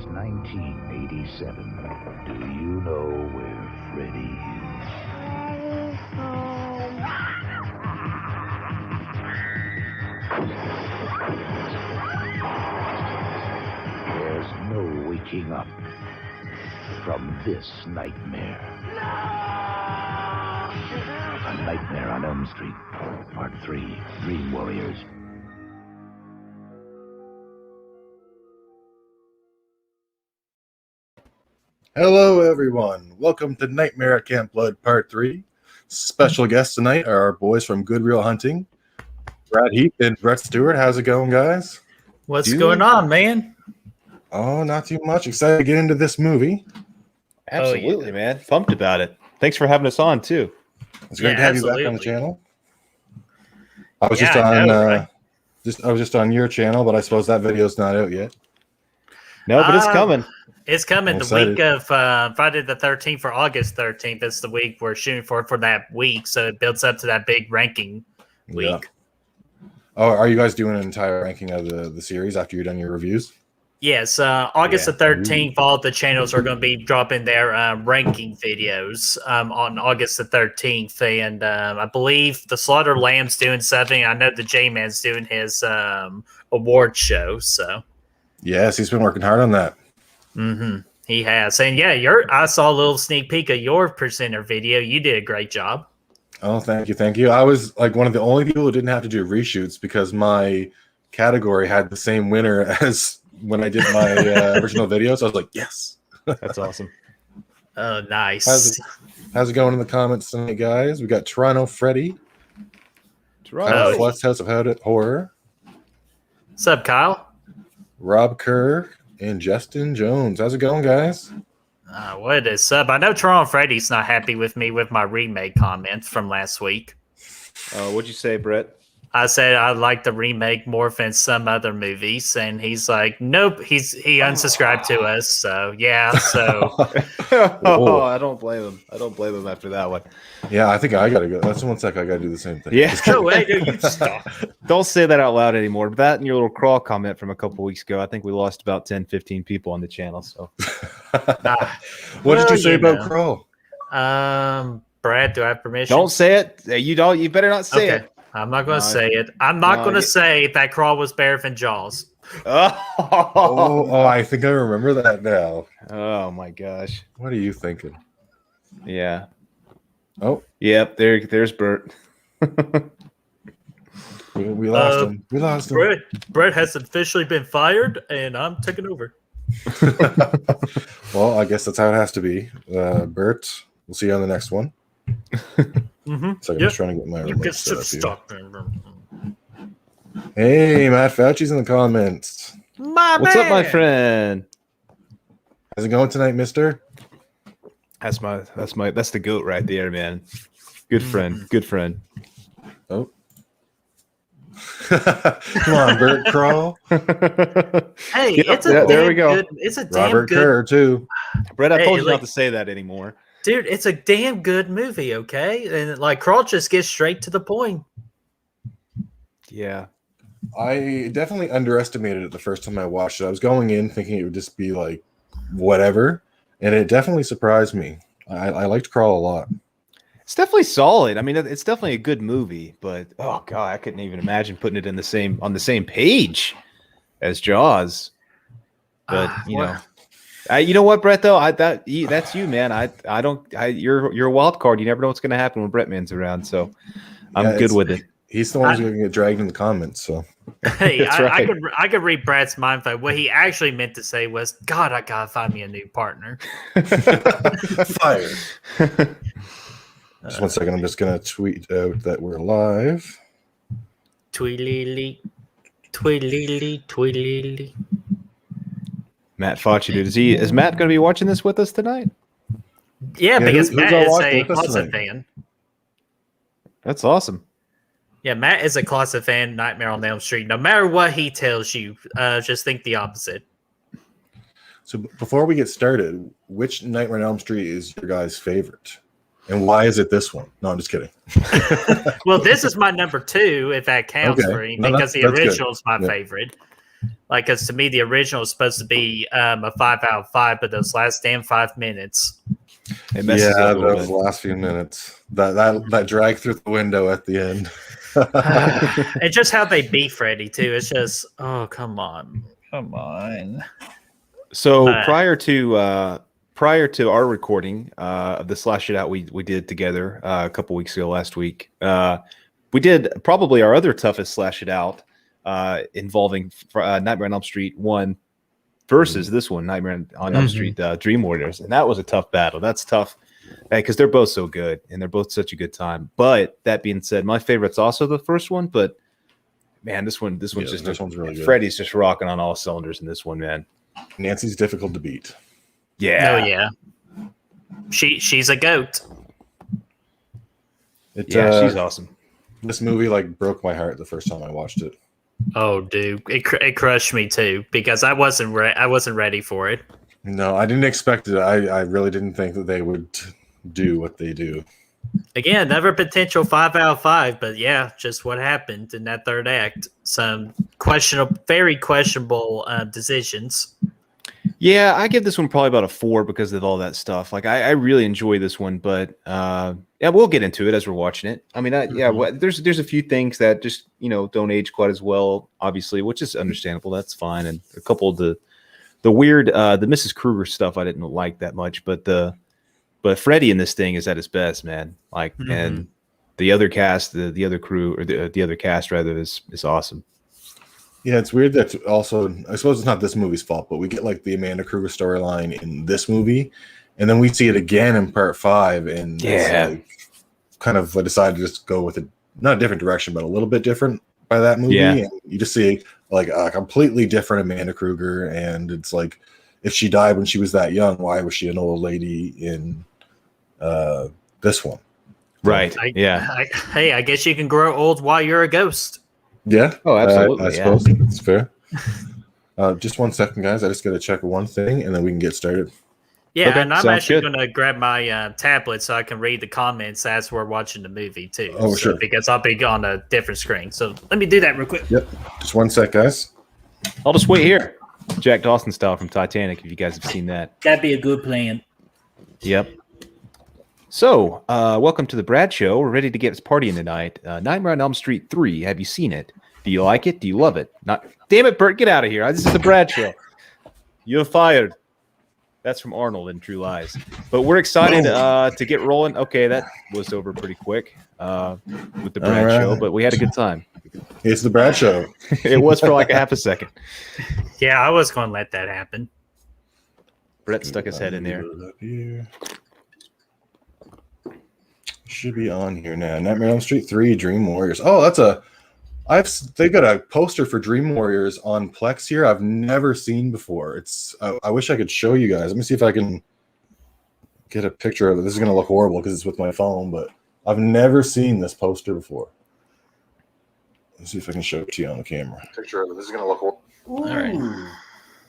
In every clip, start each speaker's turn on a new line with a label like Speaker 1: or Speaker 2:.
Speaker 1: It's 1987. Do you know where Freddy is? There's no waking up from this nightmare. A Nightmare on Elm Street, Part 3, Dream Warriors.
Speaker 2: Hello, everyone. Welcome to Nightmare at Camp Blood Part 3. Special guests tonight are our boys from GoodReelHunting, Brad Heath and Brett Stuart. How's it going, guys?
Speaker 3: What's going on, man?
Speaker 2: Oh, not too much. Excited to get into this movie.
Speaker 4: Absolutely, man. Pumped about it. Thanks for having us on, too.
Speaker 2: It's great to have you back on the channel. I was just on your channel, but I suppose that video's not out yet.
Speaker 4: No, but it's coming.
Speaker 3: It's coming the week of Friday the 13th or August 13th. It's the week we're shooting for that week, so it builds up to that big ranking week.
Speaker 2: Yeah. Oh, are you guys doing an entire ranking of the series after you're done your reviews?
Speaker 3: Yes, August the 13th, all the channels are going to be dropping their ranking videos on August the 13th. And I believe the Slaughter Lamb's doing something. I know the J-Man's doing his award show. So
Speaker 2: yes, he's been working hard on that.
Speaker 3: Mm-hmm. He has. And yeah, I saw a little sneak peek of your presenter video. You did a great job.
Speaker 2: Oh, thank you. Thank you. I was like one of the only people who didn't have to do reshoots because my category had the same winner as when I did my original video. So I was like, yes.
Speaker 4: That's awesome.
Speaker 3: Oh, nice.
Speaker 2: How's it going in the comments tonight, guys? We got Toronto Freddy.
Speaker 4: Toronto.
Speaker 2: West House of Horror.
Speaker 3: What's up, Kyle?
Speaker 2: Rob Kerr and Justin Jones. How's it going, guys?
Speaker 3: What is up? I know Toronto Freddy's not happy with me with my remake comments from last week.
Speaker 4: What'd you say, Brett?
Speaker 3: I said I'd like the remake more than some other movies, and he's like, nope. He unsubscribed to us, so yeah. So
Speaker 4: I don't blame him. I don't blame him after that one.
Speaker 2: Yeah, I think I gotta go. That's 1 sec. I gotta do the same thing.
Speaker 4: Yeah.
Speaker 3: No way, dude, you stop.
Speaker 4: Don't say that out loud anymore. But that and your little crawl comment from a couple weeks ago, I think we lost about 10, 15 people on the channel. So,
Speaker 2: what did you say about crawl?
Speaker 3: Brad, do I have permission?
Speaker 4: Don't say it. You don't. You better not say it.
Speaker 3: I'm not going to say it. I'm not going to say that crawl was better than Jaws.
Speaker 2: Oh, I think I remember that now.
Speaker 4: Oh my gosh.
Speaker 2: What are you thinking?
Speaker 4: Yeah.
Speaker 2: Oh.
Speaker 4: Yep. There's Bert.
Speaker 2: we lost him. We lost him.
Speaker 3: Brett has officially been fired, and I'm taking over.
Speaker 2: Well, I guess that's how it has to be. Bert, we'll see you on the next one.
Speaker 3: Mm-hmm.
Speaker 2: So I'm just trying to get my remote
Speaker 3: set
Speaker 2: up here. Hey, Matt Fauci's in the comments.
Speaker 4: What's up, my friend?
Speaker 2: How's it going tonight, mister?
Speaker 4: That's the goat right there, man. Good friend. Good friend.
Speaker 2: Oh. Come on, Bert Crawl.
Speaker 3: Hey,
Speaker 4: yep, there we go.
Speaker 3: It's a damn
Speaker 2: Robert
Speaker 3: good.
Speaker 2: Kerr, too.
Speaker 4: Brett, I told you not to say that anymore.
Speaker 3: Dude, it's a damn good movie, okay? And like Crawl just gets straight to the point.
Speaker 4: Yeah.
Speaker 2: I definitely underestimated it the first time I watched it. I was going in thinking it would just be like whatever, and it definitely surprised me. I liked Crawl a lot.
Speaker 4: It's definitely solid. I mean, it's definitely a good movie, but oh god, I couldn't even imagine putting it on the same page as Jaws. But you know what, Brett? Though that's you, man. You're a wild card. You never know what's going to happen when Brett Man's around. So I'm good with it.
Speaker 2: He's the one who's going to get dragged in the comments. So
Speaker 3: hey, I could read Brad's mind. What he actually meant to say was, "God, I gotta find me a new partner."
Speaker 2: Fired. Just 1 second. I'm just going to tweet out that we're live.
Speaker 3: Tweedly, tweedly, tweedly.
Speaker 4: Matt Fauci, dude. Is Matt going to be watching this with us tonight?
Speaker 3: Yeah, because Matt is a closet fan.
Speaker 4: That's awesome.
Speaker 3: Yeah, Matt is a closet fan. Nightmare on Elm Street. No matter what he tells you, just think the opposite.
Speaker 2: So before we get started, which Nightmare on Elm Street is your guys' favorite? And why is it this one? No, I'm just kidding.
Speaker 3: Well, this is my number 2, if that counts for me, because the original is my favorite. Like, because to me, the original is supposed to be a 5 out of 5, but those last damn 5 minutes.
Speaker 4: It messes up a little
Speaker 2: those
Speaker 4: bit.
Speaker 2: last few minutes. That drag through the window at the end.
Speaker 3: And just how they beat Freddy, too. It's just, oh, come on. Come on.
Speaker 4: So prior to our recording of the Slash It Out we did together a couple weeks ago last week, we did probably our other toughest Slash It Out involving Nightmare on Elm Street 1 versus this one, Nightmare on Elm Street Dream Warriors. And that was a tough battle. That's tough because they're both so good and they're both such a good time. But that being said, my favorite's also the first one, but man, this one's really good. Freddy's just rocking on all cylinders in this one, man.
Speaker 2: Nancy's difficult to beat.
Speaker 3: Yeah. Oh yeah. She's a goat.
Speaker 2: She's
Speaker 4: awesome.
Speaker 2: This movie broke my heart the first time I watched it.
Speaker 3: Oh, dude, it crushed me too because I wasn't ready for it.
Speaker 2: No, I didn't expect it. I really didn't think that they would do what they do.
Speaker 3: Again, never potential 5 out of 5, but yeah, just what happened in that third act. Some very questionable decisions.
Speaker 4: Yeah, I give this one probably about a 4 because of all that stuff. I really enjoy this one, but yeah, we'll get into it as we're watching it. I mean, there's a few things that just don't age quite as well, obviously, which is understandable. That's fine, and a couple of the weird the Mrs. Krueger stuff I didn't like that much, but Freddy in this thing is at his best, man. And the other cast, the other crew, or the other cast rather, is awesome.
Speaker 2: Yeah, it's weird that also, I suppose it's not this movie's fault, but we get the Amanda Krueger storyline in this movie, and then we see it again in part 5, and kind of decided to just go with not a different direction, but a little bit different by that movie.
Speaker 4: Yeah.
Speaker 2: And you just see a completely different Amanda Krueger, and it's if she died when she was that young, why was she an old lady in this one?
Speaker 4: Right.
Speaker 3: Hey, I guess you can grow old while you're a ghost.
Speaker 2: Yeah.
Speaker 4: Oh, absolutely.
Speaker 2: I suppose it's fair. Just 1 second, guys. I just got to check one thing, and then we can get started.
Speaker 3: Yeah,
Speaker 4: okay,
Speaker 3: and I'm actually going to grab my tablet so I can read the comments as we're watching the movie, too.
Speaker 2: Oh, sure.
Speaker 3: Because I'll be on a different screen. So let me do that real quick.
Speaker 2: Yep. Just 1 sec, guys.
Speaker 4: I'll just wait here. Jack Dawson style from Titanic, if you guys have seen that.
Speaker 5: That'd be a good plan.
Speaker 4: Yep. So, welcome to the Brad Show. We're ready to get us partying tonight. Nightmare on Elm Street 3. Have you seen it? Do you like it? Do you love it? Damn it, Bert, get out of here. This is the Brad Show. You're fired. That's from Arnold in True Lies. But we're excited to get rolling. Okay, that was over pretty quick with the Brad Show, but we had a good time.
Speaker 2: It's the Brad Show.
Speaker 4: It was for a half a second.
Speaker 3: Yeah, I was going to let that happen.
Speaker 4: Brett stuck his head in there.
Speaker 2: Should be on here now. Nightmare on Elm Street 3, Dream Warriors. Oh, they've got a poster for Dream Warriors on Plex here I've never seen before. I wish I could show you guys. Let me see if I can get a picture of it. This is going to look horrible because it's with my phone, but I've never seen this poster before. Let's see if I can show it to you on the camera. Picture of it. This is going to look horrible.
Speaker 3: All right.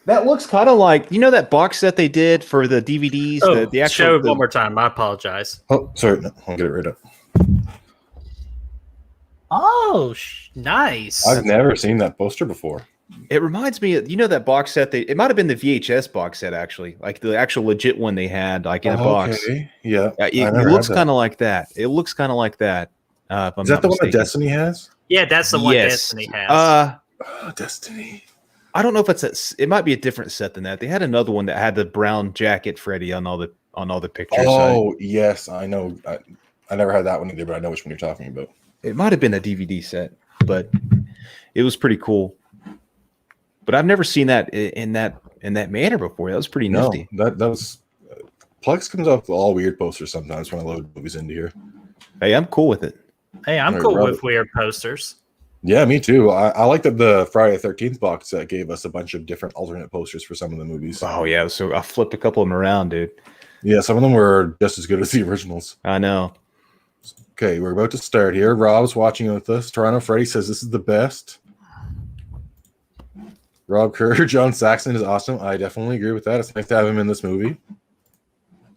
Speaker 4: That looks kind of like, that box set they did for the DVDs?
Speaker 3: Oh,
Speaker 4: the actual,
Speaker 3: show it one more time. I apologize.
Speaker 2: Oh, sorry. No, I'll get it right up.
Speaker 3: Oh, nice.
Speaker 2: I've never seen that poster before.
Speaker 4: It reminds me of, that box set. It might have been the VHS box set, actually. The actual legit one they had, in a box.
Speaker 2: Yeah.
Speaker 4: It looks kind of like that. It looks kind of like that.
Speaker 2: Is that the one that Destiny has?
Speaker 3: Yeah, that's the one Destiny has.
Speaker 2: Destiny.
Speaker 4: I don't know if it might be a different set than that. They had another one that had the brown jacket Freddy on all the pictures.
Speaker 2: Oh, yes, I know. I never had that one either, but I know which one you're talking about.
Speaker 4: It might have been a DVD set, but it was pretty cool. But I've never seen that in that manner before. That was pretty nifty.
Speaker 2: That was Plex comes up with all weird posters sometimes when I load movies into here.
Speaker 4: Hey, I'm cool with it.
Speaker 3: Hey, I'm cool with weird posters.
Speaker 2: Yeah, me too. I like that the Friday the 13th box set gave us a bunch of different alternate posters for some of the movies.
Speaker 4: Oh, yeah. So I flipped a couple of them around, dude.
Speaker 2: Yeah, some of them were just as good as the originals.
Speaker 4: I know.
Speaker 2: Okay, we're about to start here. Rob's watching with us. Toronto Freddy says this is the best. Rob Kerr, John Saxon is awesome. I definitely agree with that. It's nice to have him in this movie.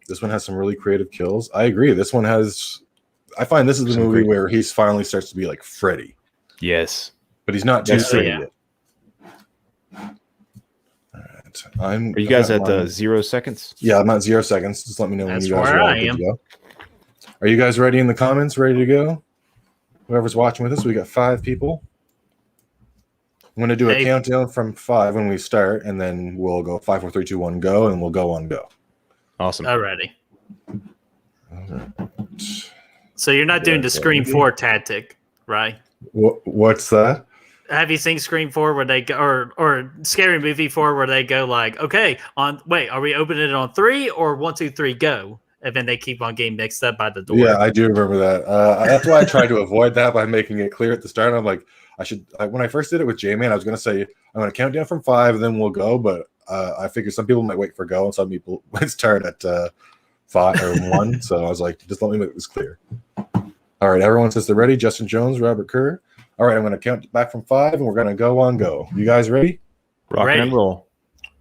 Speaker 2: This one has some really creative kills. I agree. This one has... I find this is the movie where he finally starts to be like Freddy.
Speaker 4: Yes.
Speaker 2: But he's not too Freddy yet. right.
Speaker 4: Are you guys at the 0 seconds?
Speaker 2: Yeah, I'm at 0 seconds. Just let me know when
Speaker 3: That's
Speaker 2: you guys
Speaker 3: where
Speaker 2: are all
Speaker 3: I
Speaker 2: good
Speaker 3: am.
Speaker 2: to go. Are you guys ready in the comments? Ready to go? Whoever's watching with us, we got 5 people. I'm going to do a countdown from 5 when we start, and then we'll go 5, 4, 3, 2, 1, go, and we'll go on go.
Speaker 4: Awesome.
Speaker 3: Alrighty.
Speaker 2: All right.
Speaker 3: So you're not doing the Scream 4 tactic, right?
Speaker 2: What's that?
Speaker 3: Have you seen Scream 4 where they go, or Scary Movie 4 where they go like, okay, are we opening it on 3 or 1, 2, 3, go? And then they keep on getting mixed up by the door.
Speaker 2: Yeah, I do remember that. That's why I tried to avoid that by making it clear at the start. I'm like, when I first did it with J-Man, I was going to say, I'm going to count down from 5 and then we'll go. But I figured some people might wait for go and some people would start at 5 or 1. So I was like, just let me make this clear. All right, everyone says they're ready. Justin Jones, Robert Kerr. All right, I'm going to count back from 5 and we're going to go on go. You guys ready?
Speaker 4: Rock and roll.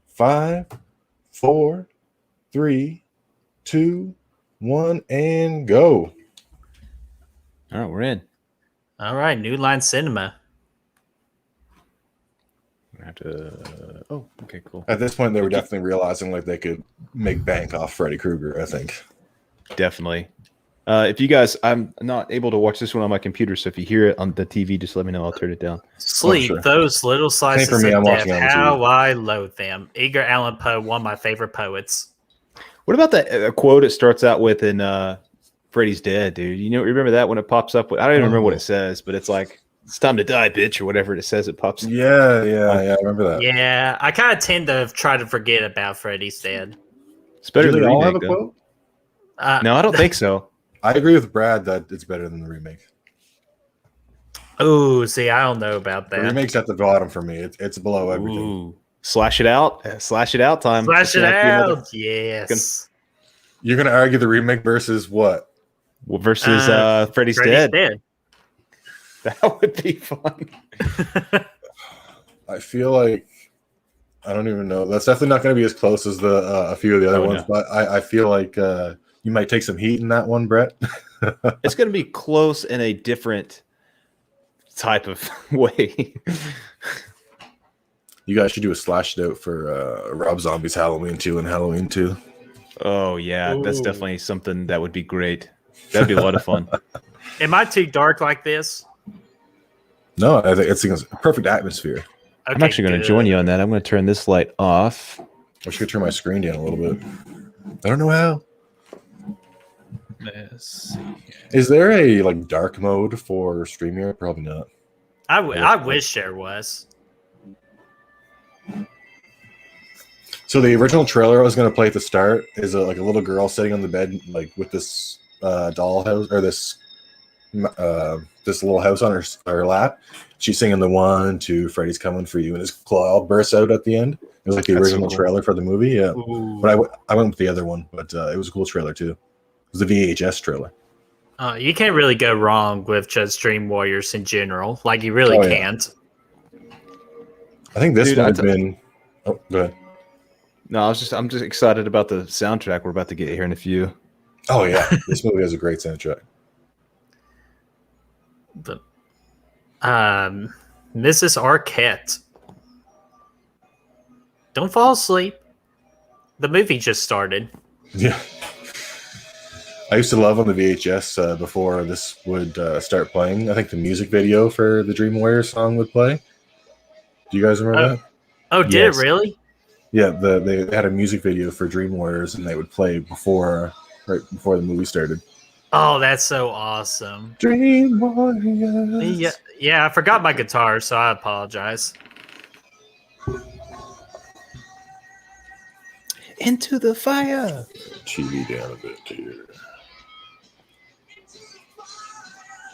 Speaker 2: 5, 4, 3, 2, 1, and go.
Speaker 4: All right, we're in.
Speaker 3: All right, New Line Cinema.
Speaker 4: I have to. Oh, okay, cool.
Speaker 2: At this point, they were definitely realizing like they could make bank off Freddy Krueger, I think.
Speaker 4: Definitely. If you guys, I'm not able to watch this one on my computer, so if you hear it on the TV, just let me know. I'll turn it down.
Speaker 3: Sleep,
Speaker 2: sure.
Speaker 3: those little slices
Speaker 2: for me,
Speaker 3: of
Speaker 2: I'm
Speaker 3: death.
Speaker 2: watching on the
Speaker 3: How
Speaker 2: TV.
Speaker 3: I loathe them. Edgar Allan Poe, one of my favorite poets.
Speaker 4: What about that quote it starts out with in Freddy's Dead, dude? Remember that when it pops up? I don't even remember what it says, but it's like, it's time to die, bitch, or whatever it says. It pops up.
Speaker 2: Yeah, I remember that.
Speaker 3: Yeah, I kind of tend to try to forget about Freddy's Dead.
Speaker 4: It's better
Speaker 2: Do
Speaker 4: than
Speaker 2: they
Speaker 4: the
Speaker 2: all
Speaker 4: remake,
Speaker 2: have a
Speaker 4: though.
Speaker 2: quote?
Speaker 4: No, I don't think so.
Speaker 2: I agree with Brad that it's better than the remake.
Speaker 3: Oh, see, I don't know about
Speaker 2: The
Speaker 3: that.
Speaker 2: remake's at the bottom for me. It's below everything.
Speaker 4: Ooh. Slash it out. Slash it out time.
Speaker 3: Slash
Speaker 4: This
Speaker 3: it
Speaker 4: might be another-
Speaker 3: out. Yes.
Speaker 2: You're going to argue the remake versus what?
Speaker 4: versus Freddy's Dead. That would be fun.
Speaker 2: I feel like I don't even know. That's definitely not going to be as close as the a few of the other ones,
Speaker 4: no.
Speaker 2: but I feel like you might take some heat in that one, Brett.
Speaker 4: It's going to be close in a different type of way.
Speaker 2: You guys should do a slash note for Rob Zombie's Halloween 2 and Halloween 2.
Speaker 4: Oh, yeah. That's
Speaker 3: Ooh.
Speaker 4: definitely something that would be great. That'd be a lot of fun.
Speaker 3: Am I too dark like this?
Speaker 2: No, I think it's a perfect atmosphere.
Speaker 3: Okay,
Speaker 4: I'm actually going to join you on that. I'm going to turn this light off.
Speaker 2: I should turn my screen down a little bit. I don't know how.
Speaker 4: Let's see.
Speaker 2: Is there a like dark mode for StreamYard? Probably not.
Speaker 3: I wish there was.
Speaker 2: So the original trailer I was going to play at the start is like a little girl sitting on the bed, like with this dollhouse or this little house on her lap. She's singing the 1, 2, Freddy's coming for you, and his claw bursts out at the end. It was like the
Speaker 4: That's so
Speaker 2: original
Speaker 4: cool.
Speaker 2: trailer for the movie. Yeah,
Speaker 3: Ooh.
Speaker 2: but I went with the other one, but it was a cool trailer too. It was the VHS trailer.
Speaker 3: You can't really go wrong with just Dream Warriors in general. Like you really
Speaker 2: Oh, yeah.
Speaker 3: can't.
Speaker 2: I think this
Speaker 4: Dude,
Speaker 2: would have been. Oh, go ahead.
Speaker 4: No, I'm just excited about the soundtrack we're about to get here in a few.
Speaker 2: Oh yeah, this movie has a great soundtrack.
Speaker 3: But Mrs. Arquette. Don't fall asleep. The movie just started.
Speaker 2: Yeah. I used to love on the VHS before this would start playing. I think the music video for the Dream Warriors song would play. Do you guys remember that?
Speaker 3: Oh, did
Speaker 4: Yes.
Speaker 3: it really?
Speaker 2: Yeah, they had a music video for Dream Warriors, and they would play right before the movie started.
Speaker 3: Oh, that's so awesome.
Speaker 2: Dream Warriors.
Speaker 3: Yeah, I forgot my guitar, so I apologize.
Speaker 4: Into the fire.
Speaker 2: TV down a bit here.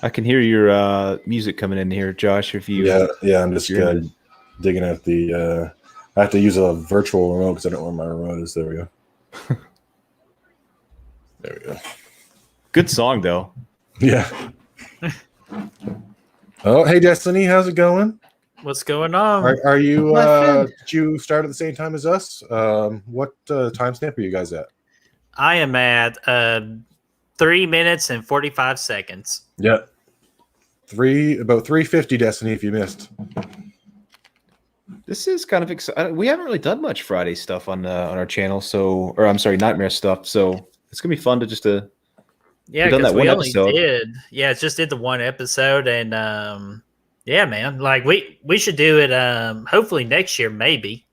Speaker 4: I can hear your music coming in here, Josh. If you
Speaker 2: Yeah. I'm just
Speaker 4: you're in
Speaker 2: digging at the. I have to use a virtual remote because I don't know where my remote is. There we go. There we go.
Speaker 4: good song though.
Speaker 2: Yeah. Oh, hey Destiny, how's it going?
Speaker 3: What's going on?
Speaker 2: Are you?
Speaker 4: My friend.
Speaker 2: Did you start at the same time as us? What timestamp are you guys at?
Speaker 3: I am at 3 minutes and 45 seconds.
Speaker 2: Yeah. About 3:50, Destiny. If you missed.
Speaker 4: This is kind of exciting. We haven't really done much Friday stuff on our channel, so or I'm sorry, Nightmare stuff. So it's gonna be fun to just
Speaker 3: Yeah,
Speaker 4: we've done
Speaker 3: because
Speaker 4: that
Speaker 3: we
Speaker 4: one
Speaker 3: only
Speaker 4: episode.
Speaker 3: just did the one episode, and yeah, man, like we should do it. Hopefully next year, maybe.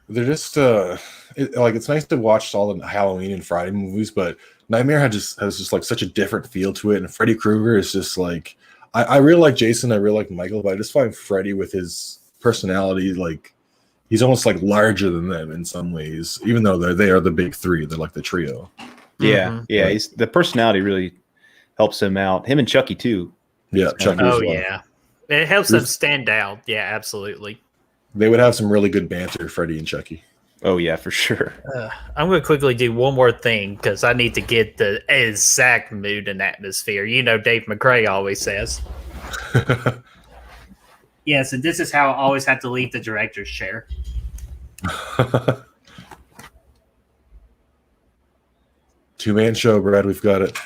Speaker 2: They're just it's nice to watch all the Halloween and Friday movies, but Nightmare has just like such a different feel to it, and Freddy Krueger is just like I really like Jason, I really like Michael, but I just find Freddy with his personality like he's almost like larger than them in some ways, even though they are the big three, they're like the trio.
Speaker 4: Yeah, yeah. He's the personality really helps him out. Him and Chucky too.
Speaker 2: Yeah, Chucky as
Speaker 3: Oh
Speaker 2: well.
Speaker 3: yeah, it helps them stand out. Yeah, absolutely.
Speaker 2: They would have some really good banter, Freddy and Chucky.
Speaker 4: Oh yeah, for sure.
Speaker 3: I'm going to quickly do one more thing because I need to get the exact mood and atmosphere. You know, Dave McCray always says. Yes, and this is how I always have to leave the director's chair.
Speaker 2: Two-man show, Brad. We've got it.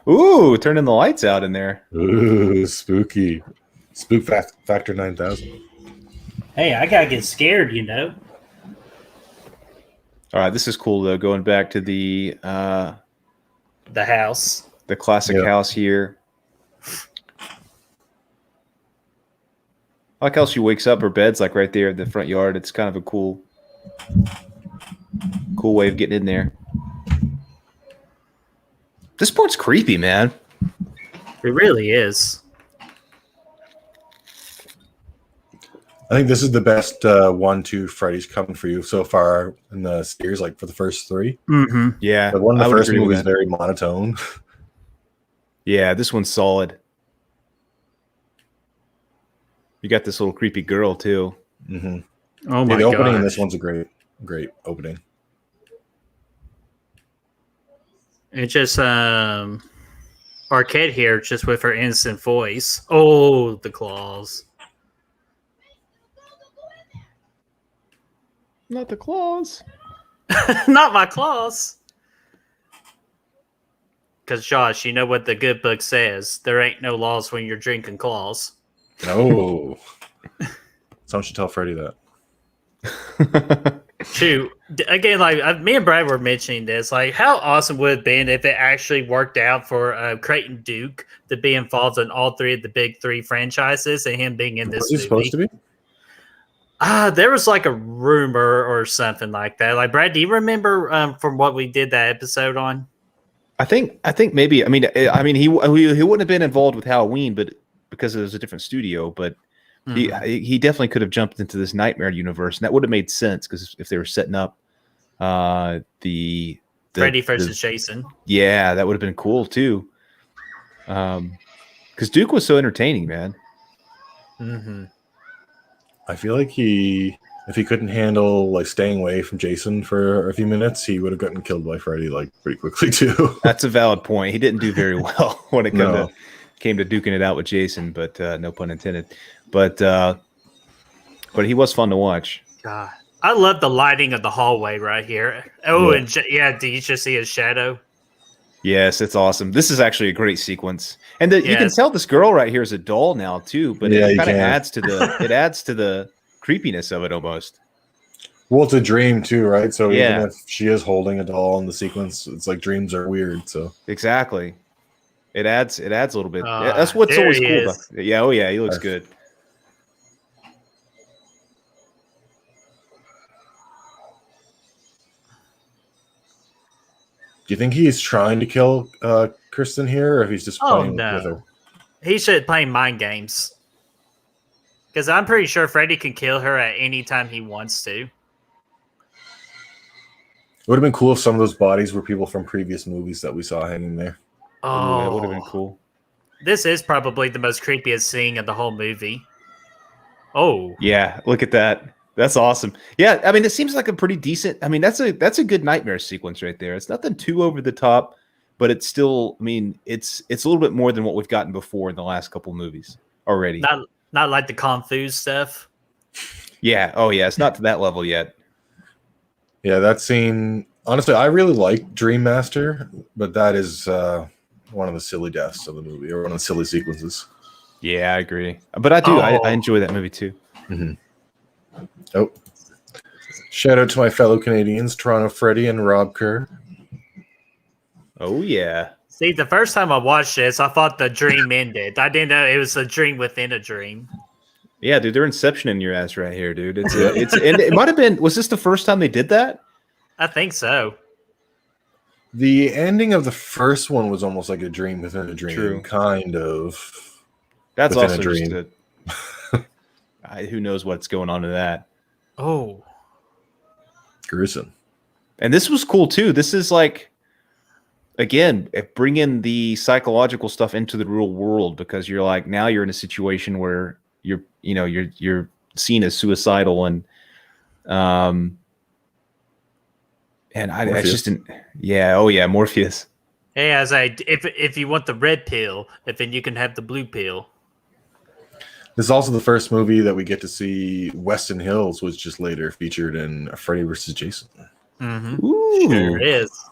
Speaker 4: Ooh, turning the lights out in there.
Speaker 2: Ooh, spooky. Spook Factor 9000.
Speaker 3: Hey, I got to get scared, you know.
Speaker 4: All right, this is cool though. Going back to the
Speaker 3: house.
Speaker 4: The classic house here. I like how she wakes up. Her bed's like right there in the front yard. It's kind of a cool way of getting in there. This part's creepy, man.
Speaker 3: It really is.
Speaker 2: I think this is the best 1-2 Freddy's coming for you so far in the series, like for the first three.
Speaker 4: Mm-hmm. Yeah.
Speaker 2: But one of the first movies is very monotone.
Speaker 4: Yeah, this one's solid. You got this little creepy girl too.
Speaker 2: Mm-hmm.
Speaker 3: Oh my god!
Speaker 2: The opening in this one's a great opening.
Speaker 3: It's just Arquette here, just with her innocent voice. Oh, the claws!
Speaker 4: Not the claws.
Speaker 3: Not my claws. Because Josh, you know what the good book says: there ain't no laws when you're drinking claws.
Speaker 2: No. Someone should tell Freddy that.
Speaker 3: Shoot. Again, like me and Brad were mentioning this, like how awesome would it have been if it actually worked out for Creighton Duke to be involved in all three of the big three franchises and him being in this movie.
Speaker 2: Was he supposed to be?
Speaker 3: There was like a rumor or something like that. Like, Brad, do you remember from what we did that episode on?
Speaker 4: I think maybe. I mean, he wouldn't have been involved with Halloween, but because it was a different studio. But he definitely could have jumped into this Nightmare universe, and that would have made sense because if they were setting up the
Speaker 3: Freddy versus Jason,
Speaker 4: yeah, that would have been cool too. Because Duke was so entertaining, man.
Speaker 3: Mm-hmm.
Speaker 2: I feel like if he couldn't handle like staying away from Jason for a few minutes, he would have gotten killed by Freddy like pretty quickly too.
Speaker 4: That's a valid point. He didn't do very well when it came to duking it out with Jason, but no pun intended. But he was fun to watch.
Speaker 3: God, I love the lighting of the hallway right here. Oh, yeah. And yeah, do you just see his shadow?
Speaker 4: Yes, it's awesome. This is actually a great sequence, and you can tell this girl right here is a doll now too. But it kind of adds to the creepiness of it almost.
Speaker 2: Well, it's a dream too, right? So even if she is holding a doll in the sequence, it's like dreams are weird. So
Speaker 4: exactly, it adds a little bit. That's what's always cool about it. Yeah, oh yeah, he looks good.
Speaker 2: Do you think he's trying to kill Kristen here, or if he's just playing with her?
Speaker 3: He should play mind games. Because I'm pretty sure Freddy can kill her at any time he wants to.
Speaker 2: It would have been cool if some of those bodies were people from previous movies that we saw hanging there.
Speaker 3: Oh,
Speaker 4: that would have been cool.
Speaker 3: This is probably the most creepiest scene of the whole movie. Oh.
Speaker 4: Yeah, look at that. That's awesome. Yeah, I mean, it seems like a pretty decent. I mean, that's a good Nightmare sequence right there. It's nothing too over the top, but it's still. I mean, it's a little bit more than what we've gotten before in the last couple movies already.
Speaker 3: Not like the Kung Fu stuff.
Speaker 4: Yeah. Oh, yeah. It's not to that level yet.
Speaker 2: Yeah, that scene. Honestly, I really like Dream Master, but that is one of the silly deaths of the movie, or one of the silly sequences.
Speaker 4: Yeah, I agree. But I do. I enjoy that movie too.
Speaker 2: Oh, shout out to my fellow Canadians, Toronto Freddy and Rob Kerr.
Speaker 4: Oh yeah.
Speaker 3: See, the first time I watched this, I thought the dream ended. I didn't know it was a dream within a dream.
Speaker 4: Yeah, dude, they're inceptioning your ass right here, dude. And it might have been. Was this the first time they did that?
Speaker 3: I think so.
Speaker 2: The ending of the first one was almost like a dream within a dream,
Speaker 4: True.
Speaker 2: kind of.
Speaker 4: That's
Speaker 2: within
Speaker 4: also
Speaker 2: a dream.
Speaker 4: just who knows what's going on in that.
Speaker 3: Oh,
Speaker 2: Gruesome.
Speaker 4: And this was cool too. This is like, again, bringing the psychological stuff into the real world, because you're like, now you're in a situation where you're seen as suicidal, and it's just Morpheus.
Speaker 3: hey, if you want the red pill, then you can have the blue pill.
Speaker 2: This is also the first movie that we get to see Weston Hills, was just later featured in Freddy vs. Jason.
Speaker 3: Mm-hmm.
Speaker 4: Ooh.
Speaker 3: Sure is.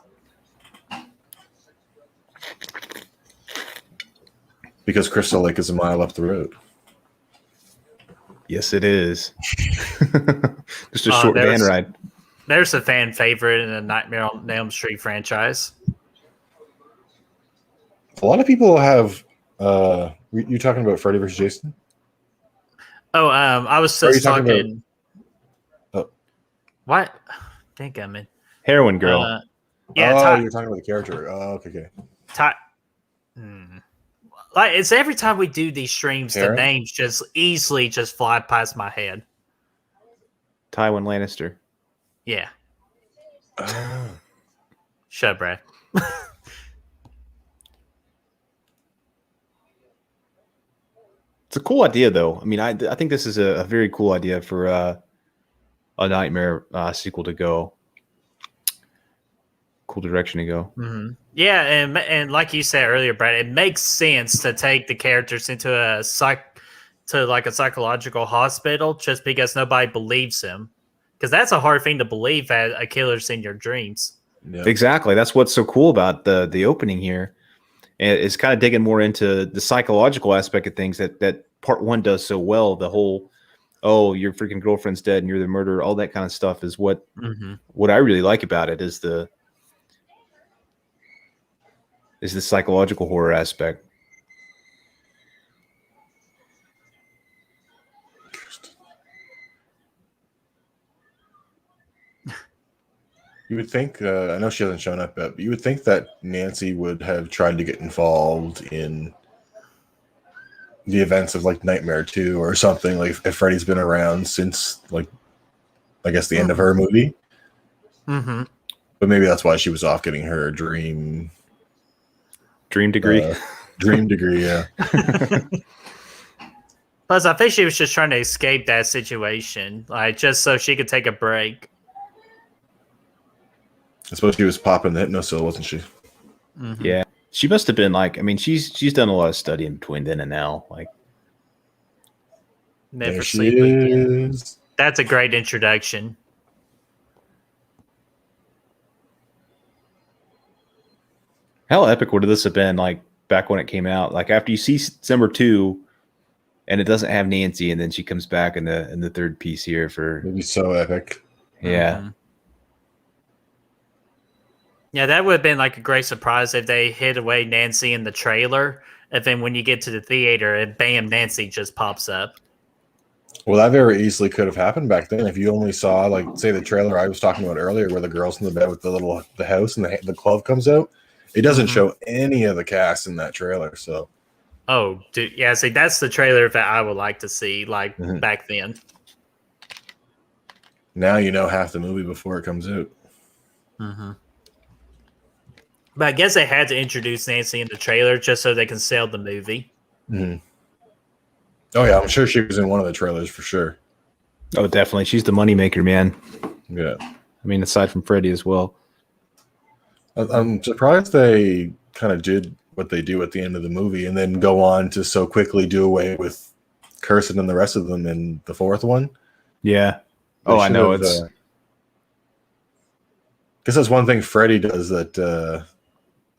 Speaker 2: Because Crystal Lake is a mile up the road.
Speaker 4: Yes, it is. Just a short van ride.
Speaker 3: There's a fan favorite in the Nightmare on Elm Street franchise.
Speaker 2: A lot of people have. You talking about Freddy vs. Jason?
Speaker 3: Oh, I was just talking. What? Think I'm in.
Speaker 4: Heroin Girl.
Speaker 3: Yeah.
Speaker 2: You're talking about the character. Oh, okay.
Speaker 3: Like, it's every time we do these streams,
Speaker 2: Tara?
Speaker 3: the names just easily just fly past my head.
Speaker 4: Tywin Lannister.
Speaker 3: Yeah.
Speaker 2: Oh.
Speaker 3: Shut up, Brad.
Speaker 4: It's a cool idea, though. I mean, I think this is a very cool idea for a Nightmare sequel to go. Cool direction to go.
Speaker 3: Mm-hmm. Yeah, and like you said earlier, Brad, it makes sense to take the characters into a psychological hospital just because nobody believes him. Because that's a hard thing to believe, that a killer's in your dreams.
Speaker 2: Yeah.
Speaker 4: Exactly. That's what's so cool about the opening here. And it's kind of digging more into the psychological aspect of things that part one does so well. The whole, oh, your freaking girlfriend's dead and you're the murderer, all that kind of stuff is what I really like about it, is the psychological horror aspect.
Speaker 2: You would think, I know she hasn't shown up yet, but you would think that Nancy would have tried to get involved in the events of like Nightmare 2 or something, like if Freddy's been around since, like, I guess the end of her movie.
Speaker 3: Mm-hmm.
Speaker 2: But maybe that's why she was off getting her dream
Speaker 4: degree.
Speaker 2: Dream degree, yeah.
Speaker 3: Plus, I think she was just trying to escape that situation, like just so she could take a break.
Speaker 2: I suppose she was popping the hypnosil, wasn't she?
Speaker 3: Mm-hmm.
Speaker 4: Yeah, she must have been like. I mean, she's done a lot of studying between then and now. Like,
Speaker 3: Never
Speaker 2: there
Speaker 3: sleep
Speaker 2: she
Speaker 3: again.
Speaker 2: is.
Speaker 3: That's a great introduction.
Speaker 4: how epic would this have been? Like back when it came out. Like after you see number 2, and it doesn't have Nancy, and then she comes back in the third piece here for.
Speaker 2: It'd be so epic.
Speaker 4: Yeah.
Speaker 3: Mm-hmm. Yeah, that would have been like a great surprise if they hid away Nancy in the trailer, and then when you get to the theater, and bam, Nancy just pops up.
Speaker 2: Well, that very easily could have happened back then if you only saw, like, say, the trailer I was talking about earlier, where the girl's in the bed with the house and the glove comes out. It doesn't show any of the cast in that trailer. So,
Speaker 3: oh, dude, yeah, see, that's the trailer that I would like to see, like back then.
Speaker 2: now you know half the movie before it comes out.
Speaker 3: Mm-hmm. But I guess they had to introduce Nancy in the trailer just so they can sell the movie.
Speaker 2: Mm-hmm. Oh, yeah, I'm sure she was in one of the trailers for sure.
Speaker 4: Oh, definitely. She's the moneymaker, man.
Speaker 2: Yeah.
Speaker 4: I mean, aside from Freddy as well.
Speaker 2: I'm surprised they kind of did what they do at the end of the movie and then go on to so quickly do away with Kirsten and the rest of them in the fourth one.
Speaker 4: Yeah.
Speaker 2: They
Speaker 4: I know.
Speaker 2: have,
Speaker 4: It's
Speaker 2: because that's one thing Freddy does that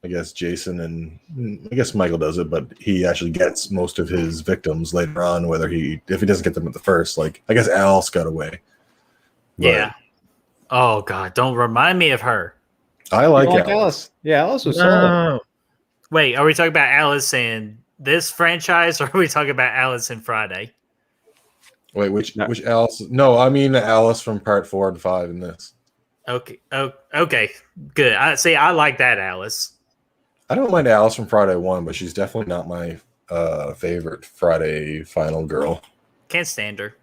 Speaker 2: I guess Jason and I guess Michael does it, but he actually gets most of his victims later on. Whether if he doesn't get them at the first, like I guess Alice got away. But
Speaker 3: Yeah. Oh God, don't remind me of her.
Speaker 2: I
Speaker 4: You
Speaker 2: like
Speaker 4: don't like
Speaker 2: Alice.
Speaker 4: Alice. Yeah, Alice was solid.
Speaker 3: No. Wait, are we talking about Alice in this franchise, or are we talking about Alice in Friday?
Speaker 2: Wait, which Alice? No, I mean Alice from part 4 and 5 in this.
Speaker 3: Okay. Oh, okay. Good. I like that Alice.
Speaker 2: I don't mind Alice from Friday 1, but she's definitely not my favorite Friday final girl.
Speaker 3: Can't stand her.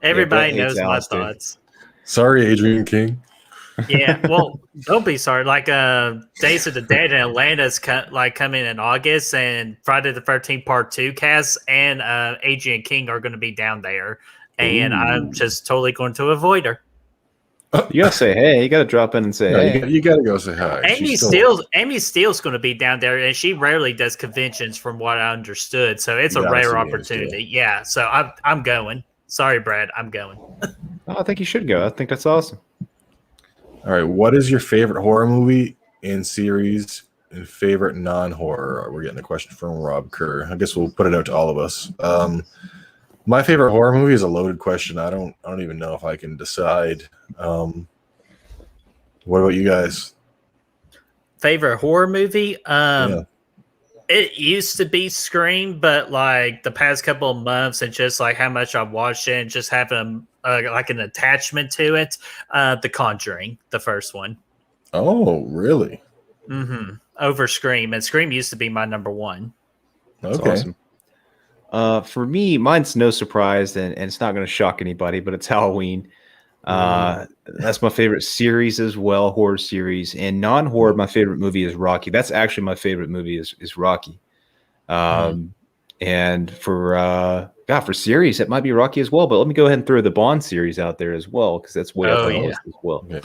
Speaker 3: Everybody
Speaker 4: Brett hates
Speaker 3: knows my
Speaker 4: Alice, dude.
Speaker 3: thoughts.
Speaker 2: Sorry, Adrian King.
Speaker 3: Yeah, well, don't be sorry. Like Days of the Dead in Atlanta's coming in August, and Friday the 13th Part 2 cast and Adrian King are going to be down there, and I'm just totally going to avoid her.
Speaker 4: You gotta say hey. You gotta drop in and say hey.
Speaker 2: You gotta go say hi.
Speaker 3: Amy Steele's going to be down there, and she rarely does conventions, from what I understood. So it's a rare opportunity. Yeah, so I'm going. Sorry, Brad, I'm going.
Speaker 4: Oh, I think you should go. I think that's awesome.
Speaker 2: All right, what is your favorite horror movie and series and favorite non-horror? We're getting a question from Rob Kerr. I guess we'll put it out to all of us. My favorite horror movie is a loaded question. I don't even know if I can decide. What about you guys?
Speaker 3: Favorite horror movie?
Speaker 2: Yeah.
Speaker 3: It used to be Scream, but like the past couple of months and just like how much I've watched it and just having like an attachment to it. The Conjuring, the first one.
Speaker 2: Oh, really?
Speaker 3: Mm-hmm. Over Scream. And Scream used to be my number one.
Speaker 4: That's
Speaker 2: Okay.
Speaker 4: awesome. For me, mine's no surprise, and it's not going to shock anybody, but it's Halloween. That's my favorite series as well, horror series. And non-horror, my favorite movie is Rocky. That's actually my favorite movie is Rocky. And for series, it might be Rocky as well. But let me go ahead and throw the Bond series out there as well, because that's way up on the list as well.
Speaker 2: Yeah.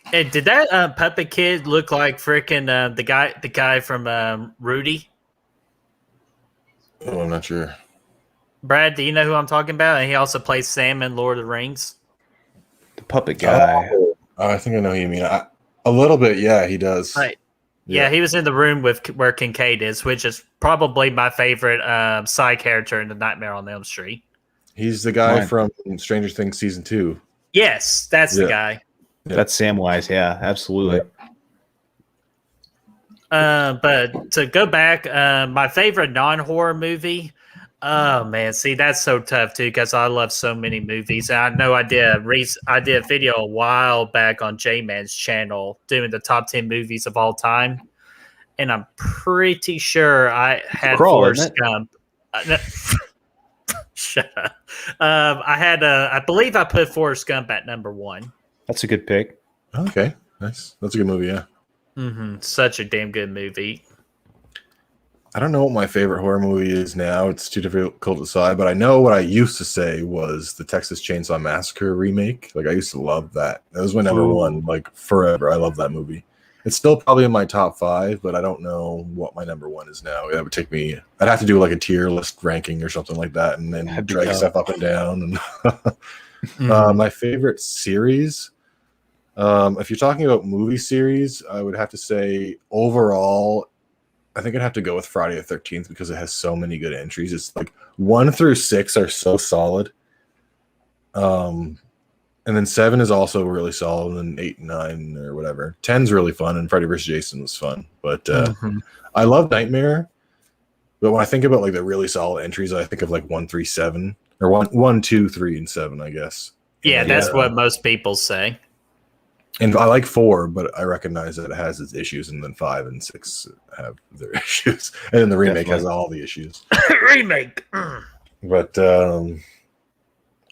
Speaker 3: Hey, did that puppet kid look like freaking the guy from Rudy?
Speaker 2: Oh, I'm not sure.
Speaker 3: Brad, do you know who I'm talking about? And he also plays Sam in Lord of the Rings.
Speaker 4: The puppet guy.
Speaker 2: Oh, I think I know who you mean. A little bit, yeah, he does.
Speaker 3: Right. Yeah, he was in the room with where Kincaid is, which is probably my favorite side character in the Nightmare on Elm Street.
Speaker 2: He's the guy
Speaker 4: Mine.
Speaker 2: from Stranger Things season 2.
Speaker 3: Yes, that's the guy.
Speaker 2: Yeah.
Speaker 4: That's Samwise. Yeah, absolutely.
Speaker 3: But to go back, my favorite non-horror movie. Oh man, see that's so tough too because I love so many movies. And I know I did a video a while back on J-Man's channel doing the top 10 movies of all time, and I'm pretty sure I had Forrest Gump. No, shut up. I believe I put Forrest Gump at number 1.
Speaker 4: That's a good pick.
Speaker 2: Okay, nice. That's a good movie, yeah.
Speaker 3: Mm-hmm. Such a damn good movie.
Speaker 2: I don't know what my favorite horror movie is now. It's too difficult to decide, but I know what I used to say was the Texas Chainsaw Massacre remake. Like I used to love that. That was my number one, like forever. I love that movie. It's still probably in my top 5, but I don't know what my number 1 is now. That would take me. I'd have to do like a tier list ranking or something like that, and then drag stuff up and down. And my favorite series. If you're talking about movie series, I would have to say overall, I think I'd have to go with Friday the 13th because it has so many good entries. It's like 1 through 6 are so solid. And then 7 is also really solid, and 8 and 9 or whatever. 10's really fun, and Freddy vs. Jason was fun. But I love Nightmare. But when I think about like the really solid entries, I think of like 1, 3, 7, or 1, 2, 3, and 7, I guess.
Speaker 3: Yeah, that's what most people say.
Speaker 2: And I like 4, but I recognize that it has its issues, and then 5 and 6 have their issues, and then the remake has all the issues.
Speaker 3: Remake.
Speaker 2: But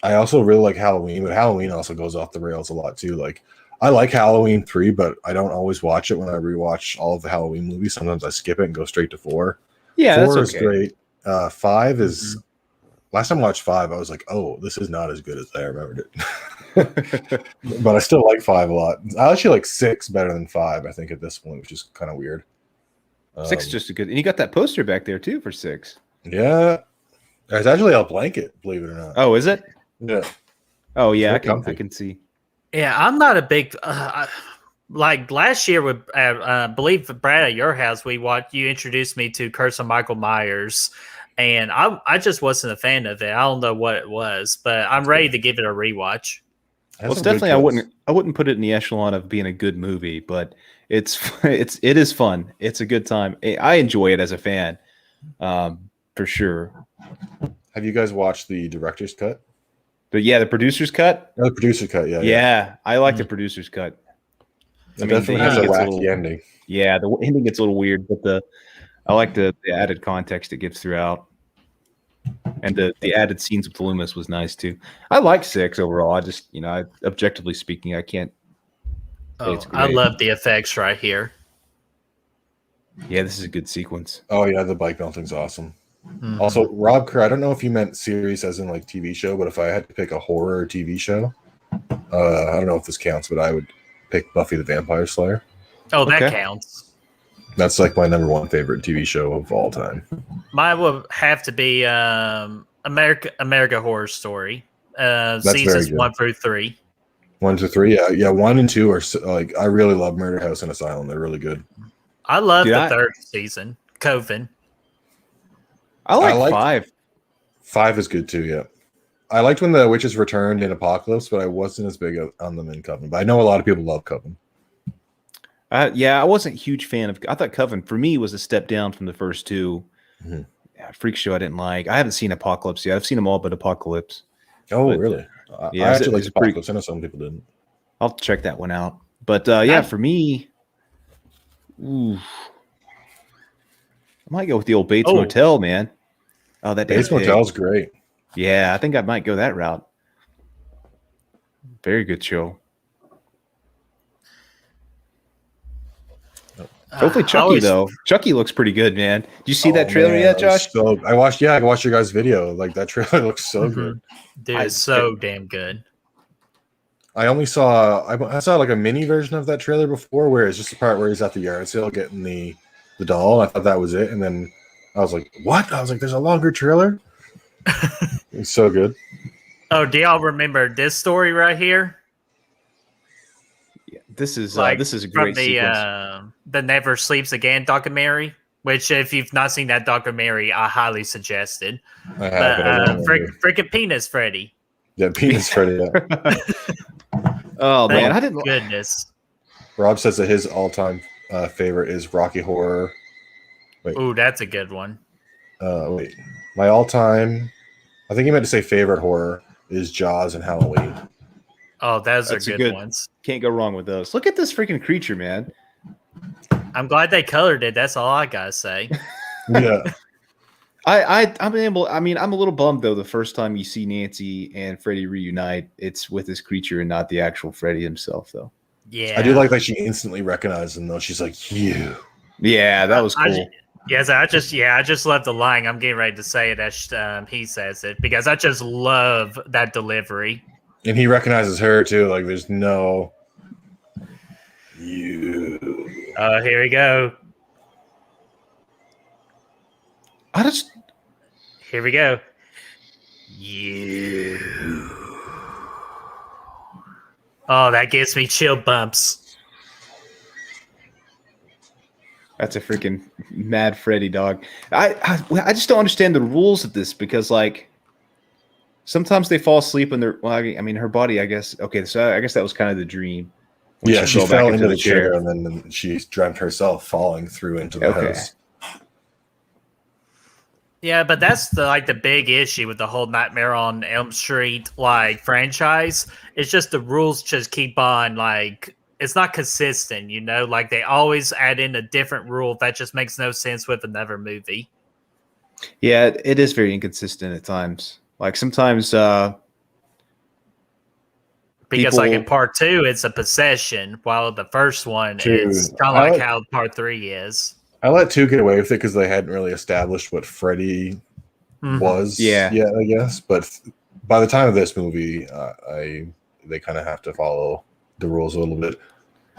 Speaker 2: I also really like Halloween, but Halloween also goes off the rails a lot too. Like I like Halloween 3, but I don't always watch it when I rewatch all of the Halloween movies. Sometimes I skip it and go straight to 4.
Speaker 4: Yeah,
Speaker 2: 4
Speaker 4: that's
Speaker 2: is great. 5 is. Last time I watched 5, I was like, "Oh, this is not as good as I remembered it." But I still like 5 a lot. I actually like 6 better than 5, I think, at this point, which is kind of weird.
Speaker 4: 6 is just a good, and you got that poster back there too for 6.
Speaker 2: Yeah, there's actually a blanket, believe it or not.
Speaker 4: Oh, is it?
Speaker 2: Yeah.
Speaker 4: Oh, yeah,
Speaker 2: I
Speaker 4: I can see.
Speaker 3: Yeah, I'm not a big. like last year with I believe Brad at your house, you introduced me to Curse of Michael Myers, and I just wasn't a fan of it. I don't know what it was, but I'm ready to give it a rewatch.
Speaker 4: Well, it's definitely I wouldn't put it in the echelon of being a good movie, but it is fun. It's a good time. I enjoy it as a fan, for sure.
Speaker 2: Have you guys watched the director's cut?
Speaker 4: The producer's cut.
Speaker 2: Oh, the producer cut,
Speaker 4: Yeah, I like the producer's cut.
Speaker 2: It definitely has a wacky ending.
Speaker 4: Yeah, the ending gets a little weird, but I like the added context it gives throughout, and the added scenes with Loomis was nice too. I like 6 overall. I just, objectively speaking, I can't.
Speaker 3: I love the effects right here.
Speaker 4: Yeah, this is a good sequence.
Speaker 2: Oh yeah, the bike melting's awesome.
Speaker 3: Mm-hmm.
Speaker 2: Also, Rob Kerr, I don't know if you meant series as in like TV show, but if I had to pick a horror TV show, I don't know if this counts, but I would pick Buffy the Vampire Slayer.
Speaker 3: Oh, that counts.
Speaker 2: That's like my number 1 favorite TV show of all time.
Speaker 3: Mine would have to be America Horror Story, seasons 1 through 3.
Speaker 2: 1 to 3, yeah. 1 and 2 are like, I really love Murder House and Asylum. They're really good.
Speaker 3: I love the 3rd season, Coven.
Speaker 4: I like 5.
Speaker 2: 5 is good too, yeah. I liked when the witches returned in Apocalypse, but I wasn't as big on them in Coven. But I know a lot of people love Coven.
Speaker 4: Yeah, I wasn't a huge fan of. I thought Coven for me was a step down from the first 2.
Speaker 2: Mm-hmm.
Speaker 4: Yeah, Freak Show I didn't like. I haven't seen Apocalypse yet. I've seen them all, but Apocalypse.
Speaker 2: Oh, really?
Speaker 4: Yeah,
Speaker 2: I actually liked Apocalypse. I know some people didn't.
Speaker 4: I'll check that one out. But yeah, for me, I might go with the old Bates Motel, man. Oh, that
Speaker 2: Bates Motel's great.
Speaker 4: Yeah, I think I might go that route. Very good show. Hopefully Chucky, though. Chucky looks pretty good, man. Did you see that trailer yet, Josh?
Speaker 2: I watched your guys' video. Like, that trailer looks so good.
Speaker 3: Dude, it's so damn good.
Speaker 2: I only saw I saw like a mini version of that trailer before, where it's just the part where he's at the yard sale getting the doll. I thought that was it, and then I was like, "What?" I was like, "There's a longer trailer." It's so good.
Speaker 3: Oh, do y'all remember this story right here?
Speaker 4: Yeah, this is a great sequence.
Speaker 3: The Never Sleeps Again documentary. Which, if you've not seen that documentary, I highly suggest it.
Speaker 2: I have,
Speaker 3: freaking Penis Freddy.
Speaker 2: Yeah, Penis Freddy. Yeah.
Speaker 4: Oh man, I didn't.
Speaker 3: Goodness.
Speaker 2: Rob says that his all-time favorite is Rocky Horror. Wait.
Speaker 3: Ooh, that's a good one.
Speaker 2: Wait, my all-time. I think he meant to say favorite horror is Jaws and Halloween.
Speaker 3: Oh, those are good ones.
Speaker 4: Can't go wrong with those. Look at this freaking creature, man.
Speaker 3: I'm glad they colored it. That's all I gotta say.
Speaker 2: Yeah.
Speaker 4: I'm a little bummed though. The first time you see Nancy and Freddy reunite, it's with this creature and not the actual Freddy himself, though.
Speaker 3: Yeah,
Speaker 2: I do like that she instantly recognized him though. She's like, "You."
Speaker 4: Yeah, that was cool.
Speaker 3: I just love the line. I'm getting ready to say it as he says it because I just love that delivery.
Speaker 2: And he recognizes her too. Like, there's no you.
Speaker 3: Here we go. Here we go. You. Oh, that gives me chill bumps.
Speaker 4: That's a freaking mad Freddy dog. I just don't understand the rules of this because, like, sometimes they fall asleep and they're. Well, I mean, her body. I guess. Okay, so I guess that was kind of the dream.
Speaker 2: Yeah, she fell into the chair and then she dreamt herself falling through into the house.
Speaker 3: Yeah, but that's the big issue with the whole Nightmare on Elm Street franchise. It's just the rules just keep on it's not consistent, Like they always add in a different rule that just makes no sense with another movie.
Speaker 4: Yeah, it is very inconsistent at times. Like sometimes
Speaker 3: because in part 2 it's a possession, while the first one is kind of like how part 3 is.
Speaker 2: I let 2 get away with it because they hadn't really established what Freddy was yet, I guess. But by the time of this movie, they kind of have to follow the rules a little bit.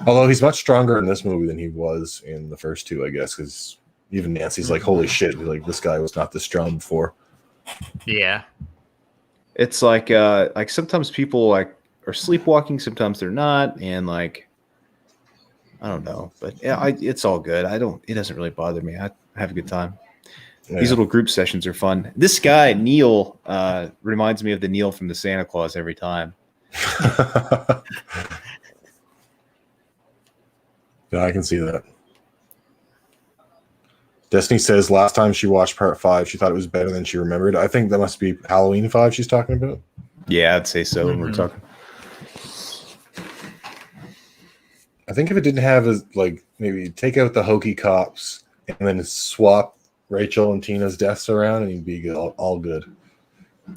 Speaker 2: Although he's much stronger in this movie than he was in the first 2, I guess, because even Nancy's like, holy shit, this guy was not this strong before.
Speaker 3: Yeah.
Speaker 4: It's like sometimes people are sleepwalking, sometimes they're not, and I don't know, but yeah, it's all good. It doesn't really bother me. I have a good time.
Speaker 2: Yeah.
Speaker 4: These little group sessions are fun. This guy Neil reminds me of the Neil from the Santa Claus every time.
Speaker 2: Yeah, I can see that. Destiny says last time she watched part 5, she thought it was better than she remembered. I think that must be Halloween 5 she's talking about.
Speaker 4: Yeah, I'd say so. We're talking.
Speaker 2: I think if it didn't have maybe take out the hokey cops and then swap Rachel and Tina's deaths around and you'd be good, all good.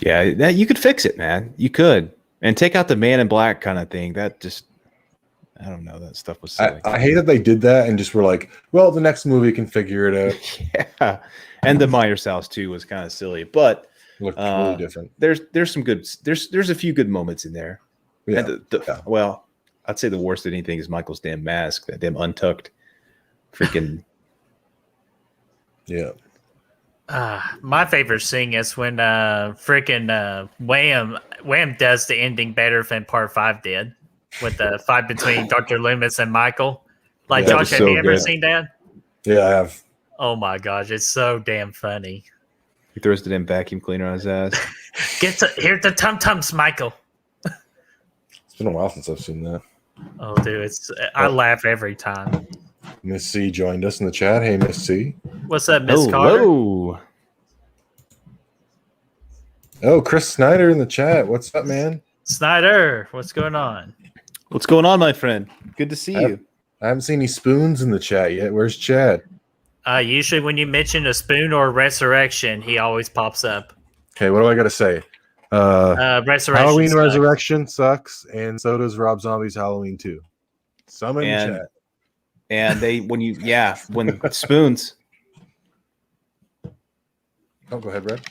Speaker 4: Yeah, you could fix it, man. You could. And take out the Man in Black kind of thing. That just, I don't know. That stuff was silly.
Speaker 2: I hate that they did that and just were like, well, the next movie can figure it out.
Speaker 4: Yeah. And the Myers house too was kind of silly, but
Speaker 2: Looked really different.
Speaker 4: There's some good, there's a few good moments in there.
Speaker 2: Yeah.
Speaker 4: And well, I'd say the worst of anything is Michael's damn mask, that damn untucked freaking.
Speaker 2: Yeah.
Speaker 3: My favorite scene is when freaking Wham does the ending better than part 5 did with the fight between Dr. Loomis and Michael. Like,
Speaker 2: Yeah,
Speaker 3: Josh, have
Speaker 4: so
Speaker 3: you ever
Speaker 4: good.
Speaker 3: seen that?
Speaker 2: Yeah, I have.
Speaker 3: Oh my gosh, it's so damn funny.
Speaker 4: He throws the damn vacuum cleaner on his ass.
Speaker 3: Here's the tum-tums, Michael.
Speaker 2: It's been a while since I've seen that.
Speaker 3: Oh, dude, I laugh every time.
Speaker 2: Miss C joined us in the chat. Hey, Miss C.
Speaker 3: What's up, Miss Carter?
Speaker 4: Hello.
Speaker 2: Oh, Chris Snyder in the chat. What's up, man?
Speaker 3: Snyder, what's going on?
Speaker 4: What's going on, my friend? Good to see you.
Speaker 2: I haven't seen any spoons in the chat yet. Where's Chad?
Speaker 3: Usually when you mention a spoon or resurrection, he always pops up.
Speaker 2: Okay, what do I got to say?
Speaker 3: Resurrection
Speaker 2: Halloween
Speaker 3: sucks.
Speaker 2: Resurrection sucks, and so does Rob Zombie's Halloween 2. Some in the chat.
Speaker 4: And when spoons.
Speaker 2: Oh, go ahead, Red.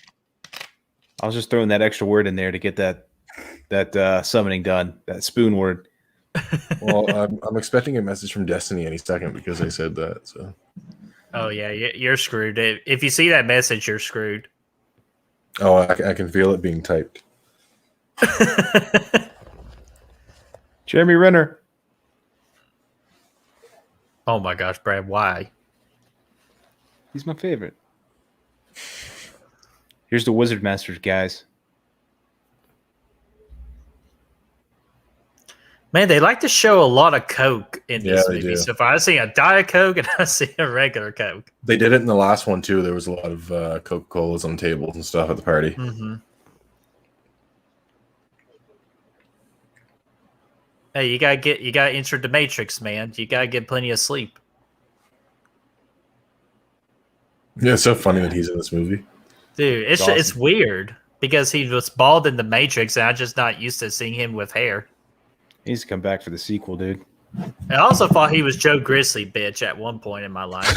Speaker 4: I was just throwing that extra word in there to get that summoning done. That spoon word.
Speaker 2: Well, I'm expecting a message from Destiny any second because I said that. So.
Speaker 3: Oh yeah, you're screwed. If you see that message, you're screwed.
Speaker 2: Oh, I can feel it being typed.
Speaker 4: Jeremy Renner.
Speaker 3: Oh my gosh, Brad, why?
Speaker 4: He's my favorite. Here's the Wizard Masters, guys.
Speaker 3: Man, they like to show a lot of Coke in this
Speaker 2: they
Speaker 3: movie.
Speaker 2: do.
Speaker 3: So if I see a Diet Coke and I see a regular Coke.
Speaker 2: They did it in the last one too. There was a lot of Coca-Colas on tables and stuff at the party.
Speaker 3: Mm-hmm. Hey, you gotta enter the Matrix, man. You gotta get plenty of sleep.
Speaker 2: Yeah, it's so funny that he's in this movie.
Speaker 3: Dude, it's
Speaker 2: awesome.
Speaker 3: weird because he was bald in the Matrix and I'm just not used to seeing him with hair.
Speaker 4: He needs to come back for the sequel, dude.
Speaker 3: I also thought he was Joe Grizzly, bitch, at one point in my life.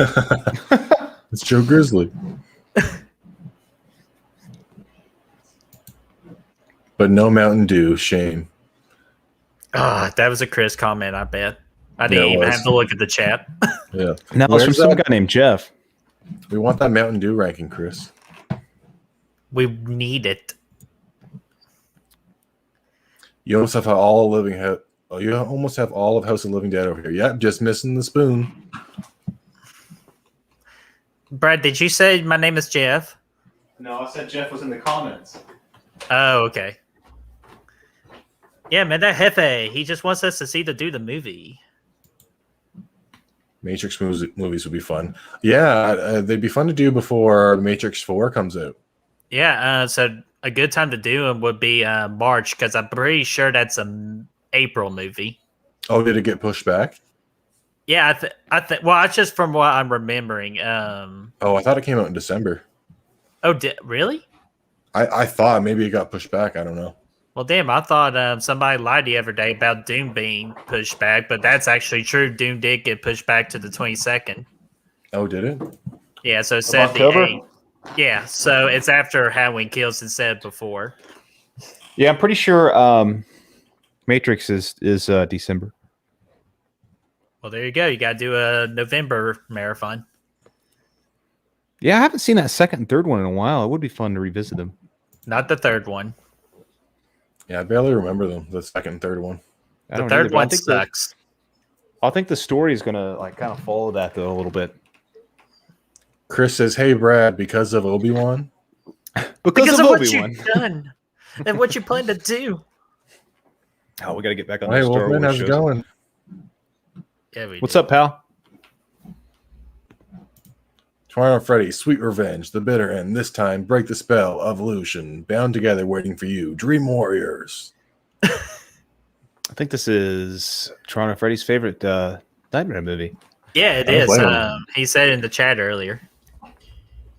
Speaker 2: It's Joe Grizzly. But no Mountain Dew, shame.
Speaker 3: That was a Chris comment, I bet. I didn't
Speaker 2: Yeah, it
Speaker 3: even
Speaker 2: was.
Speaker 3: have to look at the chat.
Speaker 2: Yeah.
Speaker 4: Now it's from some guy named Jeff.
Speaker 2: We want that Mountain Dew ranking, Chris.
Speaker 3: We need it.
Speaker 2: You almost have all of you almost have all of House of Living Dead over here. Yep, just missing the spoon.
Speaker 3: Brad, did you say my name is Jeff?
Speaker 4: No, I said Jeff was in the comments.
Speaker 3: Oh, okay. Yeah, man, that Hefe, he just wants us to see do the movie.
Speaker 2: Matrix movies would be fun. Yeah, they'd be fun to do before Matrix 4 comes out.
Speaker 3: Yeah, so a good time to do them would be March, because I'm pretty sure that's an April movie.
Speaker 2: Oh, did it get pushed back?
Speaker 3: Yeah, I think. Well, it's just from what I'm remembering.
Speaker 2: Oh, I thought it came out in December.
Speaker 3: Oh, really?
Speaker 2: I thought maybe it got pushed back. I don't know.
Speaker 3: Well, damn, I thought somebody lied the other day about Doom being pushed back, but that's actually true. Doom did get pushed back to the 22nd.
Speaker 2: Oh, did it?
Speaker 3: Yeah, so it said the
Speaker 4: October?
Speaker 3: 8th. Yeah, so it's after Halloween Kills instead of before.
Speaker 4: Yeah, I'm pretty sure Matrix is December.
Speaker 3: Well, there you go. You got to do a November marathon.
Speaker 4: Yeah, I haven't seen that second and third one in a while. It would be fun to revisit them.
Speaker 3: Not the third one.
Speaker 2: Yeah, I barely remember them. The second and third one.
Speaker 3: The third one sucks.
Speaker 4: I think the story is gonna like kind of follow that though a little bit.
Speaker 2: Chris says, "Hey Brad, because of Obi-Wan."
Speaker 4: Because
Speaker 3: of what
Speaker 4: Obi-Wan.
Speaker 3: you've done and what you plan to do.
Speaker 4: Oh, we got to get back on
Speaker 2: Hey
Speaker 4: the Star
Speaker 2: Wolfman,
Speaker 4: Wars
Speaker 2: how's it
Speaker 4: shows.
Speaker 2: going?
Speaker 3: Yeah, we
Speaker 4: What's
Speaker 3: do.
Speaker 4: up, pal?
Speaker 2: Tomorrow, Freddy, Sweet Revenge, The Bitter End. This time, Break the Spell, Evolution, Bound Together, Waiting for You, Dream Warriors.
Speaker 4: I think this is Toronto Freddy's favorite Nightmare movie.
Speaker 3: Yeah, it
Speaker 2: I don't
Speaker 3: is.
Speaker 2: blame him.
Speaker 3: He said in the chat earlier.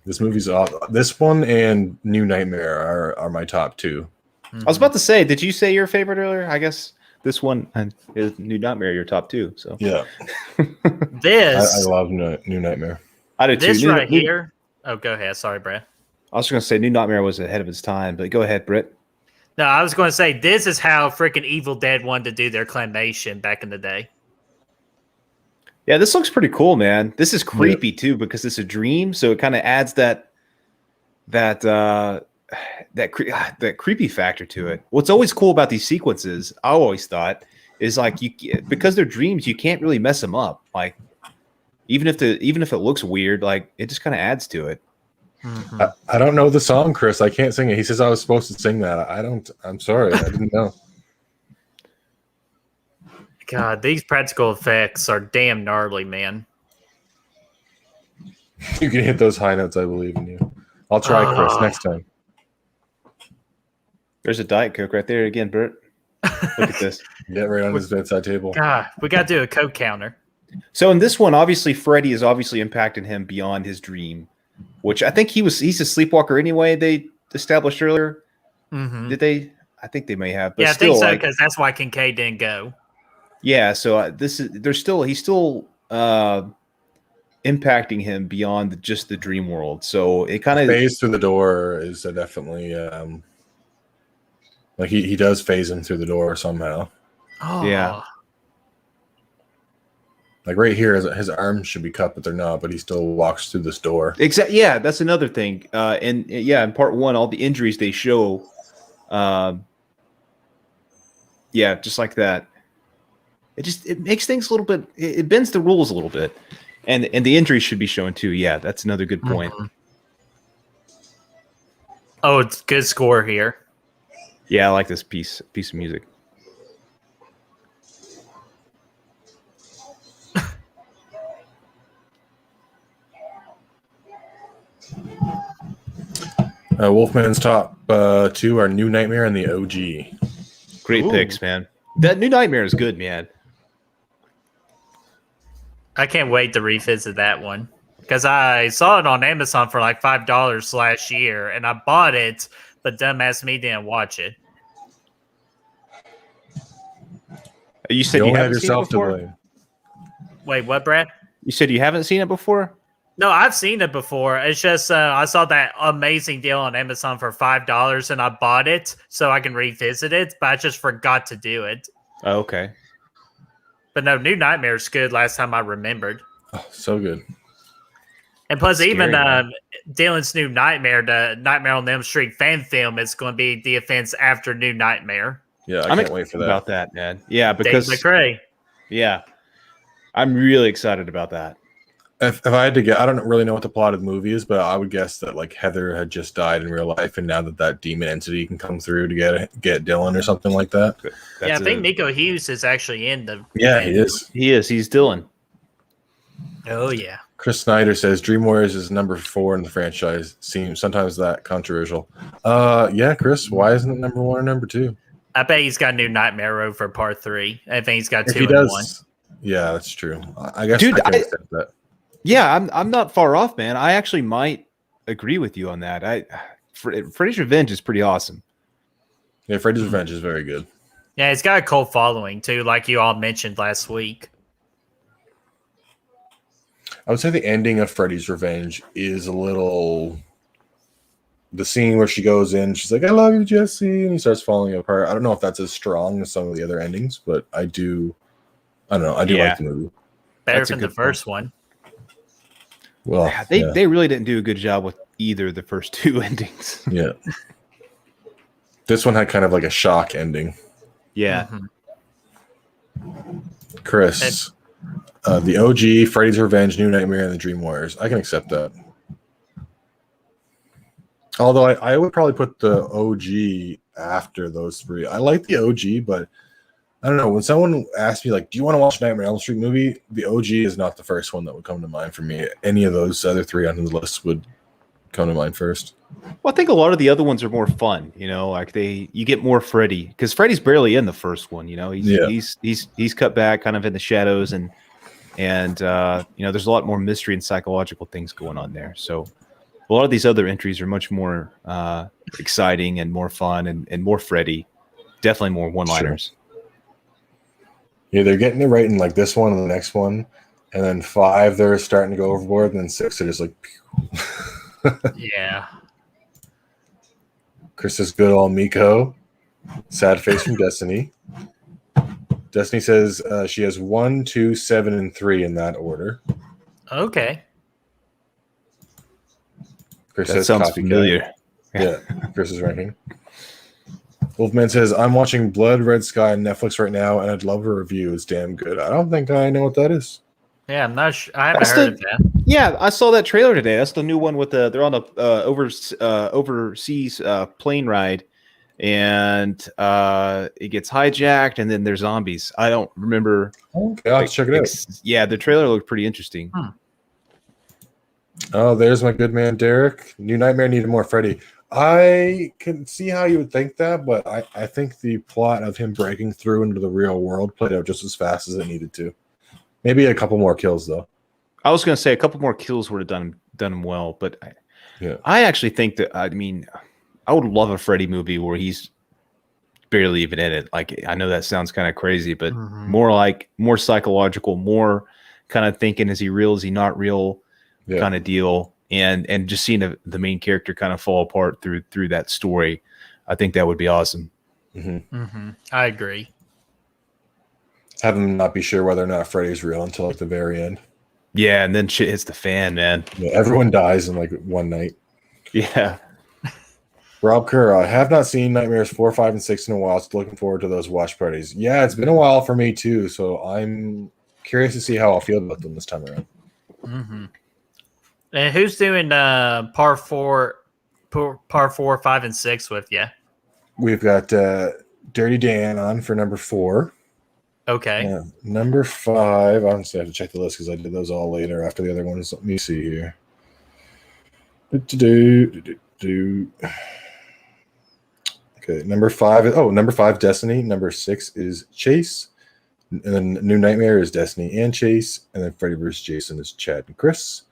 Speaker 2: This movie's this one and New Nightmare are my top two.
Speaker 4: I was about to say, did you say your favorite earlier? I guess this one and is New Nightmare your top two. So
Speaker 2: Yeah,
Speaker 3: This,
Speaker 2: I love New Nightmare.
Speaker 4: I do too.
Speaker 3: this right here. Oh, go ahead. Sorry, Brad.
Speaker 4: I was going to say New Nightmare was ahead of its time, but go ahead, Britt.
Speaker 3: No, I was going to say this is how freaking Evil Dead wanted to do their claymation back in the day.
Speaker 4: Yeah, this looks pretty cool, man. This is creepy too because it's a dream, so it kind of adds that creepy factor to it. What's always cool about these sequences, I always thought, is like because they're dreams, you can't really mess them up. Like even if it looks weird, like it just kind of adds to it.
Speaker 3: Mm-hmm.
Speaker 2: I don't know the song, Chris. I can't sing it. He says I was supposed to sing that. I'm sorry. I didn't know.
Speaker 3: God, these practical effects are damn gnarly, man.
Speaker 2: You can hit those high notes. I believe in you. I'll try, Chris, next time.
Speaker 4: There's a Diet Coke right there again, Bert. Look at this.
Speaker 2: Get right on his bedside table.
Speaker 3: God, we got to do a Coke counter.
Speaker 4: So in this one, obviously, Freddy is obviously impacting him beyond his dream, which I think he's a sleepwalker anyway. They established earlier.
Speaker 3: Mm-hmm.
Speaker 4: Did they? I think they may have. But
Speaker 3: Yeah, I
Speaker 4: still,
Speaker 3: think so
Speaker 4: like,
Speaker 3: because that's why Kincaid didn't go.
Speaker 4: yeah. So he's still impacting him beyond just the dream world. So it kind of
Speaker 2: Phase through the door is definitely like he does phase him through the door somehow.
Speaker 3: Oh,
Speaker 4: Yeah.
Speaker 2: Like right here, his arms should be cut, but they're not. But he still walks through this door.
Speaker 4: Exactly. Yeah, that's another thing. And yeah, in part one, all the injuries they show, yeah, just like that. It makes things a little bit. It bends the rules a little bit, and the injuries should be shown too. Yeah, that's another good point.
Speaker 3: Mhm. Oh, it's good score here.
Speaker 4: Yeah, I like this piece of music.
Speaker 2: Wolfman's top two are New Nightmare and the OG.
Speaker 4: Great
Speaker 3: Ooh.
Speaker 4: picks, man. That New Nightmare is good, man.
Speaker 3: I can't wait to revisit that one because I saw it on Amazon for like $5 last year, and I bought it, but dumbass me didn't watch it.
Speaker 4: You said
Speaker 2: You
Speaker 4: you
Speaker 2: only have
Speaker 4: haven't seen it
Speaker 2: yourself to
Speaker 4: before.
Speaker 2: blame.
Speaker 3: Wait, what, Brad?
Speaker 4: You said you haven't seen it before.
Speaker 3: No, I've seen it before. It's just I saw that amazing deal on Amazon for $5, and I bought it so I can revisit it, but I just forgot to do it.
Speaker 4: Oh, okay.
Speaker 3: But no, New Nightmare is good last time I remembered.
Speaker 2: Oh, so good.
Speaker 3: And plus,
Speaker 4: Scary,
Speaker 3: even
Speaker 4: man.
Speaker 3: Dylan's New Nightmare, the Nightmare on Elm Street fan film, is going to be the offense after New Nightmare.
Speaker 2: Yeah,
Speaker 4: I'm
Speaker 2: can't wait for that.
Speaker 4: about that, man. Yeah,
Speaker 3: Dave
Speaker 4: because
Speaker 3: McRae.
Speaker 4: yeah, I'm really excited about that.
Speaker 2: If I had to get, I don't really know what the plot of the movie is, but I would guess that like Heather had just died in real life, and now that demon entity can come through to get Dylan or something like that.
Speaker 3: Yeah, I think Nico Hughes is actually in the.
Speaker 2: Yeah, he is.
Speaker 4: He is. He's Dylan.
Speaker 3: Oh yeah.
Speaker 2: Chris Snyder says Dream Warriors is number 4 in the franchise. Seems sometimes that controversial. Yeah, Chris, why isn't it number 1 or number 2?
Speaker 3: I bet he's got New Nightmare Road for part 3. I think he's got
Speaker 2: If
Speaker 3: 2
Speaker 2: he
Speaker 3: and
Speaker 2: does,
Speaker 3: 1.
Speaker 2: yeah, that's true. I guess
Speaker 4: Dude,
Speaker 2: I can accept that.
Speaker 4: Yeah, I'm not far off, man. I actually might agree with you on that. Freddy's Revenge is pretty awesome.
Speaker 2: Yeah, Freddy's Revenge is very good.
Speaker 3: Yeah, he's got a cult following too, like you all mentioned last week.
Speaker 2: I would say the ending of Freddy's Revenge is a little. The scene where she goes in, she's like, "I love you, Jesse," and he starts falling apart. I don't know if that's as strong as some of the other endings, but I don't know. I do
Speaker 4: Yeah.
Speaker 2: like the movie.
Speaker 3: Better
Speaker 4: That's a
Speaker 3: than the
Speaker 4: good
Speaker 3: first one.
Speaker 2: Well,
Speaker 4: They really didn't do a good job with either of the first two endings.
Speaker 2: yeah. This one had kind of like a shock ending.
Speaker 4: Yeah.
Speaker 3: Mhm.
Speaker 2: Chris, The OG, Freddy's Revenge, New Nightmare, and the Dream Warriors. I can accept that. Although I would probably put the OG after those three. I like the OG, but I don't know. When someone asks me, like, do you want to watch Nightmare on Elm Street movie? The OG is not the first one that would come to mind for me. Any of those other three on the list would come to mind first.
Speaker 4: Well, I think a lot of the other ones are more fun, like you get more Freddy, because Freddy's barely in the first one, he's cut back kind of in the shadows, and there's a lot more mystery and psychological things going on there. So a lot of these other entries are much more exciting and more fun and more Freddy, definitely more one-liners.
Speaker 2: Sure. Yeah, they're getting it right in like this one and the next one, and then 5 they're starting to go overboard, and then 6 they're just like pew.
Speaker 3: Yeah.
Speaker 2: Chris is good old Miko. Sad face from Destiny. Destiny says she has 1, 2, 7, and 3 in that order.
Speaker 3: Okay.
Speaker 2: Chris
Speaker 4: That
Speaker 2: says
Speaker 4: sounds
Speaker 2: copycat.
Speaker 4: familiar.
Speaker 2: Yeah, Chris is ranking. Wolfman says, I'm watching Blood Red Sky on Netflix right now, and I'd love a review. It's damn good. I don't think I know what that is.
Speaker 3: Yeah, I'm not sure. I haven't heard of that.
Speaker 4: Yeah, I saw that trailer today. That's the new one with they're on a overseas plane ride, and it gets hijacked, and then there's zombies. I don't remember.
Speaker 2: Okay, I'll have to check it out.
Speaker 4: Yeah, the trailer looked pretty interesting.
Speaker 2: Oh, there's my good man, Derek. New Nightmare needed more Freddy. I can see how you would think that, but I think the plot of him breaking through into the real world played out just as fast as it needed to. Maybe a couple more kills, though.
Speaker 4: I was going to say a couple more kills would have done him well, but I actually think that, I would love a Freddy movie where he's barely even in it. Like, I know that sounds kind of crazy, but more psychological, more kind of thinking, is he real, is he not real kind of deal. And just seeing the main character kind of fall apart through that story, I think that would be awesome.
Speaker 3: I agree.
Speaker 2: Have him not be sure whether or not Freddy's real until like the very end.
Speaker 4: Yeah, and then shit hits the fan, man.
Speaker 2: Yeah, everyone dies in like one night.
Speaker 4: Yeah.
Speaker 2: Rob Kerr, I have not seen Nightmares 4, 5, and 6 in a while, so looking forward to those watch parties. Yeah, it's been a while for me too, so I'm curious to see how I'll feel about them this time around.
Speaker 3: And who's doing par 4, 5, and 6 with you?
Speaker 2: We've got Dirty Dan on for number 4.
Speaker 3: Okay.
Speaker 2: Number 5, honestly, I have to check the list because I did those all later after the other ones. Let me see here. Okay, number 5, Destiny. Number 6 is Chase. And then New Nightmare is Destiny and Chase. And then Freddy vs. Jason is Chad and Chris.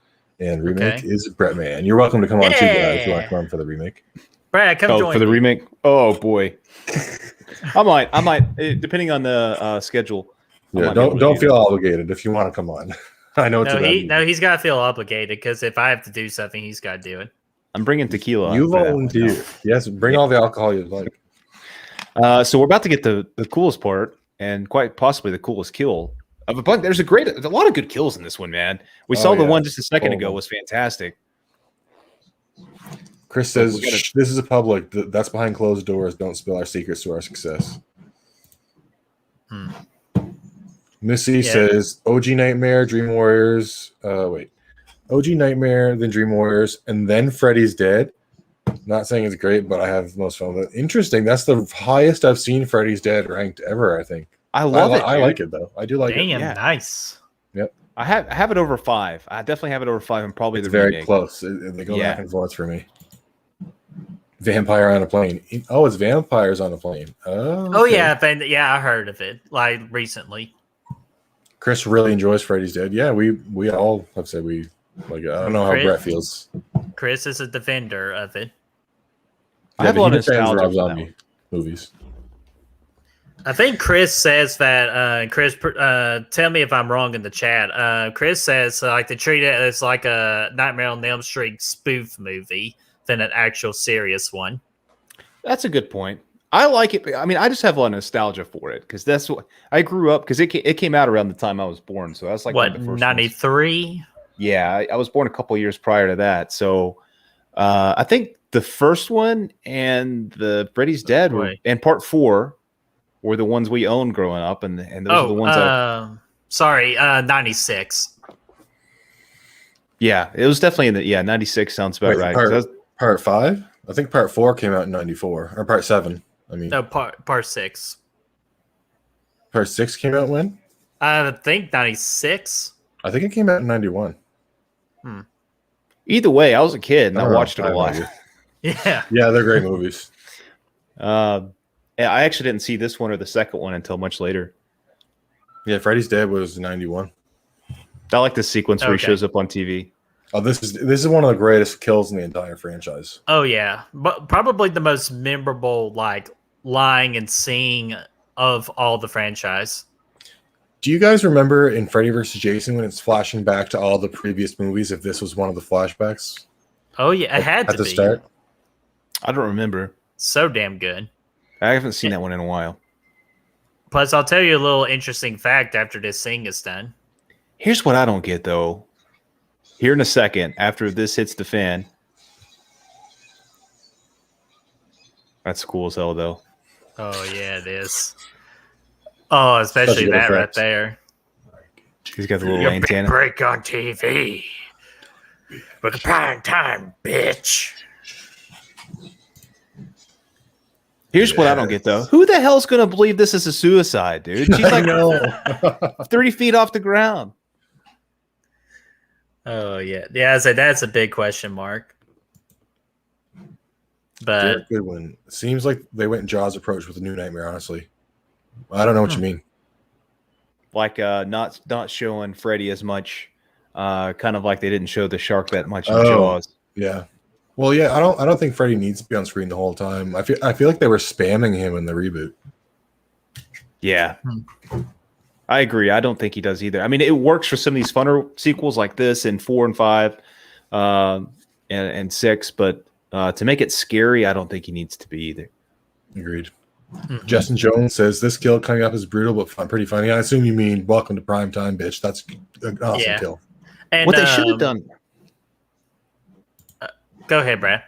Speaker 2: And remake is Brett Man. You're welcome to come on too, guys, if you want to come on for the remake.
Speaker 3: Brad, come join
Speaker 4: for the
Speaker 3: me.
Speaker 4: remake. Oh boy, I might, depending on the schedule.
Speaker 2: Yeah, don't feel obligated if you want to come on. I know
Speaker 3: he's got to feel obligated because if I have to do something, he's got to do it.
Speaker 4: I'm bringing tequila.
Speaker 2: You volunteer. Yes, bring all the alcohol you'd like.
Speaker 4: So we're about to get the coolest part, and quite possibly the coolest kill of a bunch. There's a lot of good kills in this one, man. We saw the one just a second ago was fantastic.
Speaker 2: Chris says, this is a public. That's behind closed doors. Don't spill our secrets to our success. Missy says, OG Nightmare, Dream Warriors. OG Nightmare, then Dream Warriors, and then Freddy's Dead. Not saying it's great, but I have the most fun with it. Interesting. That's the highest I've seen Freddy's Dead ranked ever, I think.
Speaker 4: I love it.
Speaker 2: I like it, though. I do like it.
Speaker 3: Damn, nice.
Speaker 2: Yep.
Speaker 4: I have it over 5. I definitely have it over 5, and probably
Speaker 2: it's
Speaker 4: the
Speaker 2: very
Speaker 4: remake.
Speaker 2: close. They go back and forth for me. Vampire on a plane. Oh, it's vampires on a plane. Oh, okay.
Speaker 3: I heard of it like recently.
Speaker 2: Chris really enjoys Freddy's Dead. Yeah, we all have said we like it. I don't know how Brett feels.
Speaker 3: Chris is a defender of it.
Speaker 4: I have a lot of nostalgia
Speaker 2: Rob Zombie movies.
Speaker 3: I think Chris says that. Chris, tell me if I'm wrong in the chat. Chris says like to treat it as like a Nightmare on Elm Street spoof movie than an actual serious one.
Speaker 4: That's a good point. I like it. I mean, I just have a lot of nostalgia for it because that's what I grew up because it came out around the time I was born. So that's like
Speaker 3: what, 93?
Speaker 4: Yeah, I was born a couple years prior to that. So I think the first one and the Freddy's Dead and part 4 were the ones we owned growing up, and those are the ones
Speaker 3: Sorry, 96.
Speaker 4: Yeah, it was definitely in the 96 sounds about
Speaker 2: Wait,
Speaker 4: right.
Speaker 2: Part 5? I think part 4 came out in 94. Or part 7. I mean,
Speaker 3: No, part 6.
Speaker 2: part 6 came out when?
Speaker 3: I think 96.
Speaker 2: I think it came out in 91.
Speaker 4: Either way, I was a kid and I
Speaker 2: don't know,
Speaker 4: watched it
Speaker 2: I
Speaker 4: a
Speaker 2: have no
Speaker 4: lot.
Speaker 2: idea.
Speaker 3: Yeah.
Speaker 2: Yeah, they're great movies.
Speaker 4: I actually didn't see this one or the second one until much later.
Speaker 2: Yeah, Freddy's Dead was 91.
Speaker 4: I like the sequence where he
Speaker 3: Okay.
Speaker 4: shows up on TV.
Speaker 2: Oh, this is one of the greatest kills in the entire franchise.
Speaker 3: Oh yeah, but probably the most memorable like lying and seeing of all the franchise.
Speaker 2: Do you guys remember in Freddy vs. Jason when it's flashing back to all the previous movies if this was one of the flashbacks
Speaker 3: Oh yeah, it had
Speaker 2: at
Speaker 3: to
Speaker 2: the
Speaker 3: be.
Speaker 2: start?
Speaker 4: I don't remember.
Speaker 3: So damn good.
Speaker 4: I haven't seen that one in a while.
Speaker 3: Plus, I'll tell you a little interesting fact after this scene is done.
Speaker 4: Here's what I don't get though. Here in a second, after this hits the fan. That's cool as hell though.
Speaker 3: Oh yeah, it is. Oh, especially
Speaker 2: good
Speaker 3: that right
Speaker 2: effect.
Speaker 3: there.
Speaker 4: He's got the little
Speaker 3: Your big
Speaker 4: antenna.
Speaker 3: break on TV. With the prime time, bitch.
Speaker 4: Here's what I don't get though. Who the hell's gonna believe this is a suicide, dude? She's like 30 feet off the ground.
Speaker 3: Oh yeah, yeah. So that's a big question mark. But
Speaker 2: Derek Goodwin. Seems like they went Jaws approach with a new Nightmare, honestly. I don't know what you mean.
Speaker 4: Like not showing Freddy as much, kind of like they didn't show the shark that much in
Speaker 2: Oh.
Speaker 4: Jaws.
Speaker 2: Yeah. Well, yeah, I don't think Freddy needs to be on screen the whole time. I feel like they were spamming him in the reboot.
Speaker 4: Yeah. I agree. I don't think he does either. I mean, it works for some of these funner sequels like this in 4 and 5 and 6, but to make it scary, I don't think he needs to be either.
Speaker 2: Agreed. Justin Jones says this kill coming up is brutal but pretty funny. I assume you mean welcome to prime time, bitch. That's an awesome
Speaker 3: Yeah.
Speaker 2: kill.
Speaker 3: and
Speaker 4: What they should have done,
Speaker 3: Go ahead, Brad.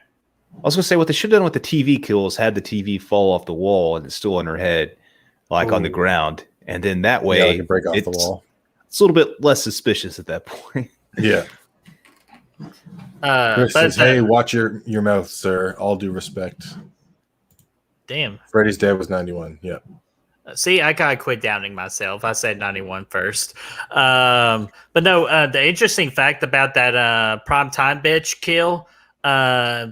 Speaker 4: I was going to say, what they should have done with the TV kills, had the TV fall off the wall and it's still on her head, like on the
Speaker 2: Ooh.
Speaker 4: ground. And then that
Speaker 2: Yeah,
Speaker 4: way,
Speaker 2: like a break off the wall.
Speaker 4: it's a little bit less suspicious at that point.
Speaker 2: Yeah. Chris says, hey, watch your mouth, sir. All due respect.
Speaker 3: Damn.
Speaker 2: Freddy's Dead was 91. Yeah.
Speaker 3: See, I gotta quit doubting myself. I said 91 first. But no, the interesting fact about that prime time bitch kill,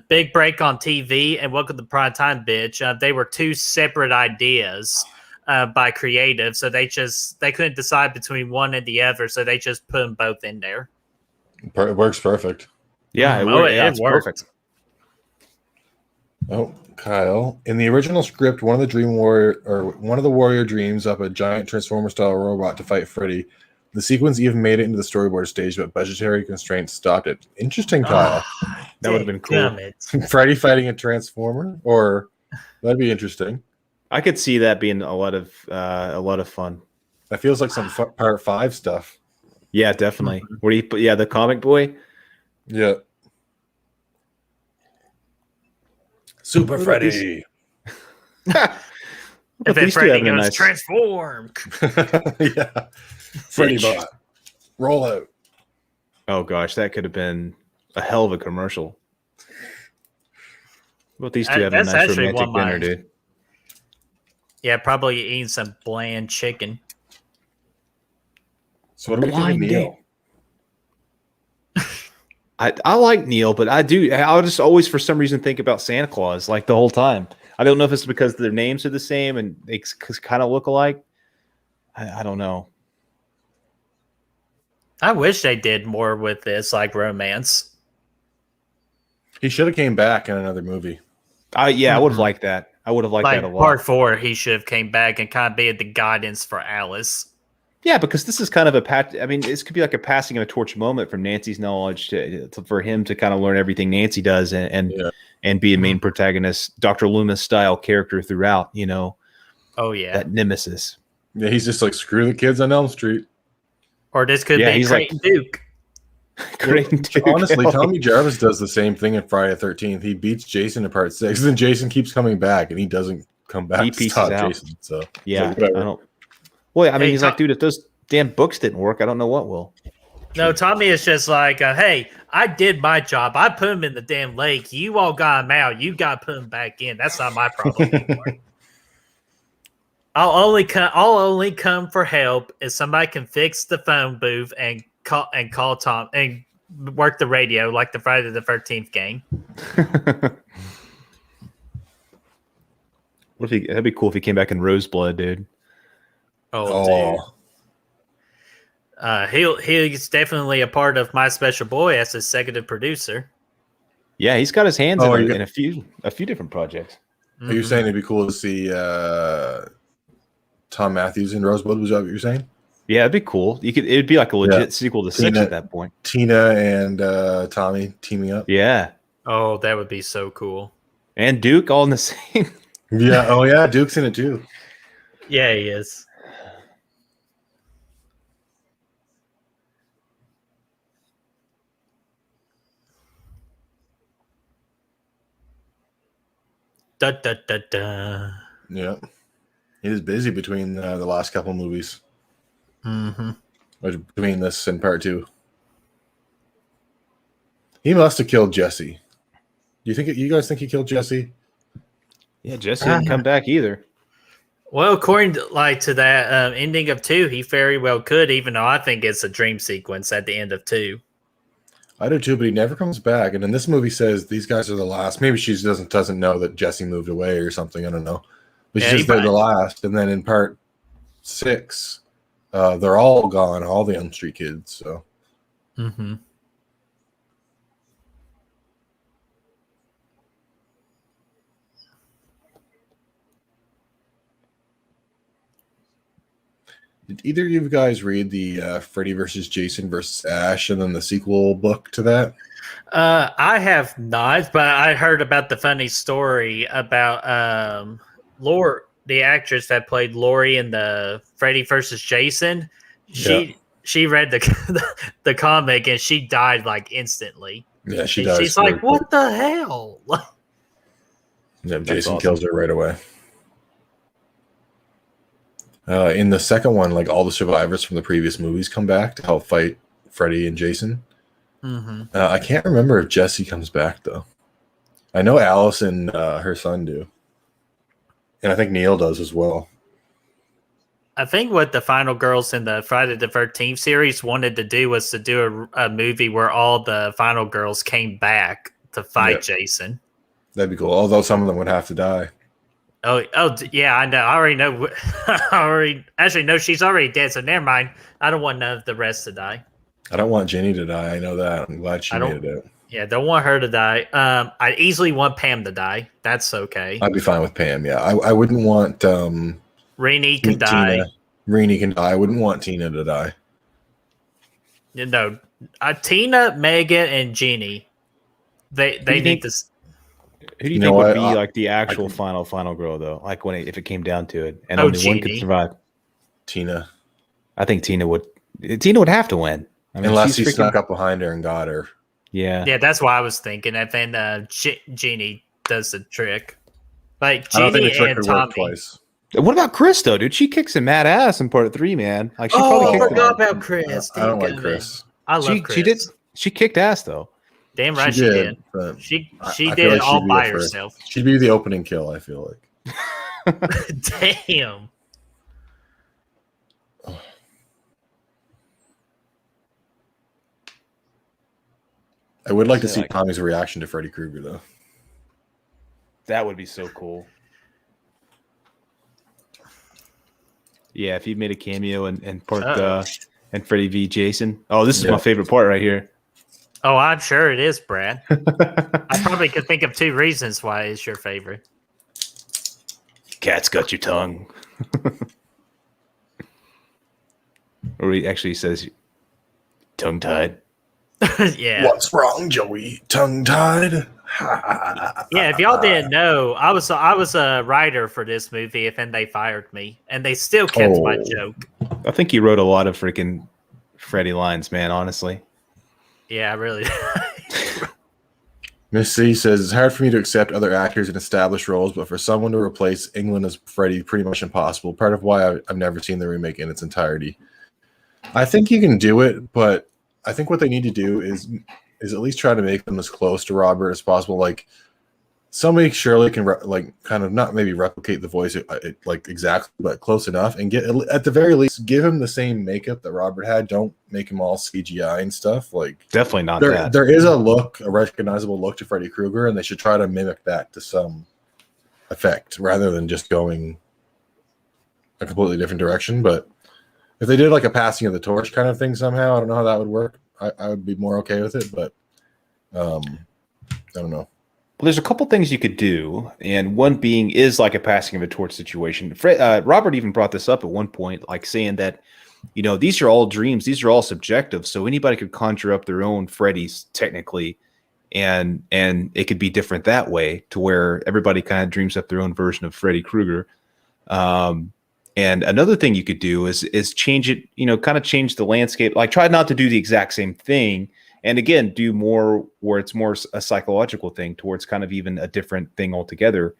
Speaker 3: big break on TV and welcome to prime time bitch. They were two separate ideas by creative, so they couldn't decide between one and the other, so they just put them both in there.
Speaker 2: It works perfect.
Speaker 4: Yeah,
Speaker 3: It
Speaker 4: it's
Speaker 3: worked.
Speaker 4: perfect.
Speaker 2: Oh, Kyle. In the original script, one of the warrior dreams up a giant Transformer style robot to fight Freddy. The sequence even made it into the storyboard stage, but budgetary constraints stopped it. Interesting, Kyle.
Speaker 4: That would have been cool.
Speaker 3: Damn it.
Speaker 2: Freddy fighting a Transformer? Or that'd be interesting.
Speaker 4: I could see that being a lot of fun.
Speaker 2: That feels like some part 5 stuff.
Speaker 4: Yeah, definitely. Where do you put? Yeah, the comic boy.
Speaker 2: Yeah. Super Freddy.
Speaker 3: If
Speaker 4: these two
Speaker 3: Freddy
Speaker 4: having a
Speaker 3: goes
Speaker 4: nice-
Speaker 3: transform.
Speaker 2: Yeah. Freddy
Speaker 3: Bitch.
Speaker 2: bot. Roll out.
Speaker 4: Oh gosh, that could have been a hell of a commercial. What about these two having a
Speaker 3: That's
Speaker 4: nice
Speaker 3: actually
Speaker 4: romantic
Speaker 3: one
Speaker 4: dinner,
Speaker 3: mind.
Speaker 4: dude?
Speaker 3: Yeah, probably eating some bland chicken.
Speaker 2: So what do we think of
Speaker 4: Blind
Speaker 2: Neil?
Speaker 4: I like Neil, but I'll just always for some reason think about Santa Claus like the whole time. I don't know if it's because their names are the same and they kind of look alike. I don't know.
Speaker 3: I wish they did more with this, like romance.
Speaker 2: He should have came back in another movie.
Speaker 4: I would have liked that. I would have liked
Speaker 3: Like
Speaker 4: that a lot.
Speaker 3: part 4, he should have came back and kind of be the guidance for Alice.
Speaker 4: Yeah, because this is kind of this could be like a passing of a torch moment from Nancy's knowledge for him to kind of learn everything Nancy does and be a main protagonist, Dr. Loomis style character throughout,
Speaker 3: Oh yeah.
Speaker 4: that nemesis.
Speaker 2: Yeah, he's just like, screw the kids on Elm Street.
Speaker 3: Or this could
Speaker 4: Yeah,
Speaker 3: be
Speaker 4: he's like-
Speaker 3: Creighton Duke.
Speaker 4: Great.
Speaker 2: Honestly, Tommy Jarvis does the same thing in Friday the 13th. He beats Jason in part 6, and then Jason keeps coming back, and he doesn't come back
Speaker 4: He
Speaker 2: to
Speaker 4: pieces
Speaker 2: stop
Speaker 4: out.
Speaker 2: Jason. So
Speaker 4: Yeah,
Speaker 2: it's like,
Speaker 4: I
Speaker 2: whatever.
Speaker 4: don't. Well, I mean,
Speaker 3: Hey,
Speaker 4: he's like, dude, if damn books didn't work, I don't know what will.
Speaker 3: No, Tommy is just like, hey, I did my job. I put him in the damn lake. You all got him out. You got to put him back in. That's not my problem anymore. I'll only come for help if somebody can fix the phone booth and call Tom and work the radio like the Friday the 13th game.
Speaker 4: What if that'd be cool if he came back in Roseblood, dude.
Speaker 3: Dude. He's definitely a part of My Special Boy as executive producer.
Speaker 4: Yeah, he's got his hands in a few different projects.
Speaker 2: Are you saying it'd be cool to see Tom Matthews in Rosebud? Was that what you're saying?
Speaker 4: Yeah, it'd be cool. It'd be like a legit sequel to 6 at that point.
Speaker 2: Tina and Tommy teaming up.
Speaker 4: Yeah.
Speaker 3: Oh, that would be so cool.
Speaker 4: And Duke all in the same.
Speaker 2: Yeah. Oh, yeah. Duke's in it too.
Speaker 3: Yeah, he is. Da, da, da, da.
Speaker 2: Yeah. He was busy between the last couple movies.
Speaker 3: Mm-hmm.
Speaker 2: Between this and part 2. He must have killed Jesse. You guys think he killed Jesse?
Speaker 4: Yeah, Jesse didn't come back either.
Speaker 3: Well, according to that ending of 2, he very well could, even though I think it's a dream sequence at the end of 2.
Speaker 2: I do too, but he never comes back. And in this movie says these guys are the last. Maybe she doesn't know that Jesse moved away or something. I don't know. But she's just they're the last. And then in part 6, they're all gone, all the Elm Street kids. So.
Speaker 3: Mm-hmm.
Speaker 2: Did either of you guys read the Freddy versus Jason versus Ash and then the sequel book to that?
Speaker 3: I have not, but I heard about the funny story about the actress that played Laurie in the Freddy versus Jason. She read the comic and she died like instantly.
Speaker 2: Yeah, she dies.
Speaker 3: She's like, "What the hell?"
Speaker 2: Yeah, Jason kills her right away. In the second one, like all the survivors from the previous movies come back to help fight Freddy and Jason.
Speaker 3: Mm-hmm.
Speaker 2: I can't remember if Jesse comes back though. I know Alice and her son do, and I think Neil does as well.
Speaker 3: I think what the final girls in the Friday the 13th series wanted to do was to do a movie where all the final girls came back to fight Jason.
Speaker 2: That'd be cool. Although some of them would have to die.
Speaker 3: Oh, yeah, I know. I already know. Actually, no, she's already dead. So never mind. I don't want none of the rest to die.
Speaker 2: I don't want Jenny to die. I know that. I'm glad she made it out.
Speaker 3: Yeah, don't want her to die. I easily want Pam to die. That's okay.
Speaker 2: I'd be fine with Pam. Yeah, I wouldn't want.
Speaker 3: Renee can die.
Speaker 2: Renee can die. I wouldn't want Tina to die.
Speaker 3: No, Tina, Megan, and Jeannie. They need to.
Speaker 4: Who do you think would be like the actual final girl though? Like if it came down to it, and only one could survive.
Speaker 2: Tina.
Speaker 4: I think Tina would have to win. I mean,
Speaker 2: unless he snuck up behind her and got her.
Speaker 3: Yeah, that's why I was thinking. And then Jeannie does the trick. Like Jeannie and Tommy.
Speaker 2: Twice.
Speaker 4: What about Chris though, dude? She kicks some mad ass in part 3, man. Like she probably
Speaker 3: forgot about Chris.
Speaker 2: I don't like Chris.
Speaker 3: I love Chris.
Speaker 4: She kicked ass though. Damn
Speaker 3: right she did. She did it all by herself.
Speaker 2: She'd be the opening kill, I feel like.
Speaker 3: Damn.
Speaker 2: I would like to see Tommy's reaction to Freddy Krueger, though.
Speaker 4: That would be so cool. Yeah, if he made a cameo and part and Freddy v. Jason. Oh, this is my favorite part right here.
Speaker 3: Oh, I'm sure it is, Brad. I probably could think of 2 reasons why it's your favorite.
Speaker 4: Cat's got your tongue. Or he actually says, tongue-tied.
Speaker 3: Yeah.
Speaker 2: What's wrong, Joey? Tongue-tied?
Speaker 3: Yeah, if y'all didn't know, I was a writer for this movie, and then they fired me, and they still kept my joke.
Speaker 4: I think he wrote a lot of freaking Freddy lines, man, honestly.
Speaker 3: Yeah, really.
Speaker 2: Miss C says, it's hard for me to accept other actors in established roles, but for someone to replace England as Freddy, pretty much impossible. Part of why I've never seen the remake in its entirety. I think you can do it, but I think what they need to do is at least try to make them as close to Robert as possible. Like somebody surely can kind of not maybe replicate the voice like exactly, but close enough, and get at the very least give him the same makeup that Robert had. Don't make him all CGI and stuff. Like
Speaker 4: Definitely not that.
Speaker 2: There is a recognizable look to Freddy Krueger, and they should try to mimic that to some effect rather than just going a completely different direction. But if they did like a passing of the torch kind of thing somehow, I don't know how that would work. I would be more okay with it, but I don't know.
Speaker 4: Well, there's a couple things you could do, and one being is like a passing of a torch situation. Robert even brought this up at one point, like saying that, these are all dreams, these are all subjective, so anybody could conjure up their own Freddys technically, and it could be different that way to where everybody kind of dreams up their own version of Freddy Krueger. And another thing you could do is change it, kind of change the landscape, like try not to do the exact same thing. And again, do more where it's more a psychological thing towards kind of even a different thing altogether.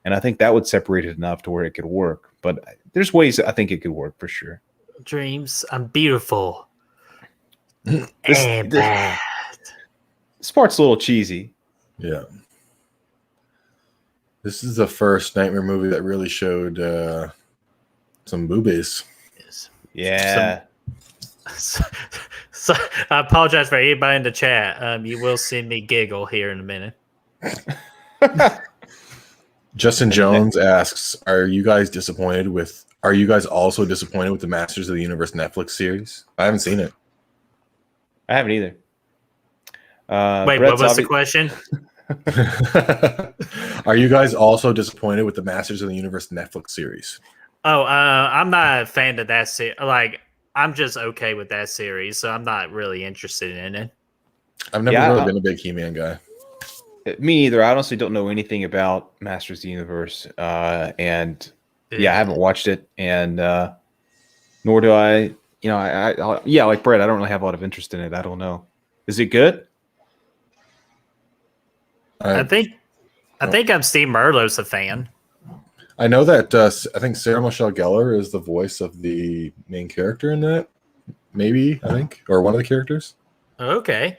Speaker 4: And I think that would separate it enough to where it could work. But there's ways I think it could work for sure.
Speaker 3: Dreams, I'm beautiful.
Speaker 4: This part's a little cheesy.
Speaker 2: Yeah. This is the first Nightmare movie that really showed some boobies.
Speaker 4: Yeah.
Speaker 3: So I apologize for anybody in the chat. You will see me giggle here in a minute.
Speaker 2: Justin Jones asks, Are you guys also disappointed with the Masters of the Universe Netflix series? I haven't seen it.
Speaker 4: I haven't either.
Speaker 3: Wait,
Speaker 4: Brett's
Speaker 3: what was the question?
Speaker 2: Are you guys also disappointed with the Masters of the Universe Netflix series?
Speaker 3: Oh, I'm not a fan of that series. Like, I'm just okay with that series, so I'm not really interested in it.
Speaker 2: I've never really been a big He-Man guy.
Speaker 4: Me either. I honestly don't know anything about Masters of the Universe, and I haven't watched it, and nor do I. Like Brett, I don't really have a lot of interest in it. I don't know. Is it good?
Speaker 3: I think I'm Steve Merlo's a fan.
Speaker 2: I know that I think Sarah Michelle Gellar is the voice of the main character in that. Maybe, I think, or one of the characters.
Speaker 3: Okay.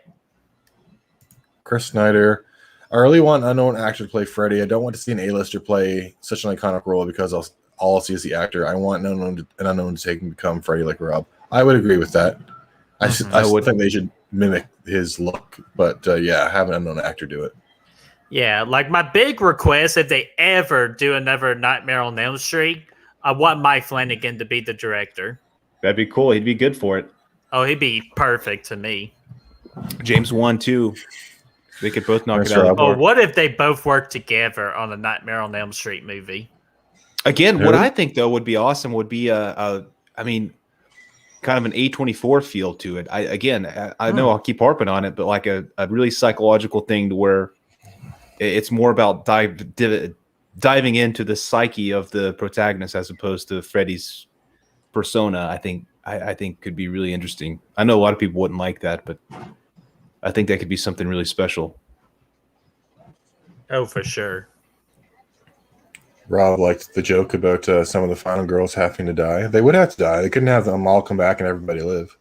Speaker 2: Chris Snyder. I really want an unknown actor to play Freddy. I don't want to see an A-lister play such an iconic role because all I'll see is the actor. I want an unknown to take and become Freddy like Rob. I would agree with that. I would think they should mimic his look, but have an unknown actor do it.
Speaker 3: Yeah, like my big request, if they ever do another Nightmare on Elm Street, I want Mike Flanagan to be the director.
Speaker 4: That'd be cool. He'd be good for it.
Speaker 3: Oh, he'd be perfect to me.
Speaker 4: James 1, 2. They could both knock it out of the park.
Speaker 3: Oh, what if they both work together on a Nightmare on Elm Street movie?
Speaker 4: Again, what I think, though, would be awesome would be kind of an A24 feel to it. I know I'll keep harping on it, but like a really psychological thing to where it's more about diving into the psyche of the protagonist as opposed to Freddy's persona. I think could be really interesting. I know a lot of people wouldn't like that, but I think that could be something really special.
Speaker 3: Oh, for sure.
Speaker 2: Rob liked the joke about some of the final girls having to die. They would have to die. They couldn't have them all come back and everybody live.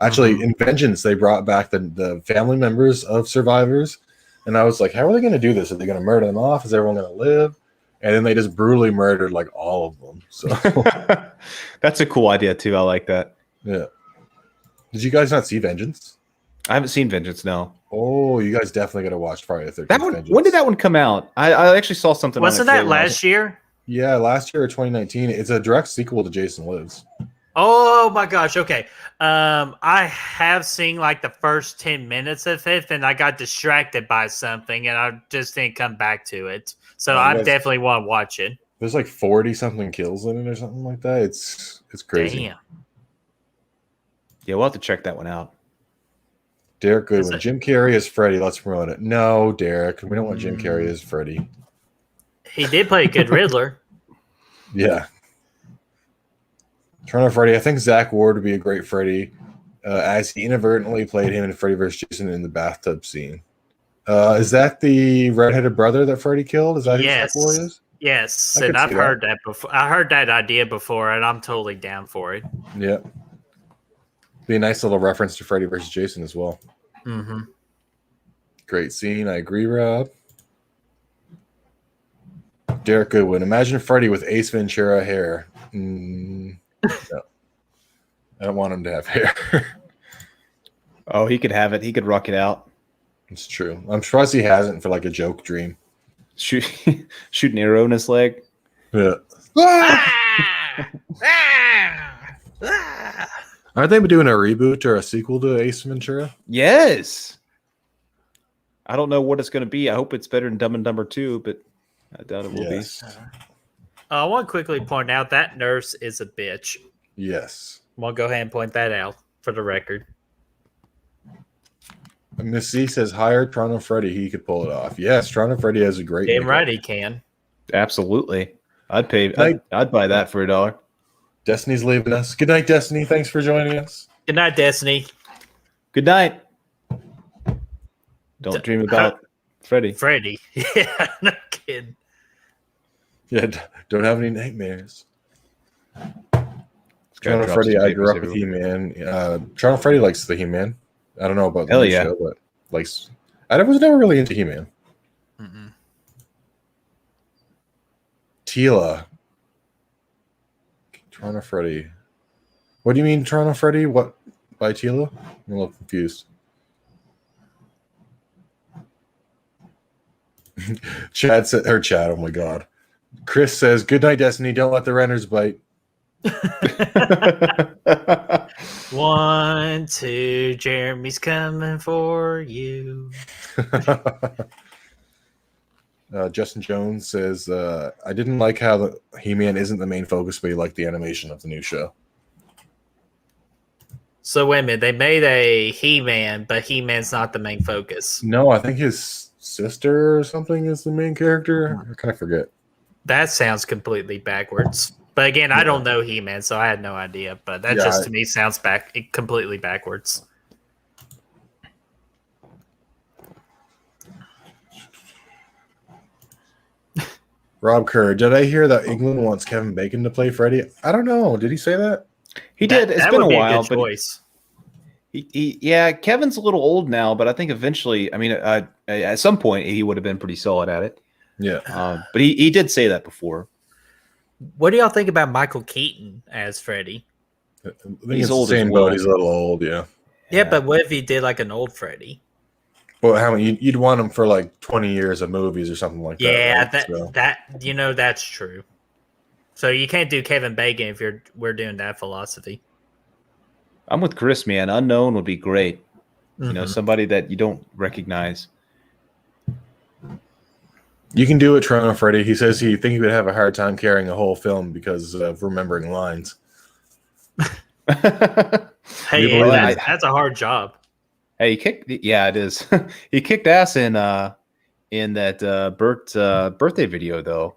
Speaker 2: Actually, in Vengeance, they brought back the family members of survivors. And I was like, how are they going to do this? Are they going to murder them off? Is everyone going to live? And then they just brutally murdered like all of them. So
Speaker 4: that's a cool idea too. I like that.
Speaker 2: Yeah. Did you guys not see Vengeance?
Speaker 4: I haven't seen Vengeance, no.
Speaker 2: Oh, you guys definitely got to watch Friday the 13th.
Speaker 4: That one,
Speaker 2: Vengeance.
Speaker 4: when did that one come out? I actually saw something.
Speaker 3: Wasn't that last year?
Speaker 2: Yeah, last year or 2019. It's a direct sequel to Jason Lives.
Speaker 3: Oh my gosh. Okay. I have seen like the first 10 minutes of it and I got distracted by something and I just didn't come back to it. So I definitely want to watch it.
Speaker 2: There's like 40 something kills in it or something like that. It's crazy.
Speaker 3: Damn.
Speaker 4: Yeah, we'll have to check that one out.
Speaker 2: Derek Goodwin. Jim Carrey is Freddy. Let's promote it. No, Derek. We don't want Jim Carrey as Freddy.
Speaker 3: He did play a good Riddler.
Speaker 2: Yeah. Turner Freddy. I think Zach Ward would be a great Freddy, as he inadvertently played him in Freddy vs. Jason in the bathtub scene. Is that the redheaded brother that Freddy killed? Is that who Zach Ward is?
Speaker 3: Yes, and I've heard that before. I heard that idea before, and I'm totally down for it.
Speaker 2: Yeah. Be a nice little reference to Freddy versus Jason as well.
Speaker 3: Mm-hmm.
Speaker 2: Great scene. I agree, Rob. Derek Goodwin. Imagine Freddy with Ace Ventura hair. No. I don't want him to have hair.
Speaker 4: Oh, he could have it. He could rock it out.
Speaker 2: It's true. I'm surprised he hasn't for like a joke dream.
Speaker 4: Shoot an arrow in his leg.
Speaker 2: Yeah. Aren't they doing a reboot or a sequel to Ace Ventura?
Speaker 4: Yes. I don't know what it's going to be. I hope it's better than Dumb and Dumber 2, but I doubt it will be.
Speaker 3: I want to quickly point out that nurse is a bitch.
Speaker 2: Yes.
Speaker 3: I'll go ahead and point that out for the record.
Speaker 2: Miss C says, hire Toronto Freddy. He could pull it off. Yes, Toronto Freddy has a great
Speaker 3: Damn
Speaker 2: makeup.
Speaker 3: right he can.
Speaker 4: Absolutely. I'd buy that for $1.
Speaker 2: Destiny's leaving us. Good night, Destiny. Thanks for joining us.
Speaker 3: Good night, Destiny.
Speaker 4: Good night. Don't dream about Freddy.
Speaker 3: Freddy. Yeah, no kidding.
Speaker 2: Yeah, don't have any nightmares. Toronto Freddy, I grew up with He-Man. Toronto Freddy likes the He-Man. I don't know about the new show, but likes. I was never really into He-Man.
Speaker 3: Mm-mm.
Speaker 2: Tila. Toronto Freddy. What do you mean, Toronto Freddy? What by Tila? I'm a little confused. Chad said, or Chad, oh my god. Chris says, good night, Destiny. Don't let the renters bite.
Speaker 3: 1, 2, Jeremy's coming for you.
Speaker 2: Justin Jones says, I didn't like how the He-Man isn't the main focus, but he liked the animation of the new show.
Speaker 3: So wait a minute, they made a He-Man, but He-Man's not the main focus.
Speaker 2: No, I think his sister or something is the main character. I kind of forget.
Speaker 3: That sounds completely backwards. But again, I don't know He-Man, so I had no idea. But that just to me sounds completely backwards.
Speaker 2: Rob Kerr, did I hear that England wants Kevin Bacon to play Freddy? I don't know. Did he say that?
Speaker 4: He did. It's been a while, but
Speaker 3: choice.
Speaker 4: Yeah, Kevin's a little old now, but I think eventually, I mean, at some point, he would have been pretty solid at it.
Speaker 2: Yeah.
Speaker 4: But he did say that before.
Speaker 3: What do y'all think about Michael Keaton as Freddy?
Speaker 2: I think he's old as well. He's a little old, yeah.
Speaker 3: Yeah, but what if he did like an old Freddy?
Speaker 2: Well, how many you'd want him for like 20 years of movies or something like that.
Speaker 3: Yeah,
Speaker 2: right?
Speaker 3: that that's true. So you can't do Kevin Bacon if we're doing that philosophy.
Speaker 4: I'm with Chris, man. Unknown would be great.
Speaker 3: Mm-hmm.
Speaker 4: You know, somebody that you don't recognize.
Speaker 2: You can do it, Toronto Freddy. He says he think he would have a hard time carrying a whole film because of remembering lines.
Speaker 3: Hey, that's a hard job.
Speaker 4: Hey, it is. He kicked ass in that Bert birthday video, though.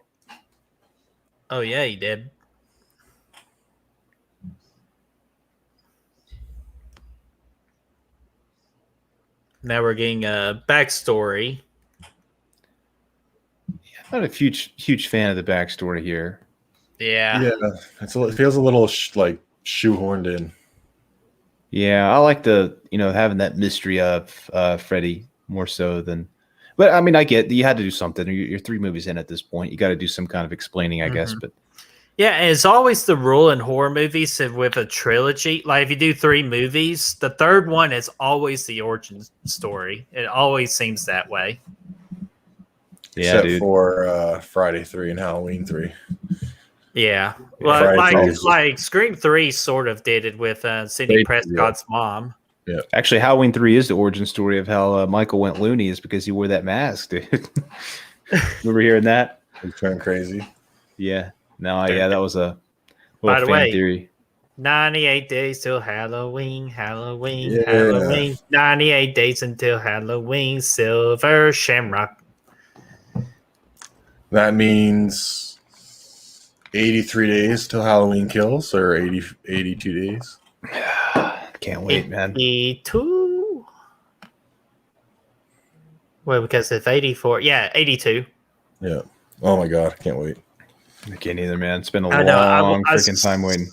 Speaker 3: Oh yeah, he did. Now we're getting a backstory.
Speaker 4: I'm not a huge fan of the backstory here.
Speaker 3: Yeah.
Speaker 2: Yeah, it feels a little like shoehorned in.
Speaker 4: Yeah, I like having that mystery of Freddy more so than. But I mean, I get you had to do something. You're 3 movies in at this point. You got to do some kind of explaining, I guess. But
Speaker 3: yeah, and it's always the rule in horror movies with a trilogy. Like if you do 3 movies, the third one is always the origin story. It always seems that way.
Speaker 4: Yeah,
Speaker 2: except for Friday 3 and Halloween 3.
Speaker 3: Yeah, well, like Scream 3 sort of did it with Sidney Prescott's mom.
Speaker 2: Yeah,
Speaker 4: actually, Halloween 3 is the origin story of how Michael went loony is because he wore that mask, dude. Remember hearing that?
Speaker 2: He turned crazy.
Speaker 4: Yeah, that was a
Speaker 3: by the way
Speaker 4: theory.
Speaker 3: 98 days till Halloween, Halloween,
Speaker 2: yeah.
Speaker 3: Halloween. 98 days until Halloween, Silver Shamrock.
Speaker 2: That means 83 days till Halloween kills, or 82 days.
Speaker 4: Can't wait, man.
Speaker 3: 82. Well, because if 84, yeah, 82.
Speaker 2: Yeah. Oh my god, I can't wait.
Speaker 4: I can't either, man. It's been a long freaking time waiting.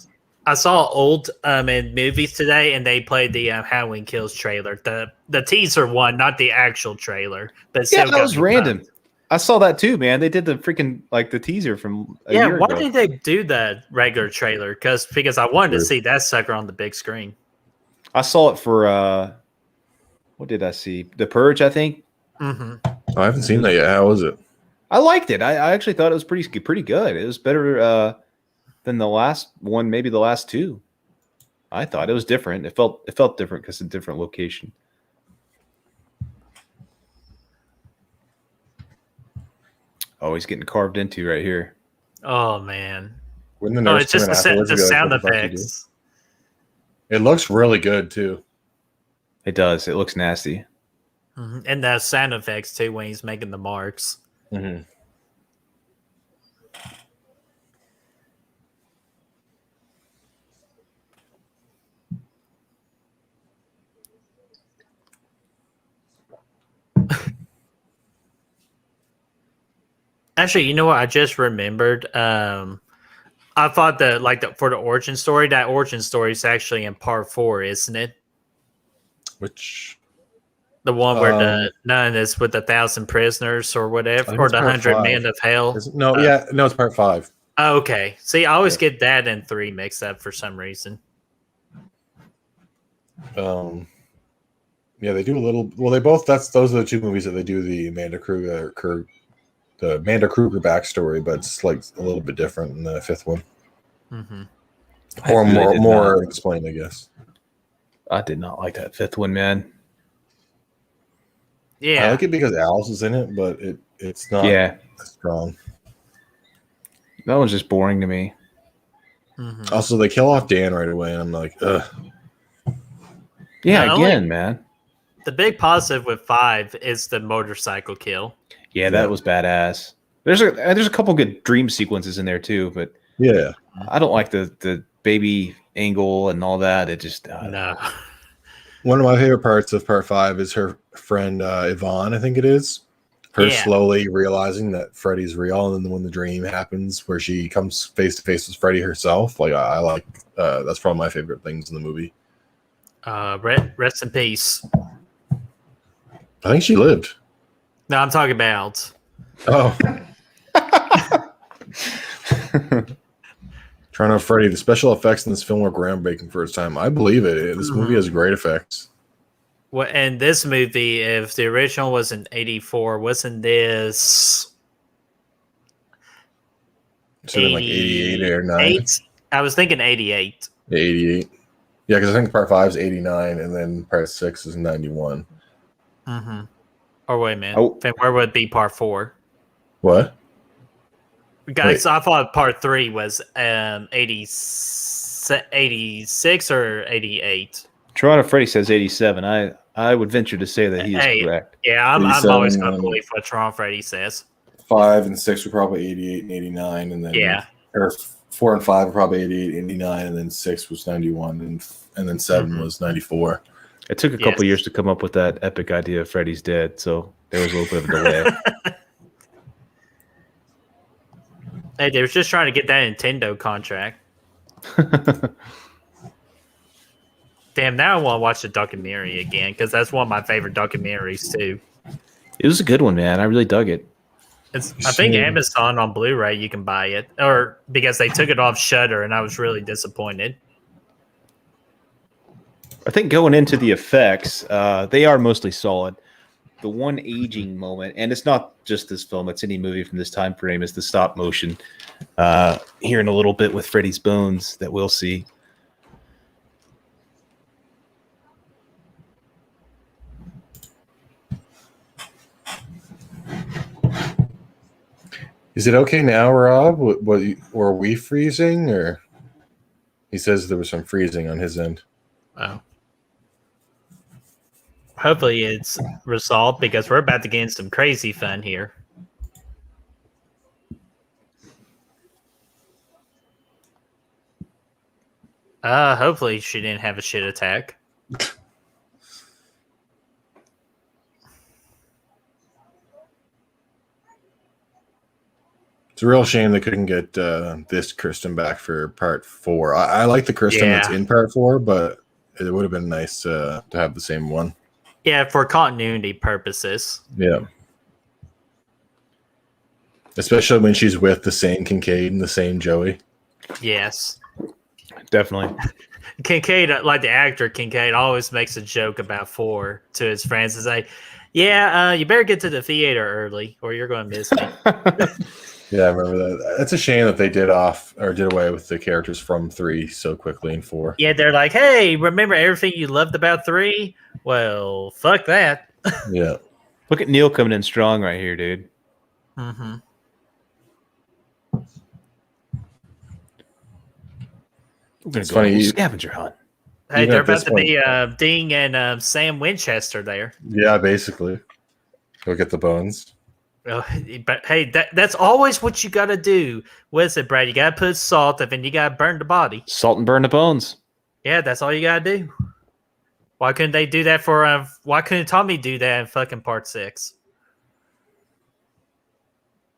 Speaker 3: I saw old in movies today, and they played the Halloween Kills trailer, the teaser one, not the actual trailer. But
Speaker 4: Yeah,
Speaker 3: still
Speaker 4: that was
Speaker 3: got me
Speaker 4: random.
Speaker 3: pumped.
Speaker 4: I saw that too, man. They did the freaking like the teaser from a
Speaker 3: Yeah,
Speaker 4: year
Speaker 3: why
Speaker 4: ago.
Speaker 3: did they do the regular trailer? Because I wanted to
Speaker 2: Sure.
Speaker 3: see that sucker on the big screen.
Speaker 4: I saw it for what did I see? The Purge, I think.
Speaker 3: Mm-hmm.
Speaker 2: I haven't seen that yet. How was it?
Speaker 4: I liked it. I actually thought it was pretty good. It was better than the last one, maybe the last two. I thought it was different. It felt different because it's a different location. Oh, he's getting carved into right here.
Speaker 3: Oh man!
Speaker 2: When the
Speaker 3: No,
Speaker 2: nurse
Speaker 3: it's
Speaker 2: came
Speaker 3: just
Speaker 2: in afterwards,
Speaker 3: the
Speaker 2: and be like,
Speaker 3: sound
Speaker 2: "What the fuck you do?"
Speaker 3: effects.
Speaker 2: It looks really good too.
Speaker 4: It does. It looks nasty.
Speaker 3: Mhm. And the sound effects too when he's making the marks.
Speaker 2: Mm-hmm.
Speaker 3: Actually, you know what? I just remembered. I thought for the origin story, that origin story is actually in part 4, isn't it?
Speaker 2: Which
Speaker 3: The one where
Speaker 2: um,
Speaker 3: the nun is with 1,000 prisoners or
Speaker 2: I
Speaker 3: whatever,
Speaker 2: think
Speaker 3: or
Speaker 2: it's
Speaker 3: the
Speaker 2: part
Speaker 3: 100
Speaker 2: 5.
Speaker 3: men of hell.
Speaker 2: No, it's part 5.
Speaker 3: Oh, okay. See, I always
Speaker 2: Yeah.
Speaker 3: get that and 3 mixed up for some reason.
Speaker 2: Yeah, they do a little. Well, they both. Those are the two movies that they do the Amanda Kruger backstory, but it's like a little bit different in the 5th one,
Speaker 3: Mm-hmm.
Speaker 2: or
Speaker 4: I really did
Speaker 2: more
Speaker 4: not.
Speaker 2: explained, I guess.
Speaker 4: I did not like that 5th one, man.
Speaker 3: Yeah.
Speaker 2: I like it because Alice is in it, but it's not
Speaker 4: Yeah,
Speaker 2: as strong.
Speaker 4: that one's just boring to me.
Speaker 3: Mm-hmm.
Speaker 2: Also, they kill off Dan right away, and I'm like, ugh.
Speaker 4: Yeah,
Speaker 3: Not
Speaker 4: again,
Speaker 3: only-
Speaker 4: man.
Speaker 3: The big positive with 5 is the motorcycle kill.
Speaker 4: Yeah, that was badass. There's a couple good dream sequences in there too, but
Speaker 2: Yeah.
Speaker 4: I don't like the baby angle and all that. It just
Speaker 3: No.
Speaker 2: One of my favorite parts of part 5 is her friend Yvonne, I think it is. Her
Speaker 3: Yeah.
Speaker 2: slowly realizing that Freddy's real, and then when the dream happens, where she comes face to face with Freddy herself, like I like that's probably my favorite things in the movie.
Speaker 3: Rest in peace.
Speaker 2: I think she lived.
Speaker 3: No, I'm talking about.
Speaker 2: Oh, trying to Freddy. The special effects in this film were groundbreaking for its time. I believe it. This movie has great effects.
Speaker 3: Well, and this movie, if the original was in 84, wasn't this
Speaker 2: It should have been like 88 or 9.
Speaker 3: 88? I was thinking 88.
Speaker 2: 88. Yeah, because I think part 5 is 89, and then part 6 is 91.
Speaker 3: Mm-hmm. Or wait a minute.
Speaker 4: Oh.
Speaker 3: Then where would be part 4?
Speaker 2: What?
Speaker 3: Guys, I thought part 3 was 86 or 88.
Speaker 4: Toronto Freddy says 87. I would venture to say that he is correct.
Speaker 3: Yeah, I'm
Speaker 2: 87,
Speaker 3: always going to believe what Toronto Freddy says.
Speaker 2: 5 and 6 were probably 88 and 89, and then
Speaker 3: Yeah.
Speaker 2: or 4 and 5 were probably 88, 89, and then 6 was 91, and then 7 was 94.
Speaker 4: It took a couple years to come up with that epic idea of Freddy's dead, so there was a little bit of a delay.
Speaker 3: Hey, they were just trying to get that Nintendo contract. Damn, now I want to watch the documentary again because that's one of my favorite documentaries too.
Speaker 4: It was a good one, man. I really dug it.
Speaker 3: I think Amazon on Blu-ray you can buy it, or because they took it off Shudder, and I was really disappointed.
Speaker 4: I think going into the effects, they are mostly solid. The one aging moment, and it's not just this film, it's any movie from this time frame, is the stop motion. Here in a little bit with Freddy's bones that we'll see.
Speaker 2: Is it okay now, Rob? Were we freezing, or he says there was some freezing on his end?
Speaker 3: Oh. Hopefully it's resolved because we're about to get in some crazy fun here. Hopefully she didn't have a shit attack.
Speaker 2: It's a real shame they couldn't get this Kristen back for part 4. I like the Kristen that's in part 4, but it would have been nice to have the same one.
Speaker 3: Yeah, for continuity purposes.
Speaker 2: Yeah. Especially when she's with the same Kincaid and the same Joey.
Speaker 3: Yes.
Speaker 4: Definitely.
Speaker 3: Kincaid, like the actor Kincaid, always makes a joke about 4 to his friends and say, "Yeah, you better get to the theater early, or you're going to miss me."
Speaker 2: Yeah, I remember that. It's a shame that they did away with the characters from 3 so quickly in 4.
Speaker 3: Yeah, they're like, "Hey, remember everything you loved about 3? Well, fuck that."
Speaker 2: Yeah.
Speaker 4: Look at Neil coming in strong right here, dude.
Speaker 3: Mm-hmm.
Speaker 4: We're gonna
Speaker 2: It's
Speaker 4: go
Speaker 2: funny,
Speaker 4: on a
Speaker 2: you-
Speaker 4: scavenger hunt.
Speaker 3: Hey,
Speaker 2: Even
Speaker 3: they're
Speaker 2: at this
Speaker 3: about to be Ding and Sam Winchester there.
Speaker 2: Yeah, basically. Go get the bones.
Speaker 3: Oh, but hey, that's always what you got to do. What is it, Brad? You got to put salt, and then you got to burn the body.
Speaker 4: Salt and burn the bones.
Speaker 3: Yeah, that's all you got to do. Why couldn't they do that for? Why couldn't Tommy do that in fucking part 6?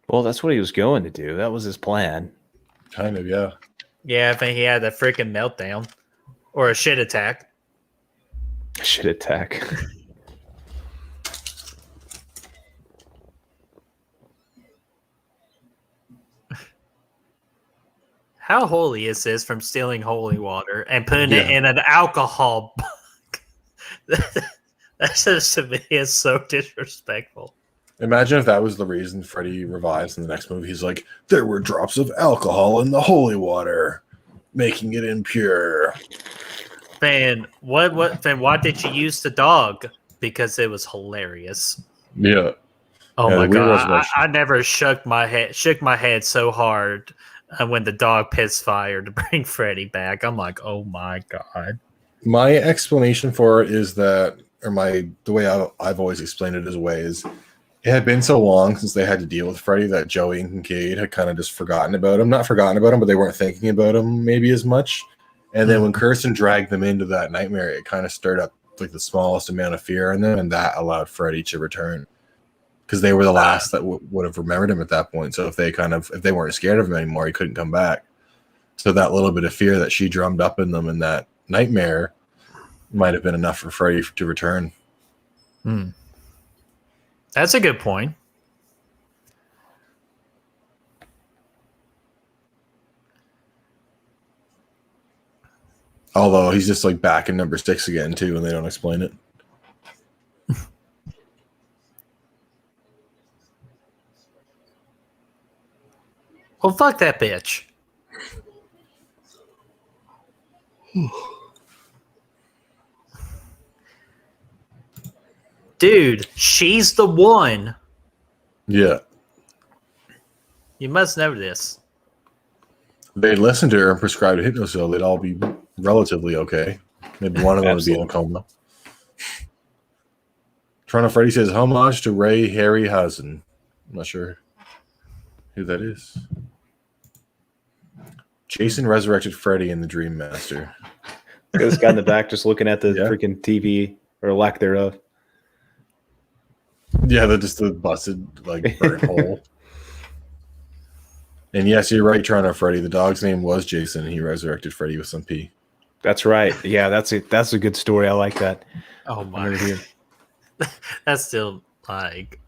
Speaker 4: Well, that's what he was going to do. That was his plan.
Speaker 2: Kind of, yeah.
Speaker 3: Yeah, I think he had a freaking meltdown or a shit attack.
Speaker 4: Shit attack.
Speaker 3: How holy is this from stealing holy water and putting it in an alcohol book? That's just to me is so disrespectful.
Speaker 2: Imagine if that was the reason Freddy revives in the next movie. He's like, there were drops of alcohol in the holy water, making it impure.
Speaker 3: Man, then why did you use the dog? Because it was hilarious.
Speaker 2: Yeah.
Speaker 3: Oh
Speaker 2: Yeah,
Speaker 3: my
Speaker 2: the Weird
Speaker 3: god!
Speaker 2: Resurrection.
Speaker 3: I never shook my head so hard when the dog pissed fire to bring Freddy back. I'm like, oh my god.
Speaker 2: My explanation for it is that, or the way I've always explained it as a way is, it had been so long since they had to deal with Freddy that Joey and Kincaid had kind of just forgotten about him. Not forgotten about him, but they weren't thinking about him maybe as much. And then when Kirsten dragged them into that nightmare, it kind of stirred up like the smallest amount of fear in them, and that allowed Freddy to return. Because they were the last that would have remembered him at that point. So if they weren't scared of him anymore, he couldn't come back. So that little bit of fear that she drummed up in them in that nightmare might have been enough for Freddy to return.
Speaker 3: That's a good point.
Speaker 2: Although he's just like back in number 6 again too, and they don't explain it.
Speaker 3: Well, fuck that bitch. Dude, she's the one.
Speaker 2: Yeah.
Speaker 3: You must know this.
Speaker 2: They listened to her and prescribed hypnosil, they'd all be relatively okay. Maybe one of them would be in a coma. Toronto Freddy says homage to Ray Harryhausen. I'm not sure who that is. Jason resurrected Freddy in the Dream Master.
Speaker 4: This guy in the back just looking at the freaking TV or lack thereof.
Speaker 2: Yeah, they're just the busted, like, burnt hole. And yes, you're right, Toronto Freddy. The dog's name was Jason, and he resurrected Freddy with some pee.
Speaker 4: That's right. Yeah, that's it. That's a good story. I like that.
Speaker 3: Oh my god. That's still like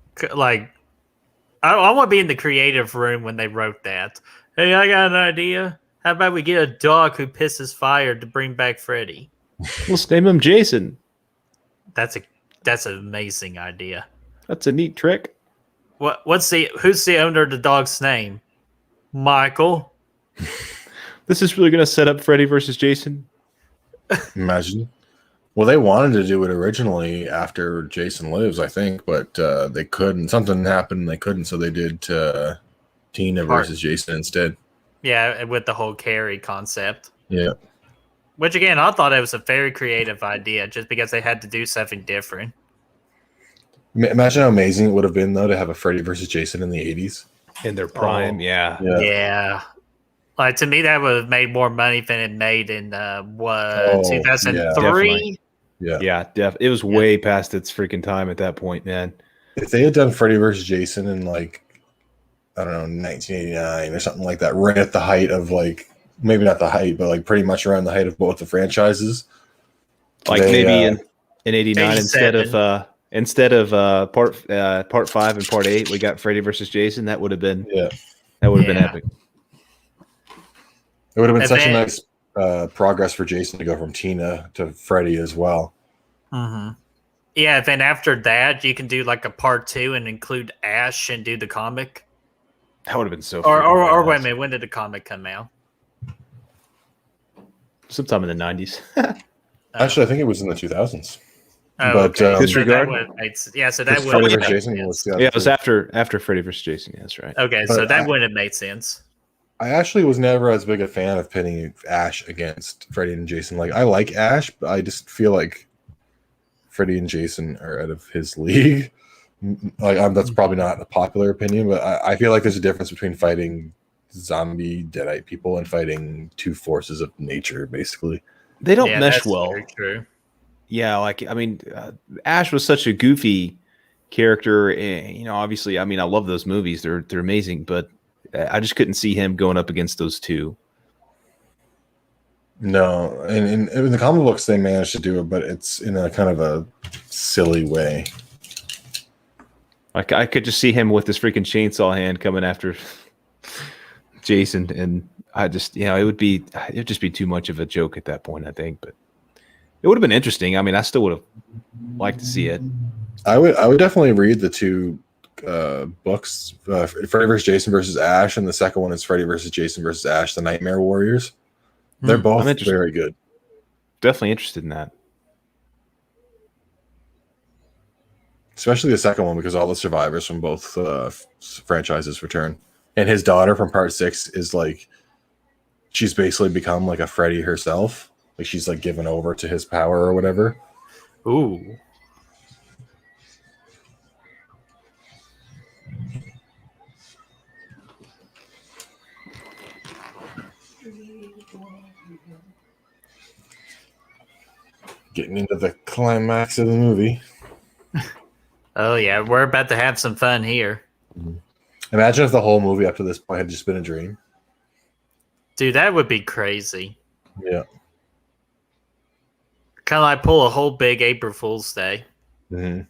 Speaker 3: I want to be in the creative room when they wrote that. Hey, I got an idea. How about we get a dog who pisses fire to bring back Freddy?
Speaker 4: Let's name him Jason.
Speaker 3: That's an amazing idea.
Speaker 4: That's a neat trick.
Speaker 3: Who's the owner of the dog's name? Michael.
Speaker 4: This is really going to set up Freddy versus Jason.
Speaker 2: Imagine. Well, they wanted to do it originally after Jason Lives, I think, but they couldn't. Something happened and they couldn't, so they did Tina versus Jason instead.
Speaker 3: Yeah, with the whole Carrie concept.
Speaker 2: Yeah.
Speaker 3: Which, again, I thought it was a very creative idea just because they had to do something different.
Speaker 2: Imagine how amazing it would have been, though, to have a Freddy versus Jason in the 80s.
Speaker 4: In their prime, yeah.
Speaker 3: Like, to me, that would have made more money than it made in, 2003?
Speaker 2: Yeah.
Speaker 4: It was way past its freaking time at that point, man.
Speaker 2: If they had done Freddy versus Jason in, like, I don't know, 1989 or something like that, right at the height of like, maybe not the height, but like pretty much around the height of both the franchises.
Speaker 4: Like maybe in '89
Speaker 3: 87.
Speaker 4: instead of part 5 and part 8, we got Freddy versus Jason. That would have been
Speaker 2: Yeah,
Speaker 4: been epic.
Speaker 2: it would have been such a
Speaker 3: Event-
Speaker 2: nice progress for Jason to go from Tina to Freddy as well.
Speaker 3: Mhm. Yeah, then after that, you can do like a part 2 and include Ash and do the comic.
Speaker 4: That would have been so.
Speaker 3: Or wait a minute, when did the comic come out?
Speaker 4: Sometime in the '90s.
Speaker 2: Actually, I think it was in the 2000s.
Speaker 3: Oh,
Speaker 2: But,
Speaker 3: okay.
Speaker 4: Disregard?
Speaker 3: So that
Speaker 2: Because
Speaker 3: would
Speaker 2: Freddy
Speaker 3: have
Speaker 2: vs.
Speaker 3: made
Speaker 2: Jason was
Speaker 3: sense.
Speaker 2: the
Speaker 4: Yeah,
Speaker 2: other
Speaker 4: it was
Speaker 2: two.
Speaker 4: after Freddy vs. Jason. Yeah, that's right.
Speaker 3: Okay,
Speaker 2: But
Speaker 3: so that
Speaker 2: I-
Speaker 3: would have made sense.
Speaker 2: I actually was never as big a fan of pitting Ash against Freddy and Jason. Like, I like Ash, but I just feel like Freddy and Jason are out of his league. Like, that's probably not a popular opinion, but I feel like there's a difference between fighting zombie deadite people and fighting two forces of nature, basically.
Speaker 4: They don't
Speaker 3: Yeah,
Speaker 4: mesh
Speaker 3: that's
Speaker 4: well.
Speaker 3: very true.
Speaker 4: Yeah, like I mean, Ash was such a goofy character. You know, obviously, I mean, I love those movies; they're amazing. But I just couldn't see him going up against those two.
Speaker 2: No, and in the comic books, they managed to do it, but it's in a kind of a silly way.
Speaker 4: Like I could just see him with this freaking chainsaw hand coming after Jason, and I just, you know, it'd just be too much of a joke at that point, I think. But it would have been interesting. I mean, I still would have liked to see it.
Speaker 2: I would definitely read the two books, Freddy vs. Jason versus Ash, and the second one is Freddy vs. Jason versus Ash, the Nightmare Warriors. They're both
Speaker 4: I'm interested.
Speaker 2: very good.
Speaker 4: Definitely interested in that.
Speaker 2: Especially the second one, because all the survivors from both franchises return. And his daughter from part 6 is like, she's basically become like a Freddy herself. Like, she's like given over to his power or whatever.
Speaker 3: Ooh.
Speaker 2: Getting into the climax of the movie.
Speaker 3: Oh yeah, we're about to have some fun here.
Speaker 2: Imagine if the whole movie up to this point had just been a dream.
Speaker 3: Dude, that would be crazy.
Speaker 2: Yeah.
Speaker 3: Kind of like pull a whole big April Fool's Day.
Speaker 2: Mm-hmm.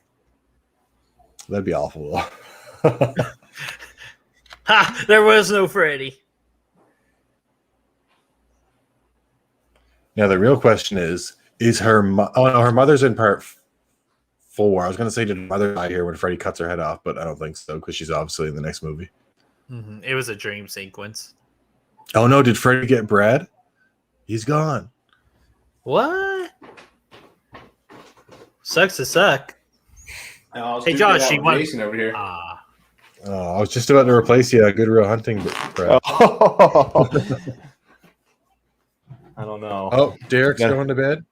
Speaker 2: That'd be awful, though.
Speaker 3: Ha! There was no Freddy.
Speaker 2: Now, the real question is her her mother's in part 4. I was going to say, did her mother die here when Freddy cuts her head off, but I don't think so, because she's obviously in the next movie.
Speaker 3: Mm-hmm. It was a dream sequence.
Speaker 2: Oh, no, did Freddy get Brad? He's gone.
Speaker 3: What? Sucks to suck. Hey, Josh, she won.
Speaker 4: Jason over here.
Speaker 3: Ah.
Speaker 2: I was just about to replace you at GoodReelHunting, Brad.
Speaker 4: Oh. I don't know.
Speaker 2: Oh, Derek's
Speaker 4: Yeah.
Speaker 2: going to bed.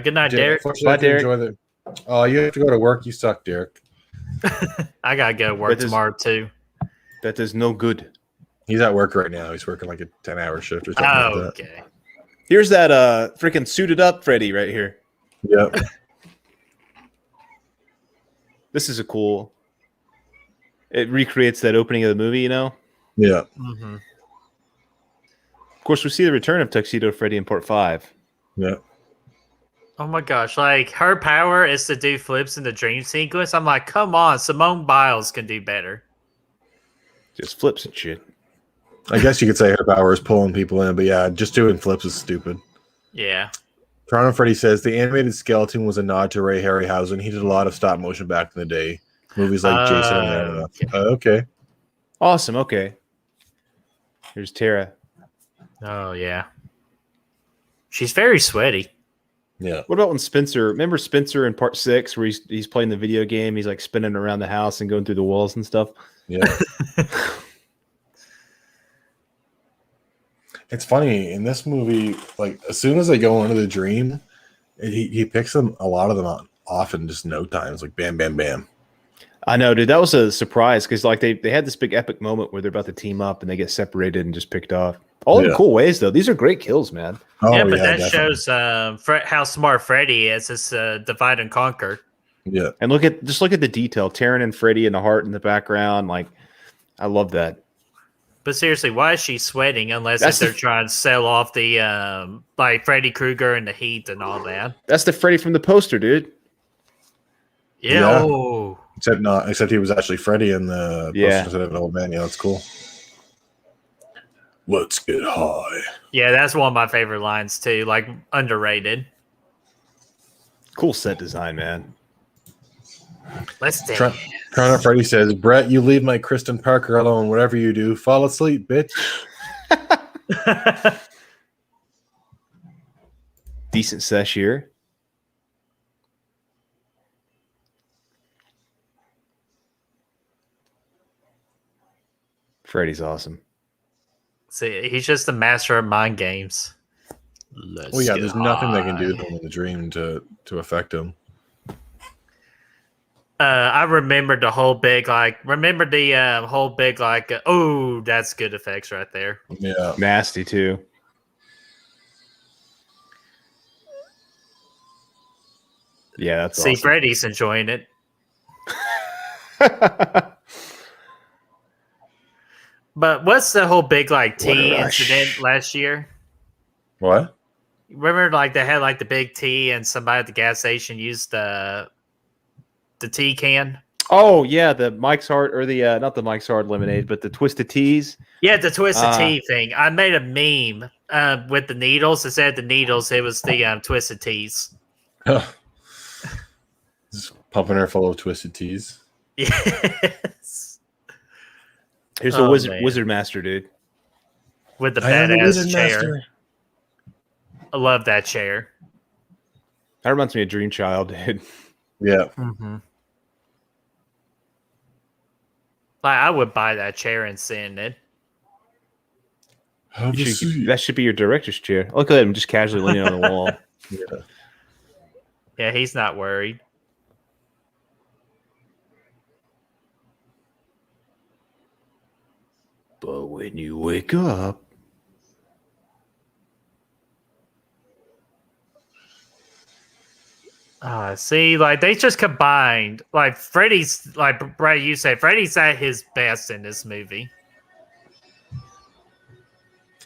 Speaker 3: Good night, Derek.
Speaker 2: Unfortunately,
Speaker 4: Bye,
Speaker 2: I have to
Speaker 4: Derek.
Speaker 2: enjoy the... Oh, you have to go to work. You suck, Derek.
Speaker 3: I gotta go to work
Speaker 4: That is-
Speaker 3: tomorrow too.
Speaker 4: That is no good.
Speaker 2: He's at work right now. He's working like a 10-hour shift or something
Speaker 3: Oh,
Speaker 2: like that.
Speaker 3: okay.
Speaker 4: Here's that freaking suited up Freddy right here.
Speaker 2: Yep.
Speaker 4: This is a cool. It recreates that opening of the movie, you know.
Speaker 2: Yeah.
Speaker 3: Mm-hmm.
Speaker 4: Of course, we see the return of Tuxedo Freddy in Part 5.
Speaker 2: Yeah.
Speaker 3: Oh my gosh! Like her power is to do flips in the dream sequence. I'm like, come on, Simone Biles can do better.
Speaker 4: Just flips and shit.
Speaker 2: I guess you could say her power is pulling people in, but yeah, just doing flips is stupid.
Speaker 3: Yeah.
Speaker 2: Toronto Freddy says the animated skeleton was a nod to Ray Harryhausen. He did a lot of stop motion back in the day. Movies like Jason and
Speaker 3: okay.
Speaker 2: okay.
Speaker 4: Awesome. Okay. Here's Tara.
Speaker 3: Oh yeah. She's very sweaty.
Speaker 2: Yeah.
Speaker 4: What about when Spencer? Remember Spencer in Part 6, where he's playing the video game? He's like spinning around the house and going through the walls and stuff.
Speaker 2: Yeah. It's funny in this movie, like as soon as they go into the dream, he picks them, a lot of them off in just no time. It's like bam, bam, bam.
Speaker 4: I know, dude. That was a surprise because like they had this big epic moment where they're about to team up and they get separated and just picked off. All in
Speaker 2: Yeah.
Speaker 4: cool ways, though. These are great kills, man.
Speaker 2: Oh,
Speaker 3: yeah, but that
Speaker 2: definitely.
Speaker 3: shows how smart Freddy is. It's divide and conquer.
Speaker 2: Yeah.
Speaker 4: And look at the detail. Taryn and Freddy and the heart in the background. Like I love that.
Speaker 3: But seriously, why is she sweating unless
Speaker 4: That's
Speaker 3: if they're trying to sell off the like Freddy Krueger and the Heath and all that?
Speaker 4: That's the Freddy from the poster, dude.
Speaker 2: Yeah.
Speaker 3: Ew.
Speaker 2: Except he was actually Freddy in the poster
Speaker 4: Yeah.
Speaker 2: instead of an old man. Yeah, that's cool. Let's get high.
Speaker 3: Yeah, that's one of my favorite lines too. Like underrated.
Speaker 4: Cool set design, man.
Speaker 3: Let's dance.
Speaker 2: Connor Freddy says, Brett, you leave my Kristen Parker alone. Whatever you do, fall asleep, bitch.
Speaker 4: Decent sesh here. Freddy's awesome.
Speaker 3: See, he's just a master of mind games.
Speaker 2: Well, yeah, there's nothing they can do to him in the dream to affect him.
Speaker 3: I remembered the whole big oh, that's good effects right there.
Speaker 2: Yeah.
Speaker 4: Nasty too. Yeah, that's
Speaker 3: See,
Speaker 4: awesome.
Speaker 3: Freddy's enjoying it. But what's the whole big tea incident last year?
Speaker 2: What?
Speaker 3: Remember, they had the big tea, and somebody at the gas station used the tea can.
Speaker 4: Oh yeah, the Mike's Hard or the not the Mike's Hard lemonade, but the Twisted Teas.
Speaker 3: Yeah, the Twisted Tea thing. I made a meme with the needles. Instead of the needles, it was the Twisted Teas.
Speaker 2: Just pumping her full of Twisted Teas.
Speaker 3: Yes.
Speaker 4: Here's a wizard master, dude.
Speaker 3: With the badass chair. I love that chair.
Speaker 4: That reminds me of Dream Child, dude.
Speaker 2: Yeah.
Speaker 3: Mm-hmm. I would buy that chair and sit in it.
Speaker 4: That should be your director's chair. Look at him just casually leaning on the wall.
Speaker 3: Yeah, he's not worried.
Speaker 4: But when you wake up.
Speaker 3: See, they just combined. Freddy's, Brad, you said, Freddy's at his best in this movie.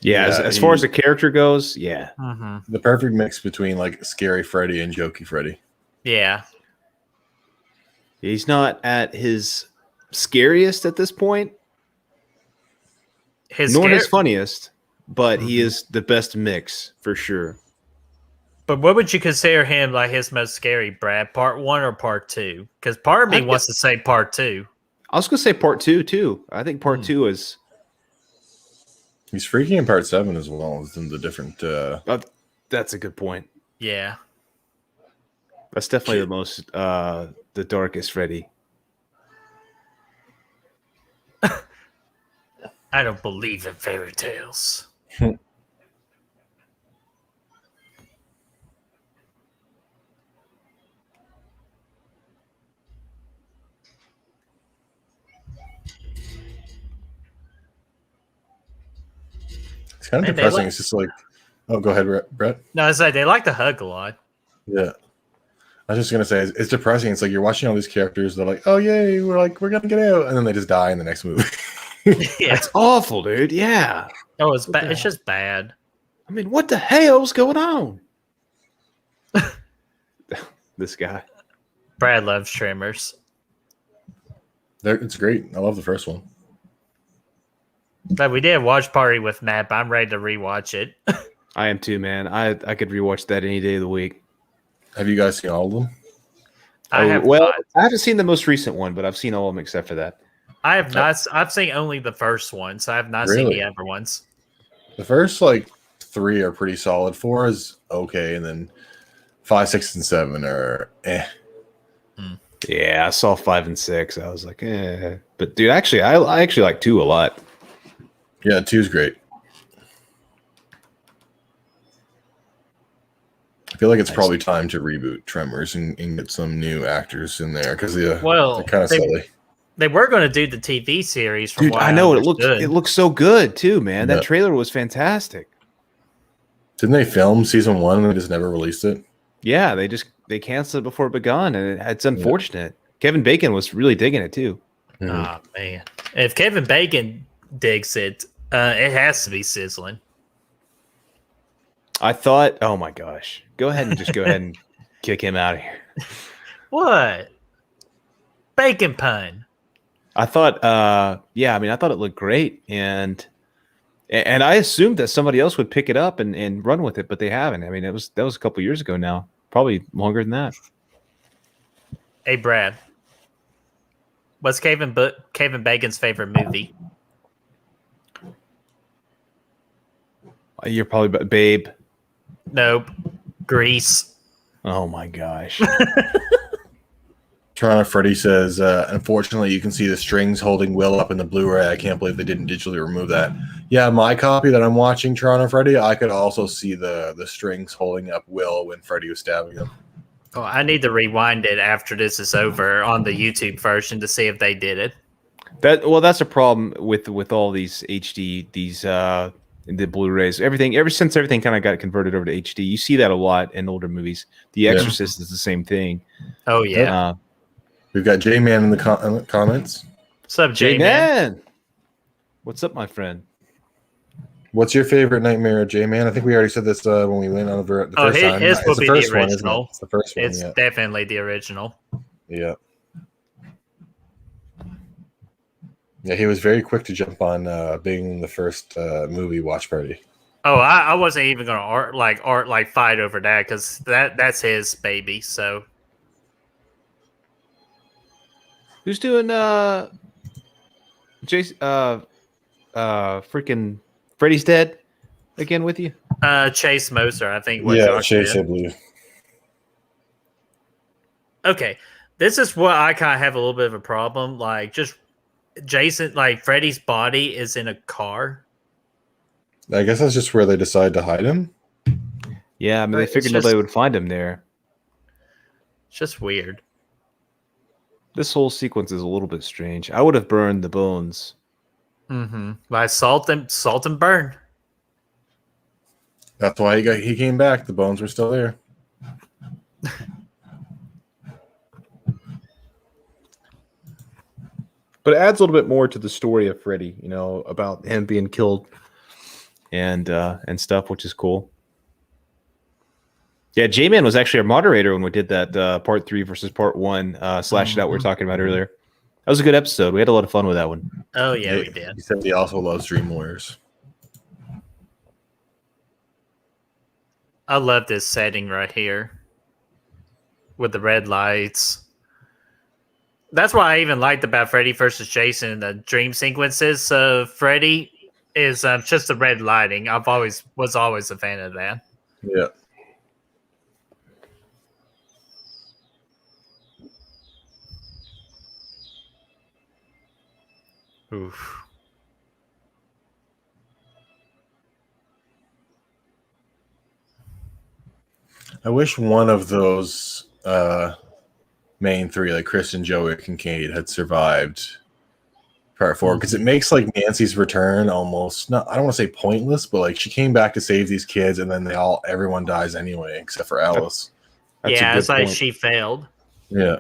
Speaker 4: Yeah, as far as the character goes, yeah.
Speaker 3: Mm-hmm.
Speaker 2: The perfect mix between scary Freddy and jokey Freddy.
Speaker 3: Yeah.
Speaker 4: He's not at his scariest at this point. Nor his funniest, but he is the best mix for sure.
Speaker 3: But what would you consider him his most scary, Brad? Part 1 or part 2? Because part of me wants to say part 2.
Speaker 4: I was going to say part 2 too. I think part 2 is.
Speaker 2: He's freaky in part 7 as well as in the different.
Speaker 4: That's a good point.
Speaker 3: Yeah.
Speaker 4: That's definitely the most, the darkest Freddy.
Speaker 3: I don't believe in fairy tales.
Speaker 2: It's kind of depressing. It's just oh, go ahead, Brett.
Speaker 3: No, it's they like to hug a lot.
Speaker 2: Yeah. I was just going to say, it's depressing. It's you're watching all these characters. They're like, oh, yay, we're going to get out. And then they just die in the next movie.
Speaker 3: Yeah.
Speaker 4: It's awful, dude. Yeah.
Speaker 3: Oh, it's bad. It's just bad.
Speaker 4: I mean, what the hell's going on? This guy.
Speaker 3: Brad loves Tremors.
Speaker 2: It's great. I love the first one.
Speaker 3: But we did a watch party with Matt, but I'm ready to rewatch it.
Speaker 4: I am too, man. I could rewatch that any day of the week.
Speaker 2: Have you guys seen all of them?
Speaker 3: I have
Speaker 4: well,
Speaker 3: not.
Speaker 4: I haven't seen the most recent one, but I've seen all of them except for that.
Speaker 3: I have not. I've seen only the first one, so I have not seen the other ones.
Speaker 2: The first 3 are pretty solid. 4 is okay, and then 5, 6, and 7 are eh.
Speaker 4: Yeah, I saw 5 and 6. I was like, eh. But dude, actually, I actually like 2 a lot.
Speaker 2: Yeah, 2 is great. I feel like it's probably time to reboot Tremors and get some new actors in there because they're kind of silly.
Speaker 3: They were going to do the TV series. From
Speaker 4: Dude,
Speaker 3: what
Speaker 4: I know
Speaker 3: it
Speaker 4: looks so good too, man. That trailer was fantastic.
Speaker 2: Didn't they film season 1 and they just never released it?
Speaker 4: Yeah, they canceled it before it begun, and it's unfortunate. Kevin Bacon was really digging it too.
Speaker 3: Oh man, If Kevin Bacon digs it, it has to be sizzling.
Speaker 4: I thought, oh my gosh, go ahead and kick him out of here.
Speaker 3: What? Bacon pun.
Speaker 4: I thought, yeah, I mean, I thought it looked great, and I assumed that somebody else would pick it up and run with it, but they haven't. I mean, that was a couple years ago now, probably longer than that.
Speaker 3: Hey, Brad. What's Kevin Bacon's favorite movie?
Speaker 4: You're probably Babe.
Speaker 3: Nope. Grease.
Speaker 4: Oh my gosh.
Speaker 2: Toronto Freddy says, unfortunately, you can see the strings holding Will up in the Blu-ray. I can't believe they didn't digitally remove that. Yeah, my copy that I'm watching, Toronto Freddy, I could also see the strings holding up Will when Freddy was stabbing him.
Speaker 3: Oh, I need to rewind it after this is over on the YouTube version to see if they did it.
Speaker 4: That's a problem with all these HD, the Blu-rays, everything. Ever since everything kind of got converted over to HD, you see that a lot in older movies. The Exorcist is the same thing.
Speaker 3: Oh yeah.
Speaker 2: We've got J-Man in the comments.
Speaker 3: What's up, J-Man?
Speaker 4: What's up, my friend?
Speaker 2: What's your favorite Nightmare, J-Man? I think we already said this when we went on the first time.
Speaker 3: His will be the
Speaker 2: original.
Speaker 3: original.
Speaker 2: It's the first one.
Speaker 3: It's definitely the original.
Speaker 2: Yeah. Yeah, he was very quick to jump on being the first movie watch party.
Speaker 3: Oh, I wasn't even gonna fight over that because that's his baby. So
Speaker 4: who's doing Jason? Freaking Freddy's Dead again with you?
Speaker 3: Chase Moser, I think.
Speaker 2: Chase, I believe.
Speaker 3: Okay, this is what I kind of have a little bit of a problem. Like, just Jason, like Freddy's body is in a car.
Speaker 2: I guess that's just where they decide to hide him.
Speaker 4: Yeah, I mean, they figured nobody would find him there.
Speaker 3: It's just weird.
Speaker 4: This whole sequence is a little bit strange. I would have burned the bones.
Speaker 3: Mm-hmm. By salt and burn.
Speaker 2: That's why he came back. The bones were still there.
Speaker 4: But it adds a little bit more to the story of Freddy, about him being killed and stuff, which is cool. Yeah, J-Man was actually our moderator when we did that part 3 versus part 1 slash it out we were talking about earlier. That was a good episode. We had a lot of fun with that one.
Speaker 3: Oh yeah, we did.
Speaker 2: He said he also loves Dream Warriors.
Speaker 3: I love this setting right here with the red lights. That's what I even liked about Freddy versus Jason and the dream sequences. So Freddy is just the red lighting. Was always a fan of that.
Speaker 2: Yeah.
Speaker 3: Oof.
Speaker 2: I wish one of those main 3, like Chris and Joey Kincaid, had survived part 4, because it makes like Nancy's return almost I don't want to say pointless, but like she came back to save these kids, and then everyone dies anyway except for Alice.
Speaker 3: Yeah, it's like she failed.
Speaker 2: Yeah.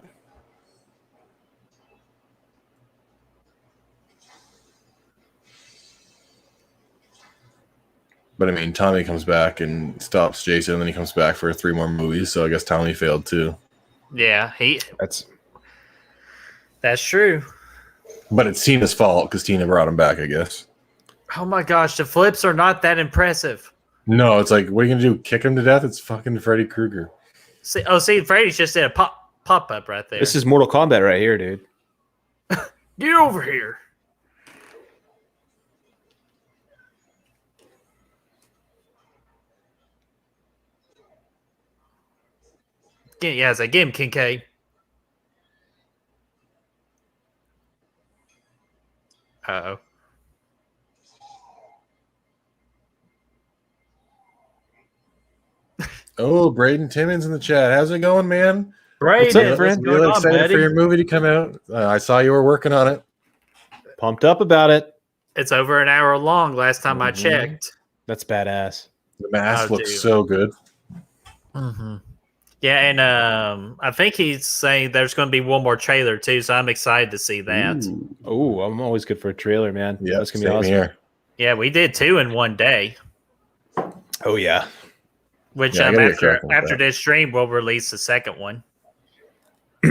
Speaker 2: But I mean, Tommy comes back and stops Jason, and then he comes back for 3 more movies. So I guess Tommy failed too.
Speaker 3: Yeah, that's true.
Speaker 2: But it's Tina's fault because Tina brought him back, I guess.
Speaker 3: Oh my gosh, the flips are not that impressive.
Speaker 2: No, it's like, what are you gonna do? Kick him to death? It's fucking Freddy Krueger.
Speaker 3: See, Freddy's just did a pop up right there.
Speaker 4: This is Mortal Kombat right here, dude.
Speaker 3: Get over here. Yeah, it's like, get him, Kincaid. Uh-oh.
Speaker 2: Oh, Braden Timmons in the chat. How's it going, man?
Speaker 3: Braden,
Speaker 4: what's up, friend?
Speaker 2: Really excited for your movie to come out. I saw you were working on it.
Speaker 4: Pumped up about it.
Speaker 3: It's over an hour long last time I checked.
Speaker 4: That's badass.
Speaker 2: The mask looks so good.
Speaker 3: Mm-hmm. Yeah, and I think he's saying there's going to be one more trailer too, so I'm excited to see that.
Speaker 2: Ooh.
Speaker 4: Oh, I'm always good for a trailer, man.
Speaker 2: Yeah,
Speaker 4: That's gonna be
Speaker 2: same
Speaker 4: awesome.
Speaker 2: here.
Speaker 3: Yeah, we did 2 in one day.
Speaker 4: Oh yeah.
Speaker 3: Which
Speaker 2: Yeah, I gotta get cracking with
Speaker 3: after
Speaker 2: that.
Speaker 3: this stream, we'll release the second one.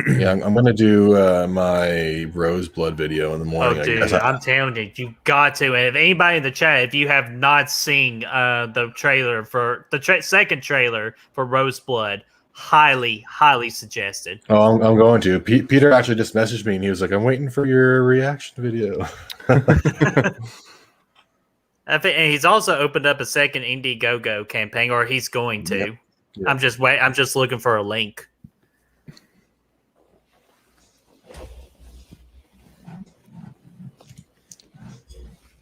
Speaker 2: Yeah, I'm gonna do my Roseblood video in the morning.
Speaker 3: Oh,
Speaker 2: I
Speaker 3: dude,
Speaker 2: guess.
Speaker 3: I'm telling you, you got to. And if anybody in the chat, if you have not seen the trailer for the second trailer for Roseblood, highly, highly suggested.
Speaker 2: Oh, I'm going to. Peter actually just messaged me and he was like, "I'm waiting for your reaction video."
Speaker 3: I think, and he's also opened up a second Indiegogo campaign, or he's going to.
Speaker 2: Yep. Yep.
Speaker 3: I'm just looking for a link.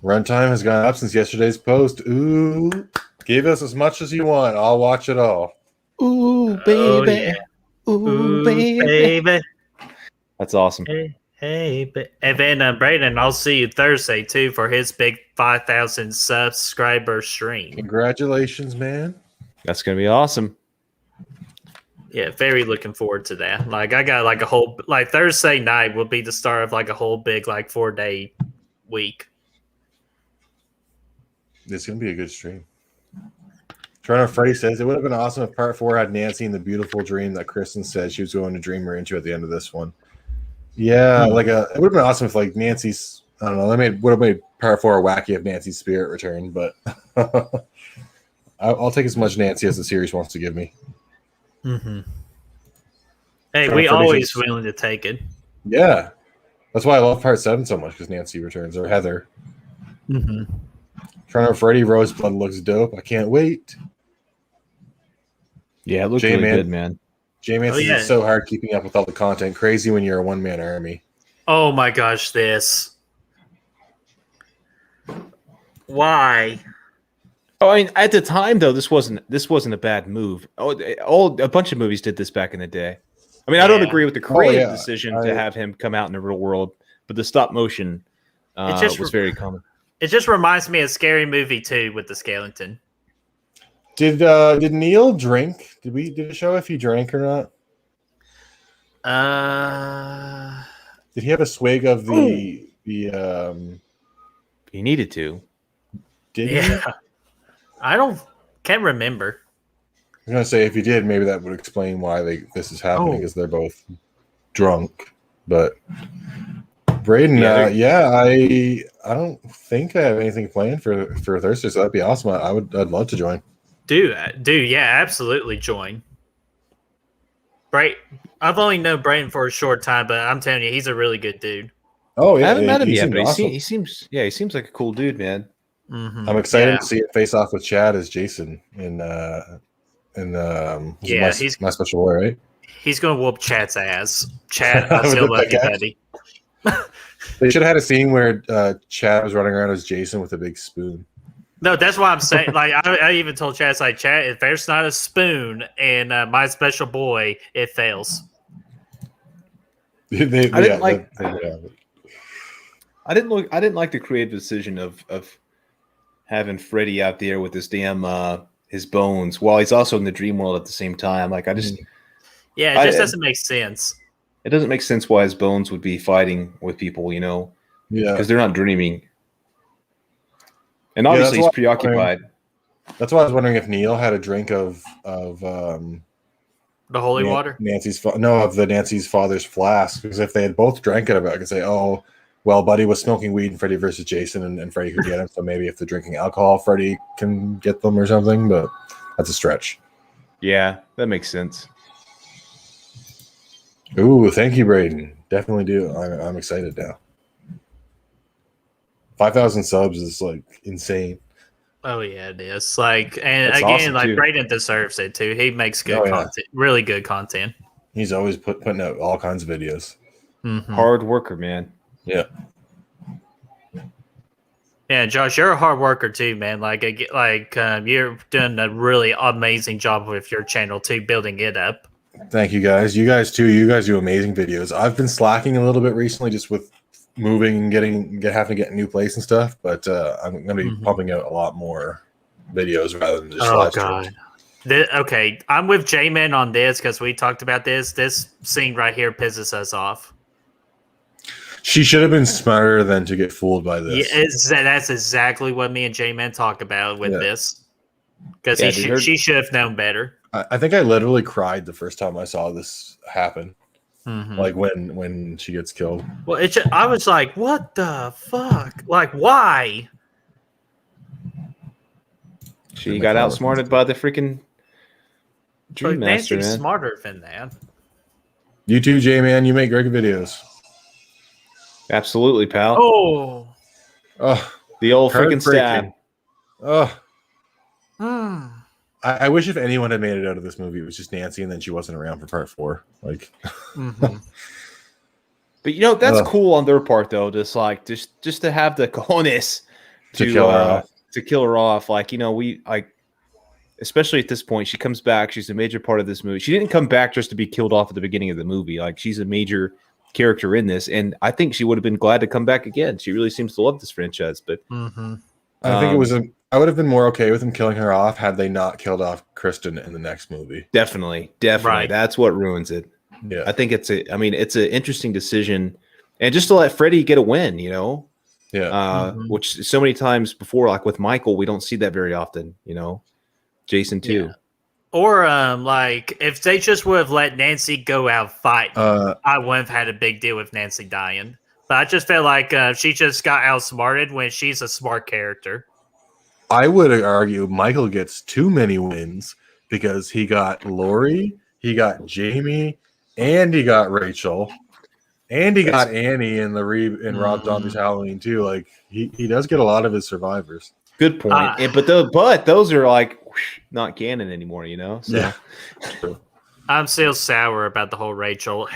Speaker 2: Runtime has gone up since yesterday's post. Ooh, give us as much as you want. I'll watch it all.
Speaker 4: Ooh, baby.
Speaker 3: Oh, yeah.
Speaker 4: Ooh, baby. That's awesome.
Speaker 3: Hey, and then Brayden, I'll see you Thursday too for his big 5,000 subscriber stream.
Speaker 2: Congratulations, man.
Speaker 4: That's gonna be awesome.
Speaker 3: Yeah, very looking forward to that. Like I got like a whole Thursday night will be the start of like a whole big 4-day week.
Speaker 2: It's gonna be a good stream. Toronto Freddy says it would have been awesome if part 4 had Nancy in the beautiful dream that Kristen said she was going to dream her into at the end of this one. Yeah, it would have been awesome if Nancy's, I don't know, would have made part 4 wacky if Nancy's spirit returned, but I'll take as much Nancy as the series wants to give me.
Speaker 3: Mm-hmm. Hey, we always willing to take it.
Speaker 2: Yeah, that's why I love part 7 so much, because Nancy returns, or Heather.
Speaker 3: Mm-hmm.
Speaker 2: Toronto Freddy Roseblood looks dope. I can't wait.
Speaker 4: Yeah, it looks really good, man.
Speaker 2: J-Man says it's so hard keeping up with all the content. Crazy when you're a one-man army.
Speaker 3: Oh my gosh, this. Why?
Speaker 4: Oh, I mean, at the time though, this wasn't a bad move. A bunch of movies did this back in the day. I mean, I don't agree with the creative decision to have him come out in the real world, but the stop motion was very common.
Speaker 3: It just reminds me of Scary Movie 2 with the skeleton.
Speaker 2: Did Neil drink? Did it show if he drank or not? Did he have a swig of the
Speaker 4: He needed to.
Speaker 2: Did he?
Speaker 3: Can't remember.
Speaker 2: I'm gonna say if he did, maybe that would explain why this is happening, because they're both drunk. But Braden, I don't think I have anything planned for Thursday, so that'd be awesome. I'd love to join.
Speaker 3: Absolutely join. I've only known Braden for a short time, but I'm telling you, he's a really good dude.
Speaker 2: Oh yeah,
Speaker 4: I haven't met him yet, but
Speaker 2: awesome.
Speaker 4: he seems like a cool dude, man.
Speaker 3: Mm-hmm.
Speaker 2: I'm excited to see it face off with Chad as Jason in my special boy, right?
Speaker 3: He's gonna whoop Chad's ass. Chad, I still love you, buddy.
Speaker 2: They should have had a scene where Chad was running around as Jason with a big spoon.
Speaker 3: No, that's why I'm saying. I even told Chad, Chad, if there's not a spoon in my special boy, it fails.
Speaker 4: I didn't like the creative decision of having Freddy out there with his damn his bones while he's also in the dream world at the same time. It just
Speaker 3: doesn't make sense.
Speaker 4: It doesn't make sense why his bones would be fighting with people,
Speaker 2: Yeah,
Speaker 4: because they're not dreaming. And obviously he's preoccupied.
Speaker 2: That's why I was wondering if Neil had a drink of
Speaker 3: the holy water.
Speaker 2: Nancy's father's flask, because if they had both drank it, I could say, oh, well, Buddy was smoking weed and Freddy versus Jason, and Freddy could get him. So maybe if they're drinking alcohol, Freddy can get them or something. But that's a stretch.
Speaker 4: Yeah, that makes sense.
Speaker 2: Ooh, thank you, Braden. Definitely do. I'm excited now. 5,000 subs is insane.
Speaker 3: Oh yeah, it is. And
Speaker 4: That's
Speaker 3: again,
Speaker 4: awesome, too.
Speaker 3: Braden deserves it too. He makes good content, really good content.
Speaker 2: He's always putting out all kinds of videos.
Speaker 3: Mm-hmm.
Speaker 4: Hard worker, man.
Speaker 2: Yeah.
Speaker 3: Yeah, Josh, you're a hard worker too, man. You're doing a really amazing job with your channel too, building it up.
Speaker 2: Thank you guys. You guys too. You guys do amazing videos. I've been slacking a little bit recently, just with moving and having to get a new place and stuff. But I'm going to be pumping out a lot more videos rather than just live streams.
Speaker 3: Okay, I'm with J-Man on this because we talked about this. This scene right here pisses us off.
Speaker 2: She should have been smarter than to get fooled by
Speaker 3: Yeah,
Speaker 2: this.
Speaker 3: that's exactly what me and J-Man talk about with this. Because she should have known better.
Speaker 2: I think I literally cried the first time I saw this happen.
Speaker 3: Mm-hmm.
Speaker 2: Like when she gets killed.
Speaker 3: Well, I was like, what the fuck? Like, why?
Speaker 4: She got outsmarted by the freaking Dream Master,
Speaker 3: Nancy's
Speaker 4: man.
Speaker 3: smarter than that.
Speaker 2: You too, J-Man. You make great videos.
Speaker 4: Absolutely, pal.
Speaker 3: Oh.
Speaker 4: The old freaking stab.
Speaker 2: Oh.
Speaker 3: Hmm.
Speaker 2: I wish if anyone had made it out of this movie, it was just Nancy, and then she wasn't around for part 4. Like,
Speaker 3: Mm-hmm.
Speaker 4: But you know that's cool on their part, though. Just to have the cojones
Speaker 2: to kill her off.
Speaker 4: To kill her off. Like, you know, we like, especially at this point, she comes back. She's a major part of this movie. She didn't come back just to be killed off at the beginning of the movie. Like, she's a major character in this, and I think she would have been glad to come back again. She really seems to love this franchise. But
Speaker 2: I think it was I would have been more okay with him killing her off had they not killed off Kristen in the next movie.
Speaker 4: Definitely.
Speaker 3: Right.
Speaker 4: That's what ruins it.
Speaker 2: Yeah,
Speaker 4: I think it's an interesting decision, and just to let Freddie get a win, you know.
Speaker 2: Yeah.
Speaker 4: Which so many times before, like with Michael, we don't see that very often, you know. Jason too.
Speaker 3: Yeah. Or like if they just would have let Nancy go out fighting, I wouldn't have had a big deal with Nancy dying. But I just felt like she just got outsmarted when she's a smart character.
Speaker 2: I would argue Michael gets too many wins because he got Lori, he got Jamie, and he got Rachel, and he got Annie in Rob Zombie's Halloween too. Like he does get a lot of his survivors.
Speaker 4: Good point. But those are like not canon anymore, you know. So.
Speaker 2: Yeah.
Speaker 3: I'm still sour about the whole Rachel. #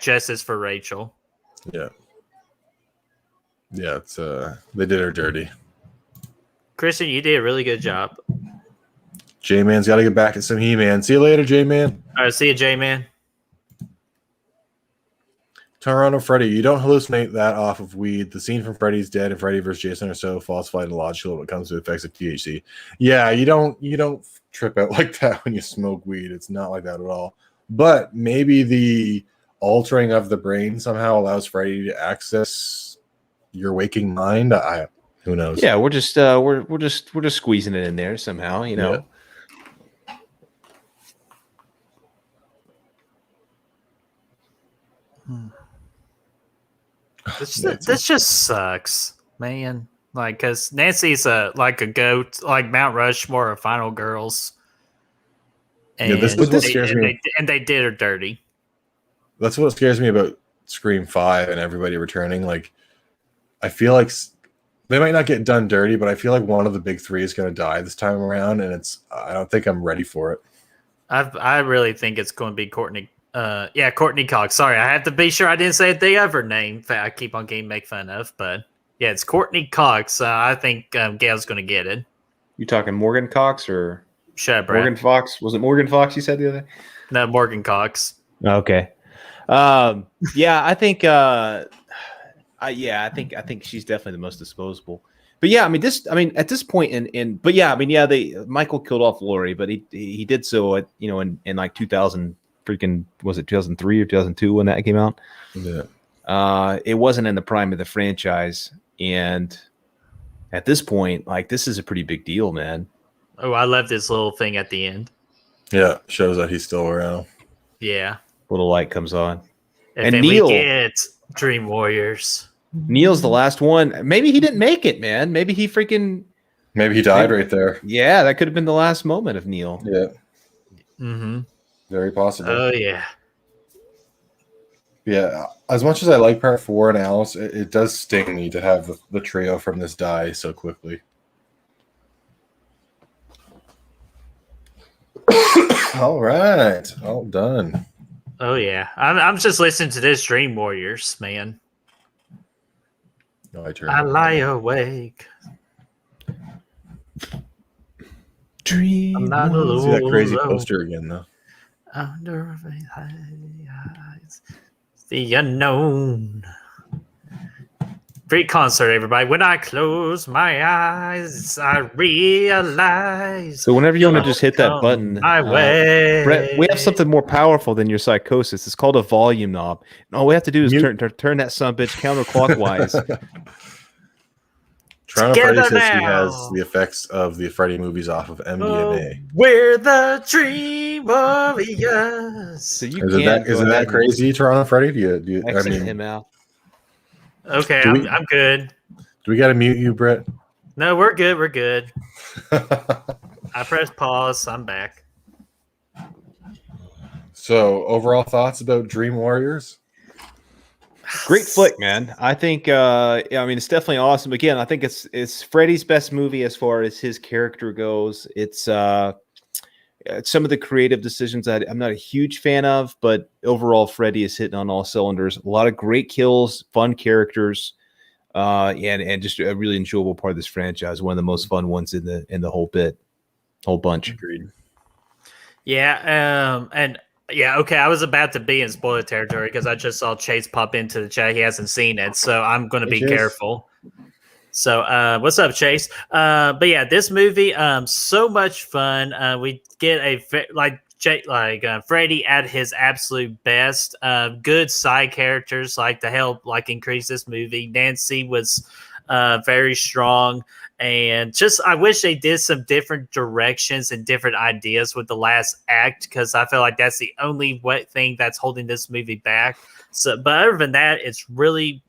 Speaker 3: justice for Rachel.
Speaker 2: Yeah. Yeah, it's they did her dirty.
Speaker 3: Kristen, you did a really good job.
Speaker 2: J-Man's got to get back at some He-Man. See you later, J-Man.
Speaker 3: All right, see you, J-Man.
Speaker 2: Toronto Freddy, you don't hallucinate that off of weed. The scene from Freddy's Dead and Freddy vs. Jason are so falsified and illogical when it comes to effects of THC. Yeah, you don't trip out like that when you smoke weed. It's not like that at all. But maybe the altering of the brain somehow allows Freddy to access your waking mind. Who knows?
Speaker 4: Yeah, we're just squeezing it in there somehow, you know.
Speaker 3: Yeah. This just sucks, man. Like, cause Nancy's like a goat, like Mount Rushmore of Final Girls. And
Speaker 2: this is what scares me.
Speaker 3: And they did her dirty.
Speaker 2: That's what scares me about Scream 5 and everybody returning. Like, I feel like they might not get done dirty, but I feel like one of the big 3 is going to die this time around, and I don't think I'm ready for it.
Speaker 3: I really think it's going to be Courtney. Courtney Cox. Sorry, I have to be sure I didn't say the other name that I keep on getting make fun of, but yeah, it's Courtney Cox. I think Gail's going to get it.
Speaker 4: You talking Morgan Cox or
Speaker 3: Shut up,
Speaker 4: Morgan Fox? Was it Morgan Fox you said the other day?
Speaker 3: No, Morgan Cox.
Speaker 4: Okay. Yeah, I think I think she's definitely the most disposable. But yeah, at this point Michael killed off Lori, but he did so at, you know, in like 2000 freaking, was it 2003 or 2002 when that came out?
Speaker 2: Yeah.
Speaker 4: It wasn't in the prime of the franchise, and at this point, like, this is a pretty big deal, man.
Speaker 3: Oh, I love this little thing at the end.
Speaker 2: Yeah, shows that he's still around.
Speaker 3: Yeah.
Speaker 4: Little light comes on.
Speaker 3: And then Neil, we get Dream Warriors.
Speaker 4: Neil's the last one. Maybe he didn't make it, man. Maybe he
Speaker 2: died right there.
Speaker 4: Yeah, that could have been the last moment of Neil.
Speaker 2: Yeah.
Speaker 3: Mm-hmm.
Speaker 2: Very possible.
Speaker 3: Oh, yeah.
Speaker 2: Yeah, as much as I like part 4 and Alice, it does sting me to have the trio from this die so quickly. All right, all done.
Speaker 3: Oh yeah, I'm just listening to this Dream Warriors, man.
Speaker 2: No,
Speaker 3: I lie awake.
Speaker 4: Dream.
Speaker 3: I'm not
Speaker 2: See that crazy poster again, though.
Speaker 3: Under the unknown. Free concert, everybody. When I close my eyes, I realize.
Speaker 4: So whenever you want to just hit that
Speaker 3: come
Speaker 4: button,
Speaker 3: my way.
Speaker 4: Brett, we have something more powerful than your psychosis. It's called a volume knob. And all we have to do is turn that sumbitch counterclockwise.
Speaker 2: Toronto
Speaker 3: Together
Speaker 2: Freddy says he
Speaker 3: now.
Speaker 2: has the effects of the Freddy movies off of MDMA.
Speaker 3: We're the Dream Warriors.
Speaker 4: So you
Speaker 2: Is it
Speaker 4: can't
Speaker 2: that crazy, Toronto Freddy? Do you I
Speaker 4: exit
Speaker 2: mean,
Speaker 4: him out.
Speaker 3: Okay,
Speaker 2: Do we-
Speaker 3: I'm good.
Speaker 2: do we got to mute you, Brett?
Speaker 3: No, we're good. We're good. I pressed pause. I'm back.
Speaker 2: So, overall thoughts about Dream Warriors?
Speaker 4: Great flick, man. I think I mean it's definitely awesome. Again, I think it's Freddy's best movie as far as his character goes. It's some of the creative decisions I'm not a huge fan of, but overall Freddy is hitting on all cylinders. A lot of great kills, fun characters, and just a really enjoyable part of this franchise. One of the most fun ones in the whole bunch.
Speaker 2: Agreed.
Speaker 3: Yeah, and yeah, okay. I was about to be in spoiler territory because I just saw Chase pop into the chat. He hasn't seen it, so I'm going to be
Speaker 2: Chase.
Speaker 3: careful. So, what's up, Chase? But yeah, this movie, so much fun. We get Freddy at his absolute best. Good side characters to help increase this movie. Nancy was very strong, and I wish they did some different directions and different ideas with the last act because I feel like that's the only thing that's holding this movie back. So, but other than that, it's really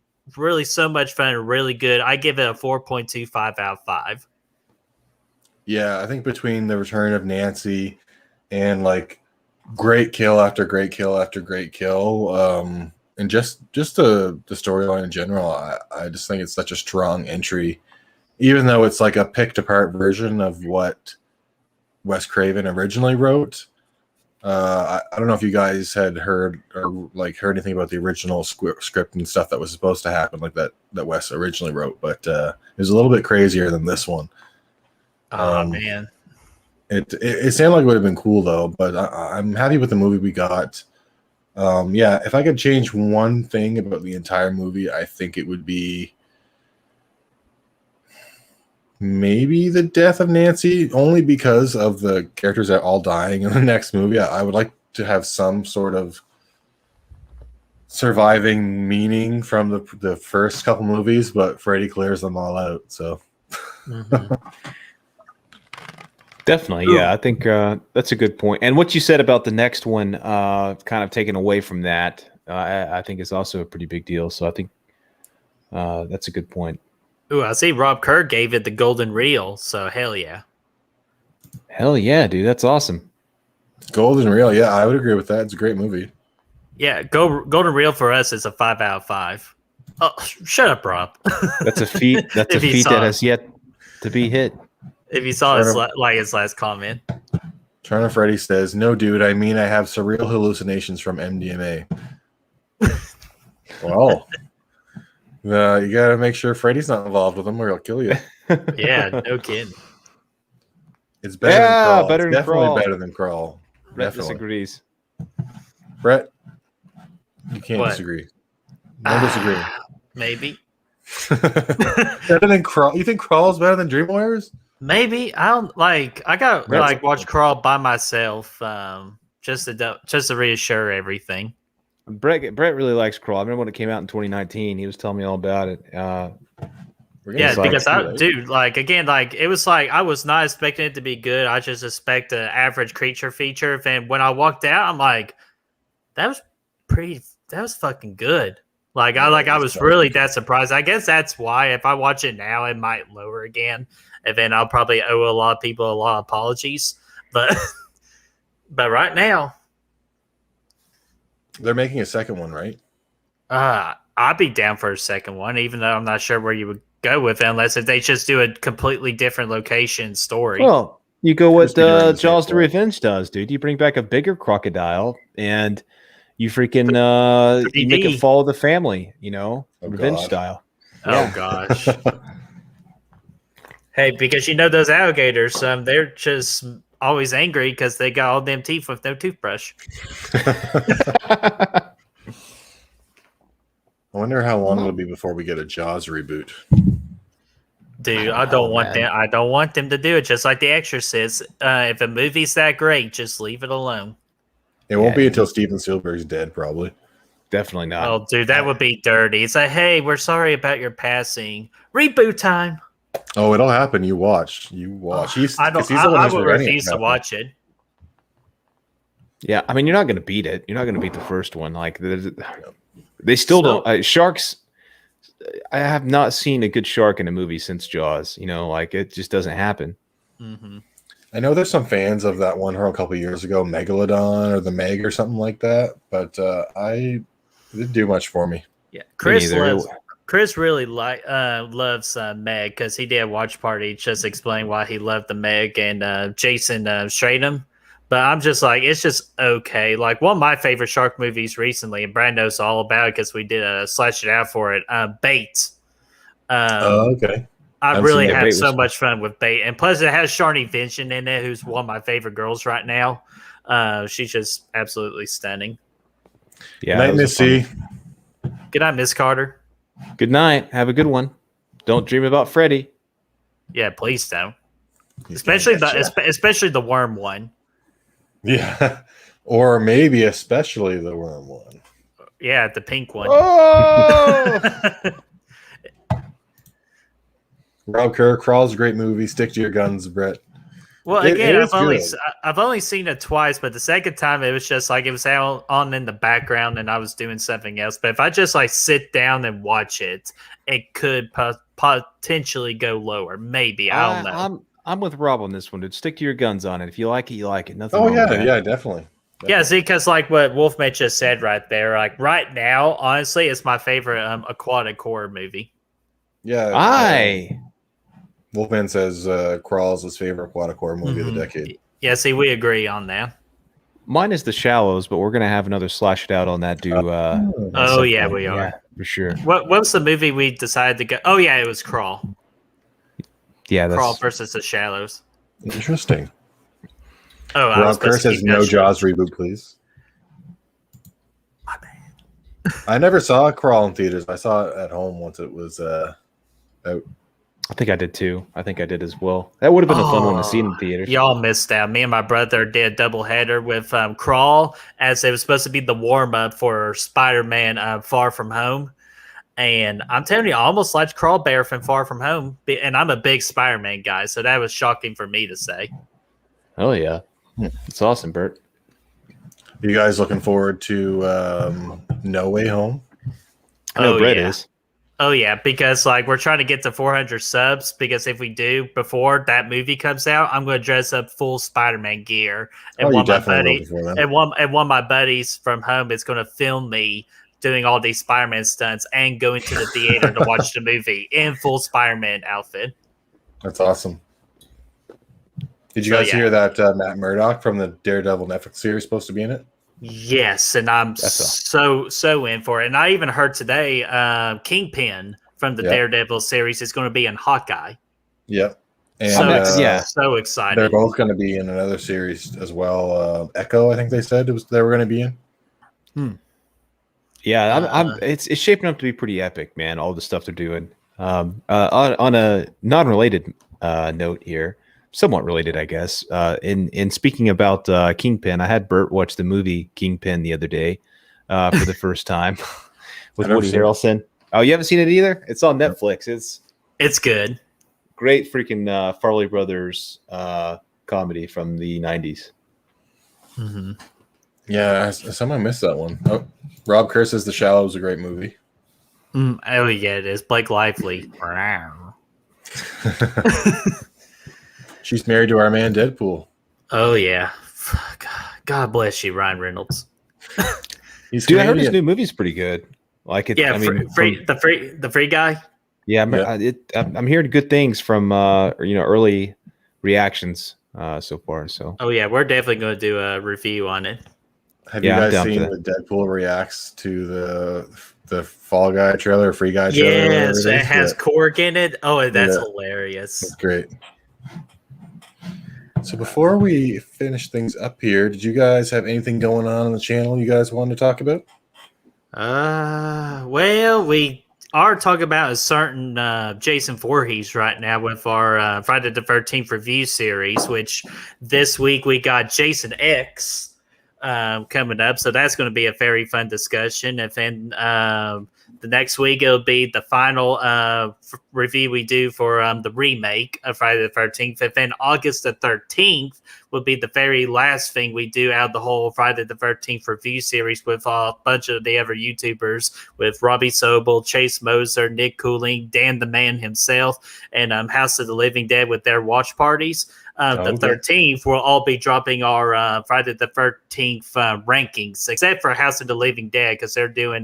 Speaker 3: so much fun and really good. I give it a 4.25 out of 5.
Speaker 2: Yeah, I think between the return of Nancy and great kill after great kill after great kill, and just the storyline in general, I just think it's such a strong entry, even though it's a picked apart version of what Wes Craven originally wrote. I don't know if you guys had heard or heard anything about the original script and stuff that was supposed to happen, that Wes originally wrote, but it was a little bit crazier than this one.
Speaker 3: Oh man,
Speaker 2: it sounded like it would have been cool though, but I'm happy with the movie we got. Yeah, if I could change one thing about the entire movie, I think it would be maybe the death of Nancy, only because of the characters that are all dying in the next movie. I would like to have some sort of surviving meaning from the first couple movies, but Freddy clears them all out. So
Speaker 4: definitely, yeah, I think that's a good point. And what you said about the next one, kind of taken away from that, I think is also a pretty big deal. So I think that's a good point.
Speaker 3: Ooh, I see Rob Kerr gave it the golden reel, so hell yeah.
Speaker 4: Hell yeah, dude. That's awesome.
Speaker 2: Golden Reel, yeah, I would agree with that. It's a great movie.
Speaker 3: Yeah, golden reel for us is a 5 out of 5. Oh, shut up, Rob.
Speaker 4: That's a feat. That's a feat that has yet to be hit.
Speaker 3: If you saw his last comment.
Speaker 2: Toronto Freddy says, "No, dude. I mean, I have surreal hallucinations from MDMA." Well, you gotta make sure Freddy's not involved with them, or he'll kill you.
Speaker 3: Yeah, no kidding.
Speaker 2: It's better than Crawl.
Speaker 4: Better
Speaker 2: it's
Speaker 4: than
Speaker 2: definitely
Speaker 4: Crawl.
Speaker 2: better than Crawl.
Speaker 4: Brett
Speaker 2: Definitely.
Speaker 4: disagrees.
Speaker 2: Brett, you can't
Speaker 3: What?
Speaker 2: disagree. No disagree.
Speaker 3: Maybe.
Speaker 2: Better than Crawl? You think Crawl is better than Dream Warriors?
Speaker 3: Maybe. I don't I got watch Crawl by myself, just to reassure everything.
Speaker 4: Brett really likes Crawl. I remember when it came out in 2019. He was telling me all about it.
Speaker 3: Yeah, because it was I was not expecting it to be good. I just expect an average creature feature. And when I walked out, I'm like, that was fucking good. I was really that surprised. I guess that's why if I watch it now, it might lower again. And then I'll probably owe a lot of people a lot of apologies. But right now,
Speaker 2: they're making a second one, right?
Speaker 3: I'd be down for a second one, even though I'm not sure where you would go with it, unless if they just do a completely different location story.
Speaker 4: Well, you go what
Speaker 2: Just be doing the same
Speaker 4: Jaws the
Speaker 2: story.
Speaker 4: Revenge does, dude. You bring back a bigger crocodile and you freaking you make it follow the family, Revenge
Speaker 2: God.
Speaker 4: style.
Speaker 3: Oh gosh. Hey, because those alligators, they're just always angry because they got all them teeth with no toothbrush.
Speaker 2: I wonder how long it'll be before we get a Jaws reboot.
Speaker 3: Dude, I don't want
Speaker 4: man.
Speaker 3: them. I don't want them to do it. Just like The Exorcist. If a movie's that great, just leave it alone.
Speaker 2: It won't be until Steven Spielberg's dead, probably.
Speaker 4: Definitely not.
Speaker 3: Oh, dude, that would be dirty. It's like, hey, we're sorry about your passing. Reboot time.
Speaker 2: Oh, it'll happen. You watch.
Speaker 3: I don't. I would refuse to watch it.
Speaker 4: Yeah, I mean, you're not going to beat it. You're not going to beat the first one. Like they still don't. Sharks. I have not seen a good shark in a movie since Jaws. You know, like it just doesn't happen.
Speaker 3: Mm-hmm.
Speaker 2: I know there's some fans of that one from a couple of years ago, Megalodon or the Meg or something like that, but it didn't do much for me.
Speaker 3: Yeah, Chris really loves Meg because he did a watch party just explain why he loved the Meg and Jason Stratham. But I'm just like, it's just okay. Like one of my favorite shark movies recently, and Brad knows all about it because we did a slash it out for it. Bait.
Speaker 2: Okay.
Speaker 3: I really had so much fun with Bait, and plus it has Sharni Vincent in it, who's one of my favorite girls right now. She's just absolutely stunning.
Speaker 2: Yeah. Night, Miss C.
Speaker 3: Good night, Miss Carter.
Speaker 4: Good night. Have a good one. Don't dream about Freddy.
Speaker 3: Yeah, please don't. Especially the worm one.
Speaker 2: Yeah, or maybe especially the worm one.
Speaker 3: Yeah, the pink one.
Speaker 2: Oh! Rob Kerr, Crawl's a great movie. Stick to your guns, Brett.
Speaker 3: Well, again, I've only seen it twice, but the second time it was just like it was on in the background and I was doing something else. But if I just like sit down and watch it, it could potentially go lower. Maybe I don't know.
Speaker 4: I'm with Rob on this one, dude. Stick to your guns on it. If you like it, you like it. Nothing.
Speaker 2: Oh yeah, definitely.
Speaker 3: Yeah, see, because like what Wolfman just said right there, like right now, honestly, it's my favorite aquatic horror movie.
Speaker 2: Yeah, Wolfman says Crawl's his favorite aquatic horror movie of the decade.
Speaker 3: Yeah, see, we agree on that.
Speaker 4: Mine is The Shallows, but we're gonna have another slash it out on that. We are.
Speaker 3: Yeah,
Speaker 4: for sure.
Speaker 3: What was the movie we decided to go? Oh yeah, it was Crawl.
Speaker 4: Yeah,
Speaker 3: Crawl versus The Shallows.
Speaker 2: Interesting.
Speaker 3: Oh,
Speaker 2: Rob Kerr says no Jaws reboot, please.
Speaker 3: My bad.
Speaker 2: I never saw Crawl in theaters. I saw it at home once it was out.
Speaker 4: I think I did too. I think I did as well. That would have been a fun one to see in the theaters.
Speaker 3: Y'all missed out. Me and my brother did a doubleheader with Crawl, as it was supposed to be the warm up for Spider-Man Far From Home. And I'm telling you, I almost liked Crawl better from Far From Home. And I'm a big Spider-Man guy, so that was shocking for me to say.
Speaker 4: Oh yeah, it's awesome, Bert.
Speaker 2: Are you guys looking forward to No Way Home?
Speaker 4: I know Brett is.
Speaker 3: Oh yeah, because like we're trying to get to 400 subs. Because if we do before that movie comes out, I'm going to dress up full Spider-Man gear. And one of my buddies from home is going to film me doing all these Spider-Man stunts and going to the theater to watch the movie in full Spider-Man outfit.
Speaker 2: That's awesome. Did you guys hear that Matt Murdock from the Daredevil Netflix series is supposed to be in it?
Speaker 3: Yes, and I'm so in for it. And I even heard today Kingpin from the Daredevil series is going to be in Hawkeye.
Speaker 2: Yep. And
Speaker 3: so excited.
Speaker 2: They're both going to be in another series as well. Echo, I think they said they were going to be in.
Speaker 4: Yeah, it's shaping up to be pretty epic, man. All the stuff they're doing. On a non-related note here, somewhat related, I guess. In speaking about Kingpin, I had Bert watch the movie Kingpin the other day for the first time with Woody Harrelson. Oh, you haven't seen it either? It's on Netflix.
Speaker 3: It's good.
Speaker 4: Great freaking Farley Brothers comedy from the 90s.
Speaker 3: Mm-hmm.
Speaker 2: Yeah, someone missed that one. Oh, Rob Kerr says The Shallow is a great movie.
Speaker 3: Oh yeah, it is. Blake Lively.
Speaker 2: She's married to our man Deadpool.
Speaker 3: Oh yeah. God bless you, Ryan Reynolds.
Speaker 4: Dude, I heard his new movie's pretty good. Like it.
Speaker 3: Yeah, the free guy.
Speaker 4: Yeah, I'm hearing good things from early reactions so far. So.
Speaker 3: Oh yeah, we're definitely going to do a review on it.
Speaker 2: Have you guys seen the Deadpool reacts to the Fall Guy trailer, Free Guy trailer?
Speaker 3: Yes, it has Korg in it. Oh, that's hilarious.
Speaker 2: That's great. So before we finish things up here, did you guys have anything going on the channel you guys wanted to talk about?
Speaker 3: Well, we are talking about a certain Jason Voorhees right now with our Friday the 13th review series, which this week we got Jason X coming up. So that's going to be a very fun discussion. And then the next week it'll be the final review we do for the remake of Friday the 13th. And then August the 13th will be the very last thing we do out of the whole Friday the 13th review series with a bunch of the other YouTubers, with Robbie Sobel, Chase Moser, Nick Cooling, Dan the Man himself, and House of the Living Dead with their watch parties. The 13th, we'll all be dropping our Friday the 13th rankings, except for House of the Living Dead, because they're doing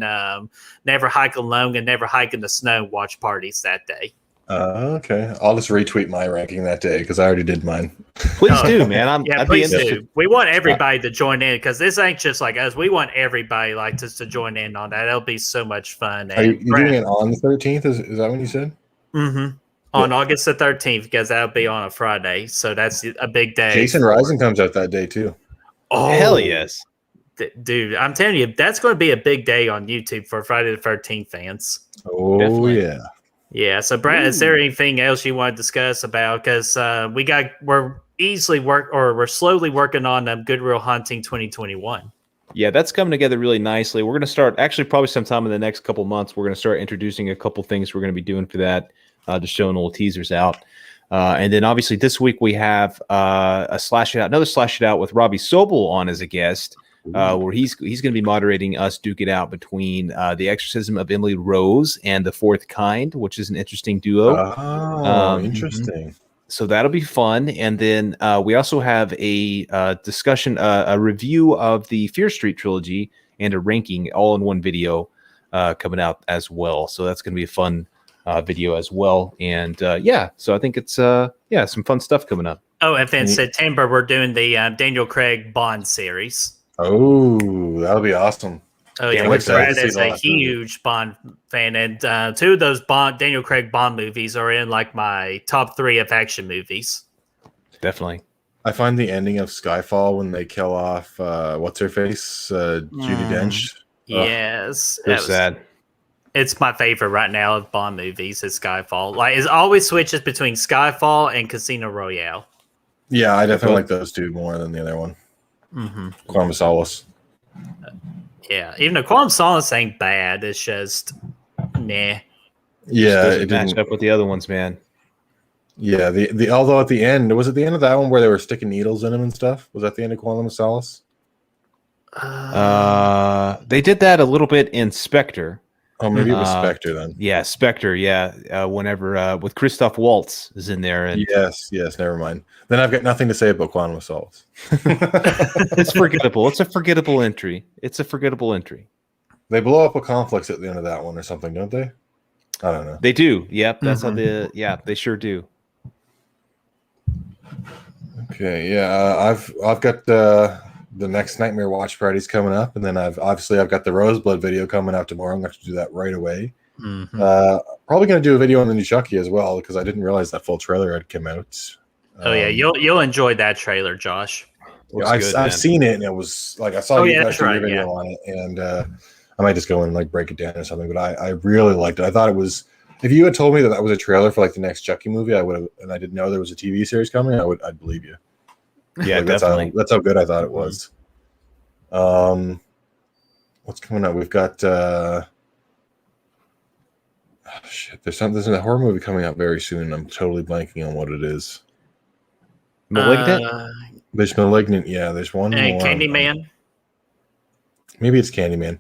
Speaker 3: Never Hike Alone and Never Hike in the Snow watch parties that day.
Speaker 2: Okay. I'll just retweet my ranking that day because I already did mine.
Speaker 4: Please do, man.
Speaker 3: Please do. We want everybody to join in because this ain't just like us. We want everybody to join in on that. It'll be so much fun.
Speaker 2: Are you doing it on the 13th? Is that what you said?
Speaker 3: Mm-hmm. On August the 13th, because that'll be on a Friday. So that's a big day.
Speaker 2: Jason Rising comes out that day too.
Speaker 4: Oh, hell yes.
Speaker 3: Dude, I'm telling you, that's going to be a big day on YouTube for Friday the 13th fans.
Speaker 2: Oh, definitely. Yeah.
Speaker 3: Yeah. So, Brad, is there anything else you want to discuss about? Because we're slowly working on Good Real Hunting 2021.
Speaker 4: Yeah, that's coming together really nicely. We're going to start actually probably sometime in the next couple months. We're going to start introducing a couple things we're going to be doing for that, just showing little teasers out. And then obviously this week we have another Slash It Out with Robbie Sobel on as a guest. Where he's going to be moderating us duke it out between The Exorcism of Emily Rose and The Fourth Kind, which is an interesting duo.
Speaker 2: Oh, interesting.
Speaker 4: So that'll be fun. And then we also have a discussion, a review of the Fear Street trilogy and a ranking all in one video coming out as well. So that's going to be a fun video as well. And so I think it's some fun stuff coming up.
Speaker 3: Oh, and then September we're doing the Daniel Craig Bond series.
Speaker 2: Oh, that'll be awesome.
Speaker 3: Oh, yeah. Brad is a huge Bond fan. And two of those Daniel Craig Bond movies are in like my top 3 of action movies.
Speaker 4: Definitely.
Speaker 2: I find the ending of Skyfall when they kill off, what's her face? Judi Dench.
Speaker 3: Yes.
Speaker 4: So sad.
Speaker 3: It's my favorite right now of Bond movies is Skyfall. Like, it always switches between Skyfall and Casino Royale.
Speaker 2: Yeah, I definitely like those two more than the other one. Quantum of Solace.
Speaker 3: Yeah, even though Quantum of Solace ain't bad, it's just nah.
Speaker 2: Yeah,
Speaker 4: it didn't match up with the other ones, man.
Speaker 2: Yeah, the although at the end, was it the end of that one where they were sticking needles in him and stuff? Was that the end of Quantum of Solace?
Speaker 4: They did that a little bit in Spectre.
Speaker 2: Oh, maybe it was Spectre then.
Speaker 4: Yeah, Spectre. Yeah, whenever with Christoph Waltz is in there. And
Speaker 2: yes. Never mind. Then I've got nothing to say about Quantum of Solace.
Speaker 4: It's forgettable. It's a forgettable entry.
Speaker 2: They blow up a complex at the end of that one or something, don't they? I don't know.
Speaker 4: They do. Yep, that's how they sure do.
Speaker 2: Okay, yeah, I've got the next Nightmare Watch Party's coming up, and then I've got the Roseblood video coming out tomorrow. I'm going to do that right away. Probably going to do a video on the new Chucky as well because I didn't realize that full trailer had come out.
Speaker 3: You'll enjoy that trailer, Josh.
Speaker 2: Yeah, I've seen it, and it was like I saw you guys do your video on it, and I might just go and like break it down or something. But I really liked it. I thought it was. If you had told me that was a trailer for like the next Chucky movie, I would have, and I didn't know there was a TV series coming. I'd believe you.
Speaker 4: Yeah, definitely.
Speaker 2: That's how good I thought it was. What's coming up? We've got there's a horror movie coming out very soon. I'm totally blanking on what it is.
Speaker 4: Malignant?
Speaker 2: There's Malignant. Yeah, there's one more.
Speaker 3: Candyman.
Speaker 2: Maybe it's Candyman.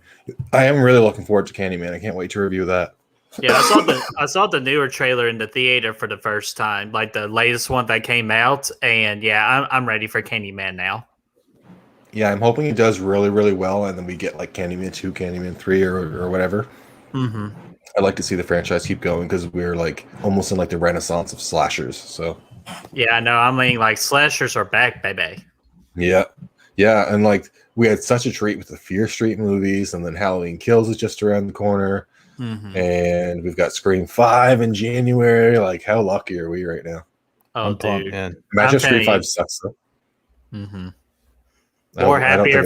Speaker 2: I am really looking forward to Candyman. I can't wait to review that.
Speaker 3: Yeah, I saw the newer trailer in the theater for the first time, like the latest one that came out, and yeah, I'm ready for Candyman now.
Speaker 2: Yeah, I'm hoping it does really, really well, and then we get like Candyman 2, Candyman 3, or whatever. I'd like to see the franchise keep going because we're like almost in like the renaissance of slashers. So
Speaker 3: yeah, I know. I mean, like slashers are back, baby.
Speaker 2: Yeah, and like we had such a treat with the Fear Street movies, and then Halloween Kills is just around the corner. And we've got Scream 5 in January. Like, how lucky are we right now?
Speaker 3: Oh, dude.
Speaker 2: Imagine Scream 5 sucks, though.
Speaker 3: Or happier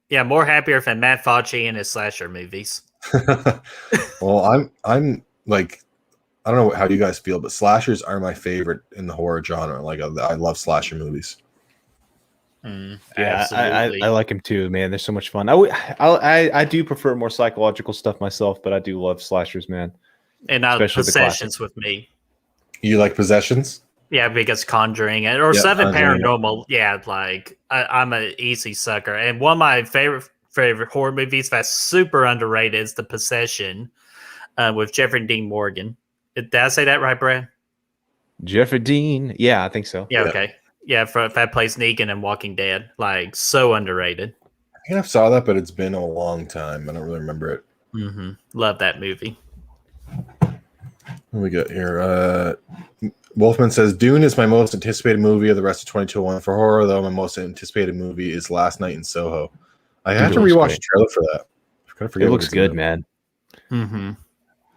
Speaker 3: Yeah, more happier than Matt Fauci and his slasher movies.
Speaker 2: Well, I'm like, I don't know how you guys feel, but slashers are my favorite in the horror genre. Like, I love slasher movies.
Speaker 4: Yeah,
Speaker 3: Absolutely.
Speaker 4: I like him too, man. They're so much fun. I do prefer more psychological stuff myself, but I do love slashers, man.
Speaker 3: And
Speaker 4: Especially the
Speaker 3: Possessions with me.
Speaker 2: You like Possessions?
Speaker 3: Yeah, because Conjuring or
Speaker 2: Yeah,
Speaker 3: Seven
Speaker 2: Conjuring, yeah.
Speaker 3: Paranormal. Yeah, like I'm an easy sucker. And one of my favorite horror movies that's super underrated is The Possession with Jeffrey Dean Morgan. Did I say that right, Brad?
Speaker 4: Jeffrey Dean. Yeah, I think so.
Speaker 3: Yeah, okay. Yeah, that plays Negan in Walking Dead. Like, so underrated.
Speaker 2: I think I saw that, but it's been a long time. I don't really remember it.
Speaker 3: Mm-hmm. Love that movie.
Speaker 2: What we got here? Wolfman says, Dune is my most anticipated movie of the rest of 2021. For horror, though, my most anticipated movie is Last Night in Soho. I have to rewatch the trailer for that. I kind of forget
Speaker 4: it looks good, man.
Speaker 3: Mm-hmm.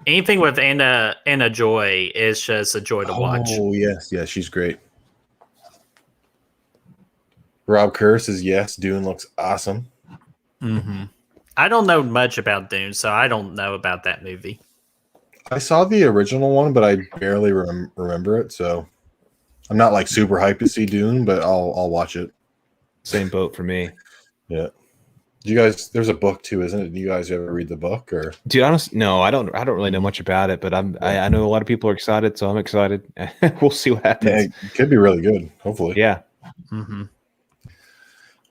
Speaker 3: Anything with Anna Joy is just a joy to watch.
Speaker 2: Oh, yes. Yeah, she's great. Rob Kerr says, yes, Dune looks awesome.
Speaker 3: Mm-hmm. I don't know much about Dune, so I don't know about that movie.
Speaker 2: I saw the original one, but I barely remember it, so I'm not like super hyped to see Dune, but I'll watch it.
Speaker 4: Same boat for me.
Speaker 2: Yeah. Do you guys? There's a book too, isn't it? Do you guys ever read the book or?
Speaker 4: Dude, honestly, no, I don't really know much about it, but I know a lot of people are excited, so I'm excited. We'll see what happens.
Speaker 2: Yeah, it could be really good. Hopefully.
Speaker 4: Yeah.
Speaker 3: Mm-hmm.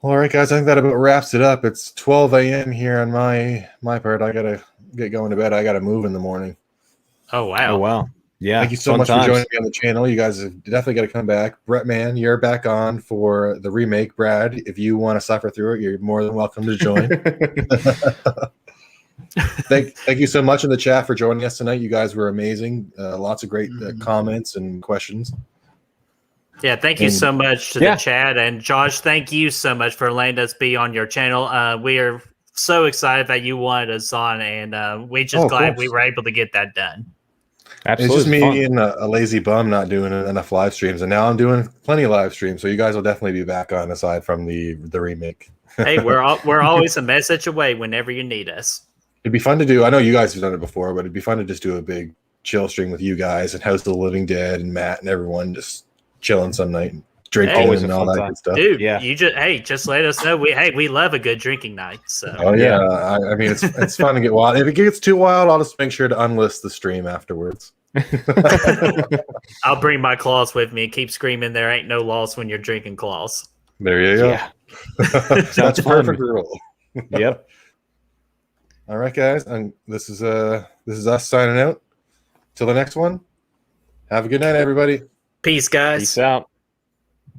Speaker 2: Well, all right, guys. I think that about wraps it up. It's 12 a.m. here on my part. I gotta get going to bed. I gotta move in the morning.
Speaker 3: Oh wow!
Speaker 4: Oh wow! Yeah.
Speaker 2: Thank you so much for joining me on the channel. You guys have definitely got to come back. Brett, man, you're back on for the remake. Brad, if you want to suffer through it, you're more than welcome to join. Thank you so much in the chat for joining us tonight. You guys were amazing. Lots of great comments and questions.
Speaker 3: Yeah, thank you so much to the chat. And Josh, thank you so much for letting us be on your channel. We are so excited that you wanted us on, and we're just glad we were able to get that done.
Speaker 2: Absolutely. It's just me being a lazy bum not doing enough live streams, and now I'm doing plenty of live streams. So you guys will definitely be back on aside from the remake.
Speaker 3: Hey, we're always a message away whenever you need us.
Speaker 2: It'd be fun to do. I know you guys have done it before, but it'd be fun to just do a big chill stream with you guys and House of the Living Dead and Matt and everyone just chilling some night, drinking and all that good stuff.
Speaker 3: Dude, you just let us know. We love a good drinking night. So.
Speaker 2: Oh yeah, I mean it's fun to get wild. If it gets too wild, I'll just make sure to unlist the stream afterwards.
Speaker 3: I'll bring my claws with me and keep screaming. There ain't no loss when you're drinking claws.
Speaker 2: There you go. Yeah. That's perfect rule.
Speaker 4: Yep.
Speaker 2: All right, guys, and this is us signing out. Till the next one. Have a good night, everybody.
Speaker 3: Peace, guys.
Speaker 4: Peace out.